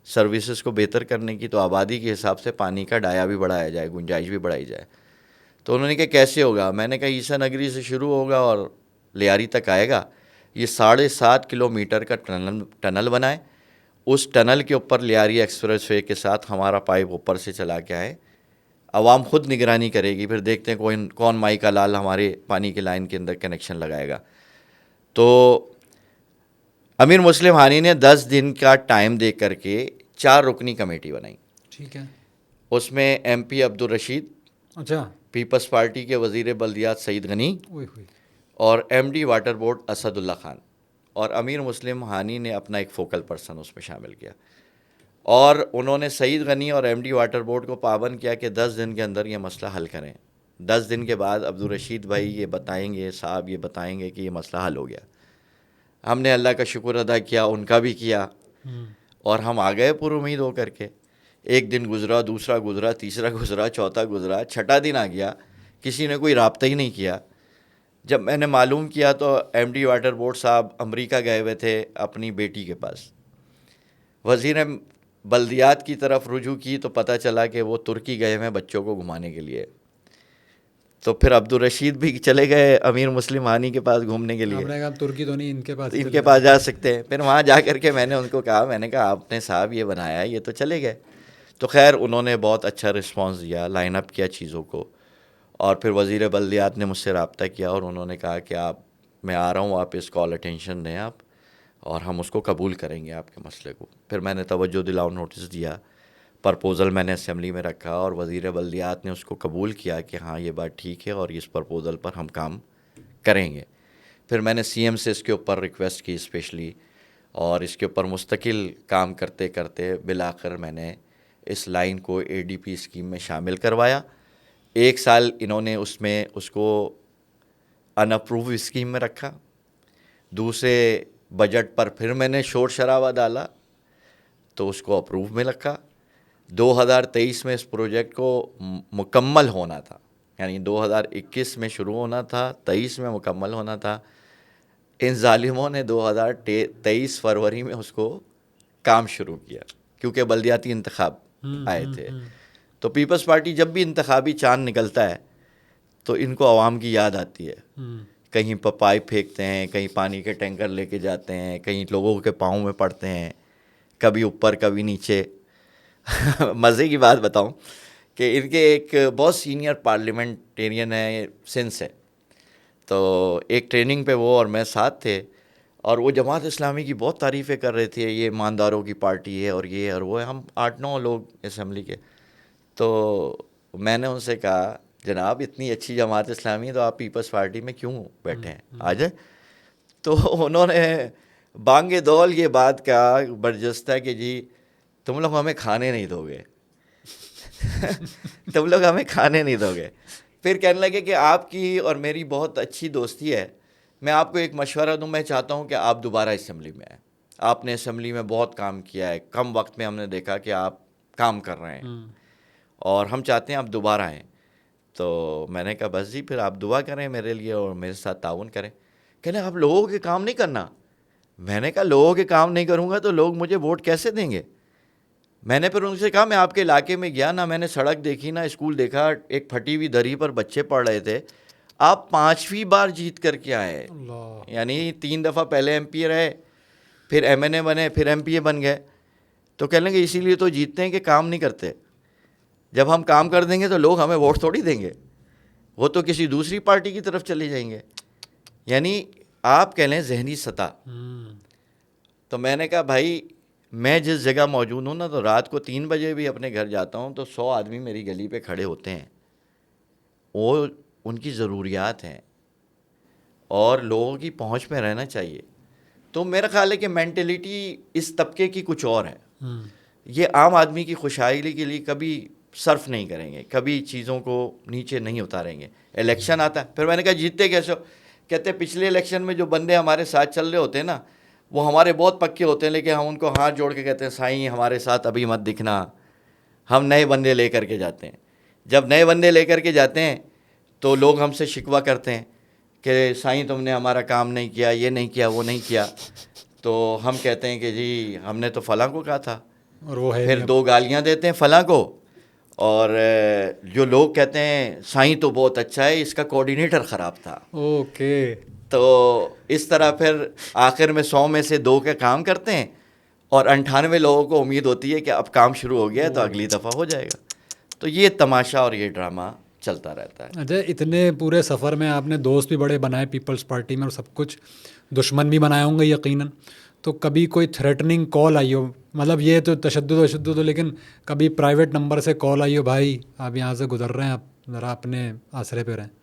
سروسز کو بہتر کرنے کی, تو آبادی کے حساب سے پانی کا ڈایا بھی بڑھایا جائے, گنجائش بھی بڑھائی جائے. تو انہوں نے کہا کیسے ہوگا؟ میں نے کہا عیسیٰ نگری سے شروع ہوگا اور لیاری تک آئے گا. یہ 7.5 کلومیٹر کا ٹنل بنائے, اس ٹنل کے اوپر لیاری ایکسپریس وے کے ساتھ ہمارا پائپ اوپر سے چلا کے آئے. عوام خود نگرانی کرے گی, پھر دیکھتے ہیں کون مائی کا لال ہمارے پانی کی لائن کے اندر کنیکشن لگائے گا. تو امیر مسلم ہانی نے 10 دن کا ٹائم دے کر کے 4 رکنی کمیٹی بنائی. ٹھیک ہے. اس میں ایم پی عبدالرشید, اچھا, پیپلز پارٹی کے وزیر بلدیات سعید غنی, اور M D water board Asadullah Khan, اور امیر مسلم ہانی نے اپنا ایک فوکل پرسن اس میں شامل کیا. اور انہوں نے سعید غنی اور ایم ڈی واٹر بورڈ کو پابند کیا کہ 10 دن کے اندر یہ مسئلہ حل کریں. 10 دن کے بعد عبدالرشید بھائی یہ بتائیں گے, صاحب یہ بتائیں گے کہ یہ مسئلہ حل ہو گیا. ہم نے اللہ کا شکر ادا کیا, ان کا بھی کیا, اور ہم آ گئے پر امید ہو کر کے. ایک دن گزرا, دوسرا گزرا, تیسرا گزرا, چوتھا گزرا, چھٹا دن آ گیا, کسی نے کوئی رابطہ ہی نہیں کیا. جب میں نے معلوم کیا تو ایم ڈی واٹر بورڈ صاحب امریکہ گئے ہوئے تھے اپنی بیٹی کے پاس. وزیر بلدیات کی طرف رجوع کی تو پتہ چلا کہ وہ ترکی گئے ہوئے بچوں کو گھمانے کے لیے. تو پھر عبدالرشید بھی چلے گئے امیر مسلم ہانی کے پاس گھومنے کے لیے. ترکی تو نہیں, ان کے پاس جا سکتے ہیں. پھر وہاں جا کر کے میں نے ان کو کہا, میں نے کہا آپ نے صاحب یہ بنایا ہے, یہ تو چلے گئے. تو خیر انہوں نے بہت اچھا رسپانس دیا, لائن اپ کیا چیزوں کو. اور پھر وزیر بلدیات نے مجھ سے رابطہ کیا اور انہوں نے کہا کہ میں آ رہا ہوں, آپ اس کال اٹینشن دیں آپ, اور ہم اس کو قبول کریں گے آپ کے مسئلے کو. پھر میں نے توجہ دلاؤ نوٹس دیا, پرپوزل میں نے اسمبلی میں رکھا, اور وزیر بلدیات نے اس کو قبول کیا کہ ہاں یہ بات ٹھیک ہے اور اس پرپوزل پر ہم کام کریں گے. پھر میں نے سی ایم سے اس کے اوپر ریکویسٹ کی اسپیشلی, اور اس کے اوپر مستقل کام کرتے کرتے بالآخر میں نے اس لائن کو اے ڈی پی اسکیم میں شامل کروایا. 1 سال انہوں نے اس کو ان اپروو اسکیم میں رکھا. دوسرے بجٹ پر پھر میں نے شور شرابہ ڈالا تو اس کو اپروو میں رکھا. 2023 میں اس پروجیکٹ کو مکمل ہونا تھا, یعنی 2021 میں شروع ہونا تھا, 23 میں مکمل ہونا تھا. ان ظالموں نے 2023 فروری میں اس کو کام شروع کیا کیونکہ بلدیاتی انتخاب آئے تھے. تو پیپلز پارٹی جب بھی انتخابی چاند نکلتا ہے تو ان کو عوام کی یاد آتی ہے. کہیں پائپ پھینکتے ہیں, کہیں پانی کے ٹینکر لے کے جاتے ہیں, کہیں لوگوں کے پاؤں میں پڑتے ہیں, کبھی اوپر کبھی نیچے. مزے کی بات بتاؤں کہ ان کے ایک بہت سینئر پارلیمنٹیرین ہے, سندھ سے, تو ایک ٹریننگ پہ وہ اور میں ساتھ تھے, اور وہ جماعت اسلامی کی بہت تعریفیں کر رہے تھے, یہ ایمانداروں کی پارٹی ہے اور یہ اور وہ. ہم 8-9 لوگ اسمبلی کے. تو میں نے ان سے کہا جناب اتنی اچھی جماعت اسلامی ہے تو آپ پیپلز پارٹی میں کیوں بیٹھے ہیں, آ جائیں. تو انہوں نے بانگ دول یہ بات کہا برجستہ کہ جی تم لوگ ہمیں کھانے نہیں دو گے تم لوگ ہمیں کھانے نہیں دو گے. پھر کہنے لگے کہ آپ کی اور میری بہت اچھی دوستی ہے, میں آپ کو ایک مشورہ دوں, میں چاہتا ہوں کہ آپ دوبارہ اسمبلی میں آئیں. آپ نے اسمبلی میں بہت کام کیا ہے, کم وقت میں ہم نے دیکھا کہ آپ کام کر رہے ہیں, اور ہم چاہتے ہیں آپ دوبارہ آئیں. تو میں نے کہا بس جی پھر آپ دعا کریں میرے لیے اور میرے ساتھ تعاون کریں. کہنے آپ لوگوں کے کام نہیں کرنا. میں نے کہا لوگوں کے کام نہیں کروں گا تو لوگ مجھے ووٹ کیسے دیں گے. میں نے پھر ان سے کہا میں آپ کے علاقے میں گیا نا, میں نے سڑک دیکھی نا, اسکول دیکھا, ایک پھٹی ہوئی دری پر بچے پڑھ رہے تھے, آپ 5ویں بار جیت کر کے آئے. یعنی 3 دفعہ پہلے ایم پی رہے, پھر ایم این اے بنے, پھر ایم پی اے بن گئے. تو کہنے لگے اسی لیے تو جیتتے ہیں کہ کام نہیں کرتے. جب ہم کام کر دیں گے تو لوگ ہمیں ووٹ تھوڑی دیں گے, وہ تو کسی دوسری پارٹی کی طرف چلے جائیں گے. یعنی آپ کہہ لیں ذہنی سطح. تو میں نے کہا بھائی میں جس جگہ موجود ہوں نا, تو رات کو 3 بجے بھی اپنے گھر جاتا ہوں تو 100 آدمی میری گلی پہ کھڑے ہوتے ہیں. وہ ان کی ضروریات ہیں اور لوگوں کی پہنچ میں رہنا چاہیے. تو میرا خیال ہے کہ مینٹلٹی اس طبقے کی کچھ اور ہے. یہ عام آدمی کی خوشحالی کے لیے کبھی صرف نہیں کریں گے, کبھی چیزوں کو نیچے نہیں اتاریں گے. الیکشن آتا ہے, پھر میں نے کہا جیتتے کیسے ہو؟ کہتے پچھلے الیکشن میں جو بندے ہمارے ساتھ چل رہے ہوتے ہیں نا, وہ ہمارے بہت پکے ہوتے ہیں, لیکن ہم ان کو ہاتھ جوڑ کے کہتے ہیں سائیں ہمارے ساتھ ابھی مت دکھنا, ہم نئے بندے لے کر کے جاتے ہیں. جب نئے بندے لے کر کے جاتے ہیں تو لوگ ہم سے شکوہ کرتے ہیں کہ سائیں تم نے ہمارا کام نہیں کیا, یہ نہیں کیا, وہ نہیں کیا. تو ہم کہتے ہیں کہ جی ہم نے تو فلاں کو کہا تھا, اور وہ ہے پھر 2 گالیاں دیتے ہیں فلاں کو. اور جو لوگ کہتے ہیں سائیں تو بہت اچھا ہے, اس کا کوآرڈینیٹر خراب تھا. اوکے. تو اس طرح پھر آخر میں 100 میں سے 2 کے کام کرتے ہیں, اور 98 لوگوں کو امید ہوتی ہے کہ اب کام شروع ہو گیا ہے تو اگلی دفعہ ہو جائے گا. تو یہ تماشا اور یہ ڈرامہ چلتا رہتا ہے. اچھا, اتنے پورے سفر میں آپ نے دوست بھی بڑے بنائے پیپلز پارٹی میں اور سب کچھ, دشمن بھی بنائے ہوں گے یقیناً. تو کبھی کوئی تھریٹننگ کال آئی ہو, مطلب یہ تو تشدد ہو, لیکن کبھی پرائیویٹ نمبر سے کال آئی ہو بھائی آپ یہاں سے گزر رہے ہیں, آپ ذرا اپنے آسرے پہ رہیں؟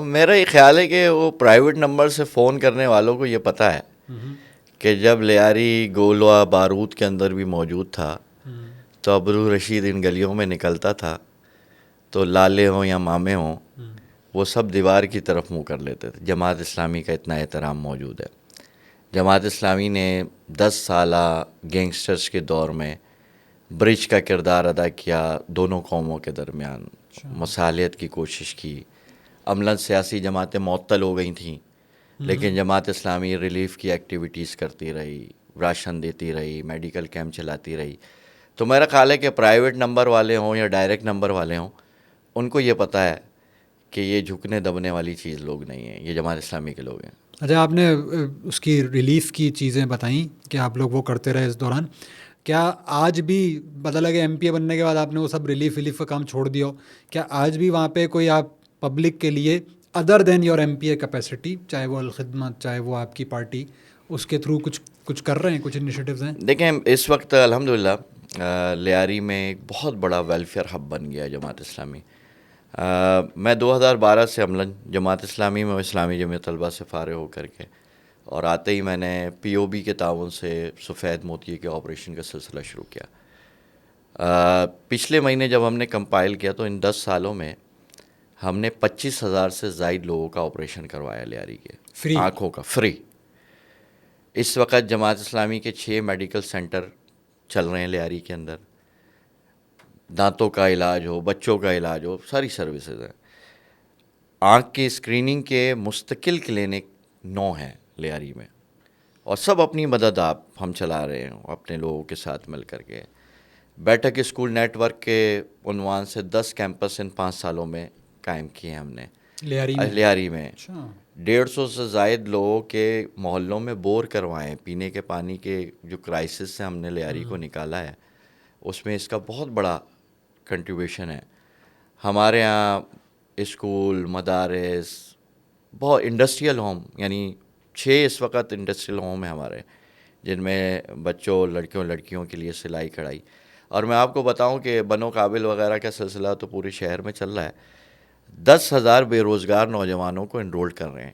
میرا یہ خیال ہے کہ وہ پرائیویٹ نمبر سے فون کرنے والوں کو یہ پتہ ہے کہ جب لیاری گولوا بارود کے اندر بھی موجود تھا تو ابرو رشید ان گلیوں میں نکلتا تھا تو لالے ہوں یا مامے ہوں وہ سب دیوار کی طرف منہ کر لیتے تھے. جماعت اسلامی کا اتنا احترام موجود ہے. جماعت اسلامی نے 10 سالہ گینگسٹرز کے دور میں برج کا کردار ادا کیا, دونوں قوموں کے درمیان مصالحت کی کوشش کی. عملاً سیاسی جماعتیں معطل ہو گئی تھیں, لیکن جماعت اسلامی ریلیف کی ایکٹیویٹیز کرتی رہی, راشن دیتی رہی, میڈیکل کیمپ چلاتی رہی. تو میرا خیال ہے کہ پرائیویٹ نمبر والے ہوں یا ڈائریکٹ نمبر والے ہوں, ان کو یہ پتہ ہے کہ یہ جھکنے دبنے والی چیز لوگ نہیں ہیں, یہ جماعت اسلامی کے لوگ ہیں. اچھا, آپ نے اس کی ریلیف کی چیزیں بتائیں کہ آپ لوگ وہ کرتے رہے اس دوران. کیا آج بھی پتہ لگے ایم پی اے بننے کے بعد آپ نے وہ سب ریلیف کا کام چھوڑ دیا ہو, کیا آج بھی وہاں پہ کوئی آپ پبلک کے لیے other then your M P A capacity, چاہے وہ الخدمت چاہے وہ آپ کی پارٹی, اس کے تھرو کچھ کر رہے ہیں, کچھ انیشیٹوز ہیں؟ دیکھیں اس وقت الحمدللہ لیاری میں ایک بہت بڑا ویلفیئر ہب بن گیا ہے جماعت اسلامی. میں 2012 سے عملاً جماعت اسلامی میں اسلامی جمعیت طلبہ سے فارغ ہو کر کے, اور آتے ہی میں نے پی او بی کے تعاون سے سفید موتی کے آپریشن کا سلسلہ شروع کیا. پچھلے مہینے جب ہم نے کمپائل کیا تو ان 10 سالوں میں ہم نے 25,000 سے زائد لوگوں کا آپریشن کروایا لیاری کے, فری آنکھوں کا, فری. اس وقت جماعت اسلامی کے 6 میڈیکل سینٹر چل رہے ہیں لیاری کے اندر, دانتوں کا علاج ہو, بچوں کا علاج ہو, ساری سروسز ہیں. آنکھ کی اسکریننگ کے مستقل کلینک 9 ہیں لیاری میں, اور سب اپنی مدد ہم چلا رہے ہیں اپنے لوگوں کے ساتھ مل کر کے. بیٹھک اسکول نیٹ ورک کے عنوان سے 10 کیمپس ان 5 سالوں میں قائم کیے ہیں ہم نے لیاری میں. 150 سے زائد لوگوں کے محلوں میں بور کروائے ہیں, پینے کے پانی کے جو کرائسس سے ہم نے لیاری کو نکالا ہے, اس میں اس کا بہت بڑا کنٹریبیوشن ہے. ہمارے ہاں اسکول, مدارس, بہت انڈسٹریل ہوم, یعنی 6 اس وقت انڈسٹریل ہوم ہیں ہمارے, جن میں بچوں, لڑکیوں کے لیے سلائی کڑھائی. اور میں آپ کو بتاؤں کہ بنو قابل وغیرہ کا سلسلہ تو پورے شہر میں چل رہا ہے. 10,000 بے روزگار نوجوانوں کو انرول کر رہے ہیں,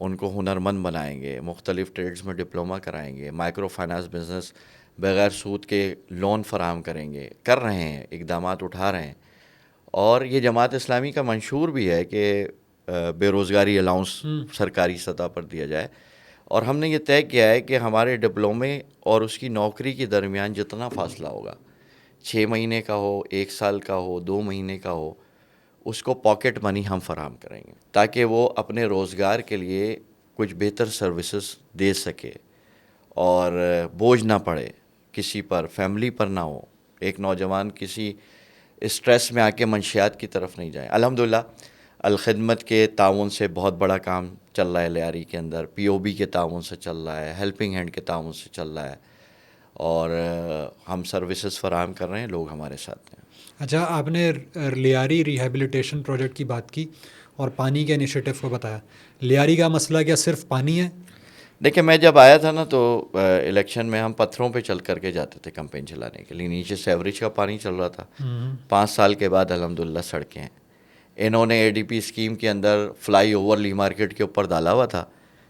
ان کو ہنرمند بنائیں گے, مختلف ٹریڈز میں ڈپلومہ کرائیں گے, مائکرو فائنانس بزنس بغیر سود کے لون فراہم کریں گے, کر رہے ہیں, اقدامات اٹھا رہے ہیں. اور یہ جماعت اسلامی کا منشور بھی ہے کہ بے روزگاری الاؤنس سرکاری سطح پر دیا جائے, اور ہم نے یہ طے کیا ہے کہ ہمارے ڈپلومے اور اس کی نوکری کے درمیان جتنا فاصلہ ہوگا, 6 مہینے کا ہو, 1 سال کا ہو, 2 مہینے کا ہو, اس کو پاکٹ منی ہم فراہم کریں گے تاکہ وہ اپنے روزگار کے لیے کچھ بہتر سروسز دے سکے اور بوجھ نہ پڑے کسی پر, فیملی پر نہ ہو. ایک نوجوان کسی اسٹریس میں آ کے منشیات کی طرف نہیں جائے. الحمدللہ الخدمت کے تعاون سے بہت بڑا کام چل رہا ہے لیاری کے اندر, پی او بی کے تعاون سے چل رہا ہے, ہیلپنگ ہینڈ کے تعاون سے چل رہا ہے, اور ہم سروسز فراہم کر رہے ہیں, لوگ ہمارے ساتھ ہیں. اچھا, آپ نے لیاری ریہیبلیٹیشن پروجیکٹ کی بات کی اور پانی کے انیشیٹو کو بتایا. لیاری کا مسئلہ کیا صرف پانی ہے؟ دیکھیں میں جب آیا تھا نا تو الیکشن میں ہم پتھروں پہ چل کر کے جاتے تھے کمپین چلانے کے لیے, نیچے سیوریج کا پانی چل رہا تھا. 5 سال کے بعد الحمدللہ سڑکیں ہیں. انہوں نے اے ڈی پی اسکیم کے اندر فلائی اوور لی مارکیٹ کے اوپر ڈالا ہوا تھا,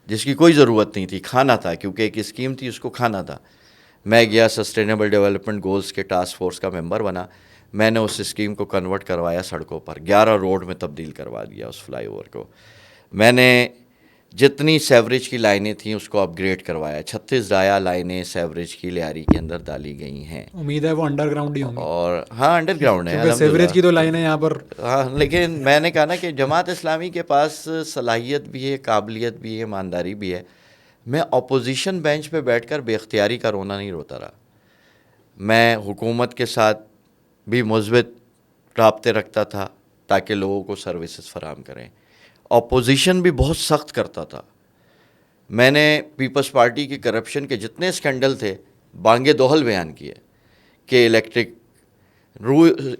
جس کی کوئی ضرورت نہیں تھی, کھانا تھا کیونکہ ایک اسکیم تھی, اس کو کھانا تھا. میں گیا, سسٹینیبل ڈیولپمنٹ گولز کے ٹاسک فورس کا ممبر بنا, میں نے اس اسکیم کو کنورٹ کروایا سڑکوں پر, 11 روڈ میں تبدیل کروا دیا اس فلائی اوور کو. میں نے جتنی سیوریج کی لائنیں تھیں اس کو اپ گریڈ کروایا. 36 ضائع لائنیں سیوریج کی لیاری کے اندر ڈالی گئی ہیں. امید ہے وہ انڈر گراؤنڈ ہی ہوں گی, اور ہاں انڈر گراؤنڈ ہے کیونکہ سیوریج کی تو لائنیں یہاں پر. ہاں, لیکن میں نے کہا نا کہ جماعت اسلامی کے پاس صلاحیت بھی ہے, قابلیت بھی ہے, ایمانداری بھی ہے. میں اپوزیشن بینچ پہ بیٹھ کر بے اختیاری کا رونا نہیں روتا رہا. میں حکومت کے ساتھ بھی مثبت رابطے رکھتا تھا تاکہ لوگوں کو سروسز فراہم کریں. اپوزیشن بھی بہت سخت کرتا تھا. میں نے پیپلز پارٹی کی کرپشن کے جتنے اسکینڈل تھے بانگے دوہل بیان کیے کہ الیکٹرک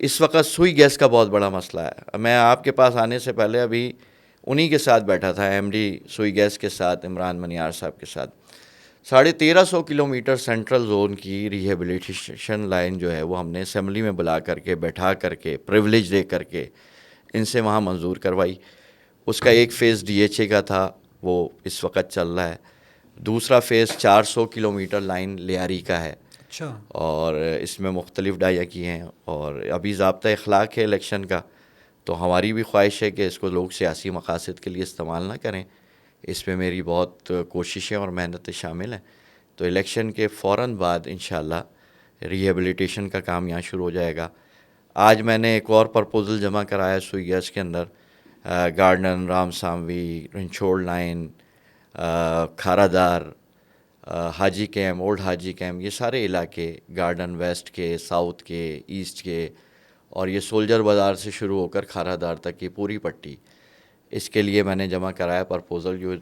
اس وقت سوئی گیس کا بہت بڑا مسئلہ ہے. میں آپ کے پاس آنے سے پہلے ابھی انہی کے ساتھ بیٹھا تھا, ایم ڈی سوئی گیس کے ساتھ, عمران منیار صاحب کے ساتھ. 1350 کلومیٹر سینٹرل زون کی ریہیبلیٹیشن لائن جو ہے وہ ہم نے اسمبلی میں بلا کر کے, بیٹھا کر کے, پریولیج دے کر کے ان سے وہاں منظور کروائی. اس کا ایک فیز ڈی ایچ اے کا تھا, وہ اس وقت چل رہا ہے. دوسرا فیز 400 کلومیٹر لائن لیاری کا ہے. اچھا. اور اس میں مختلف ڈائیاں کی ہیں, اور ابھی ضابطہ اخلاق ہے الیکشن کا, تو ہماری بھی خواہش ہے کہ اس کو لوگ سیاسی مقاصد کے لیے استعمال نہ کریں. اس میں میری بہت کوششیں اور محنتیں شامل ہیں. تو الیکشن کے فوراً بعد انشاءاللہ ریہیبلیٹیشن کا کام یہاں شروع ہو جائے گا. آج میں نے ایک اور پرپوزل جمع کرایا سوئی گیس کے اندر, گارڈن, رام ساموی, رنچوڑ لائن, کھارا دار, حاجی کیمپ, اولڈ حاجی کیمپ, یہ سارے علاقے, گارڈن ویسٹ کے, ساؤتھ کے, ایسٹ کے, اور یہ سولجر بازار سے شروع ہو کر کھارا دار تک کی پوری پٹی. اس کے لیے میں نے جمع کرایا پرپوزل, جو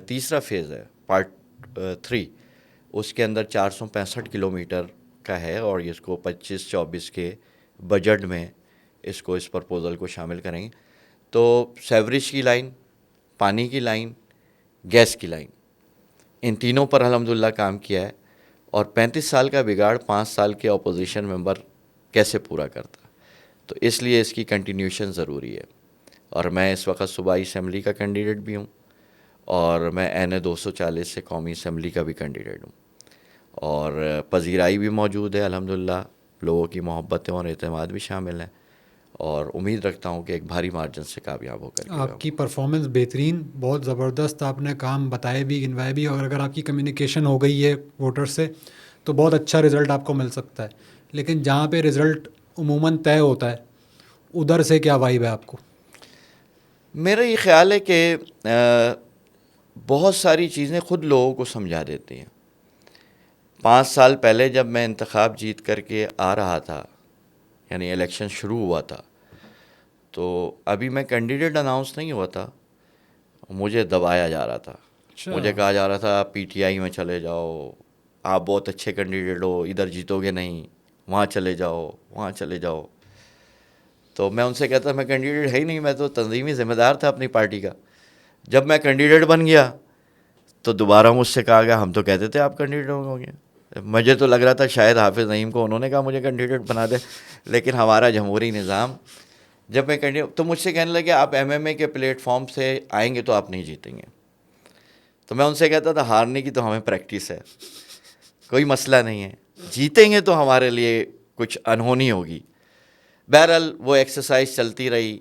تیسرا فیز ہے پارٹ 3. اس کے اندر 465 کلومیٹر کا ہے, اور اس کو 25-24 کے بجٹ میں اس پرپوزل کو شامل کریں گے. تو سیوریج کی لائن, پانی کی لائن, گیس کی لائن, ان تینوں پر الحمدللہ کام کیا ہے. اور 35 سال کا بگاڑ 5 سال کے اپوزیشن ممبر کیسے پورا کرتا, تو اس لیے اس کی کنٹینیوشن ضروری ہے. اور میں اس وقت صوبائی اسمبلی کا کینڈیڈیٹ بھی ہوں, اور میں این 240 سے قومی اسمبلی کا بھی کینڈیڈیٹ ہوں, اور پذیرائی بھی موجود ہے الحمدللہ, لوگوں کی محبتیں اور اعتماد بھی شامل ہیں, اور امید رکھتا ہوں کہ ایک بھاری مارجن سے کامیاب ہو کر. آپ کی پرفارمنس بہترین, بہت زبردست, آپ نے کام بتائے بھی, گنوائے بھی, اور اگر آپ کی کمیونیکیشن ہو گئی ہے ووٹر سے تو بہت اچھا رزلٹ آپ کو مل سکتا ہے. لیکن جہاں پہ رزلٹ عموماً طے ہوتا ہے ادھر سے کیا وائب ہے آپ کو؟ میرا یہ خیال ہے کہ بہت ساری چیزیں خود لوگوں کو سمجھا دیتی ہیں. 5 سال پہلے جب میں انتخاب جیت کر کے آ رہا تھا, یعنی الیکشن شروع ہوا تھا, تو ابھی میں کینڈیڈیٹ اناؤنس نہیں ہوا تھا, مجھے دبایا جا رہا تھا. مجھے کہا جا رہا تھا پی ٹی آئی میں چلے جاؤ, آپ بہت اچھے کینڈیڈیٹ ہو, ادھر جیتو گے نہیں, وہاں چلے جاؤ, وہاں چلے جاؤ. تو میں ان سے کہتا میں کینڈیڈیٹ ہے ہی نہیں, میں تو تنظیمی ذمہ دار تھا اپنی پارٹی کا. جب میں کینڈیڈیٹ بن گیا تو دوبارہ مجھ سے کہا گیا ہم تو کہتے تھے آپ کینڈیڈیٹ ہوں گے. مجھے تو لگ رہا تھا شاید حافظ نعیم کو انہوں نے کہا مجھے کینڈیڈیٹ بنا دے, لیکن ہمارا جمہوری نظام, جب میں کینڈیڈیٹ تو مجھ سے کہنے لگے آپ ایم ایم اے کے پلیٹ فارم سے آئیں گے تو آپ نہیں جیتیں گے. تو میں ان سے کہتا تھا ہارنے کی تو ہمیں پریکٹس ہے, کوئی مسئلہ نہیں ہے, جیتیں گے تو ہمارے لیے کچھ انہونی ہوگی. بہرحال وہ ایکسرسائز چلتی رہی.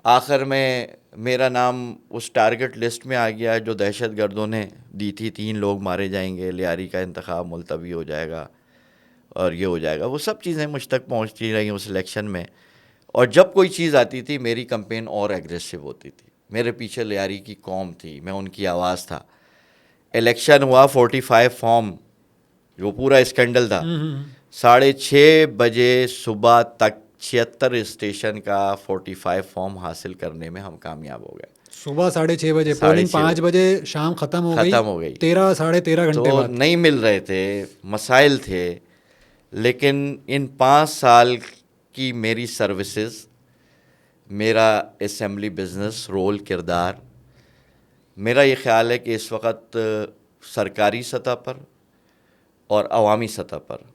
آخر میں میرا نام اس ٹارگٹ لسٹ میں آ گیا جو دہشت گردوں نے دی تھی, 3 لوگ مارے جائیں گے, لیاری کا انتخاب ملتوی ہو جائے گا, اور یہ ہو جائے گا. وہ سب چیزیں مجھ تک پہنچتی رہیں اس الیکشن میں, اور جب کوئی چیز آتی تھی میری کمپین اور ایگریسو ہوتی تھی. میرے پیچھے لیاری کی قوم تھی, میں ان کی آواز تھا. الیکشن ہوا 45 فارم, جو پورا اسکینڈل تھا, 6:30 بجے صبح تک 76 اسٹیشن کا 45 فارم حاصل کرنے میں ہم کامیاب ہو گئے. صبح 6:30 بجے, پولنگ 5 بجے شام ختم ہو گئی. 13-13.5 گھنٹے تو بعد نہیں مل رہے تھے, مسائل تھے, لیکن ان 5 سال کی میری سروسز, میرا اسمبلی بزنس, رول, کردار, میرا یہ خیال ہے کہ اس وقت سرکاری سطح پر اور عوامی سطح پر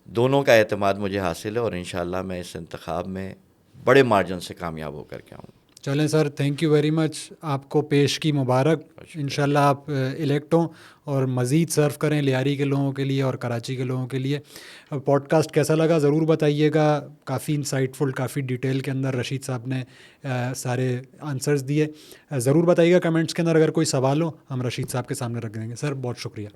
دونوں کا اعتماد مجھے حاصل ہے, اور انشاءاللہ میں اس انتخاب میں بڑے مارجن سے کامیاب ہو کر کے آؤں. چلیں سر، تھینک یو ویری مچ. آپ کو پیش کی مبارک. انشاءاللہ آپ الیکٹ ہوں اور مزید سرو کریں لیاری کے لوگوں کے لیے اور کراچی کے لوگوں کے لیے. پوڈ کاسٹ کیسا لگا ضرور بتائیے گا. کافی انسائٹ فل، کافی ڈیٹیل کے اندر رشید صاحب نے سارے آنسرز دیے. ضرور بتائیے گا کمنٹس کے اندر. اگر کوئی سوال ہو ہم رشید صاحب کے سامنے رکھ دیں گے. سر بہت شکریہ.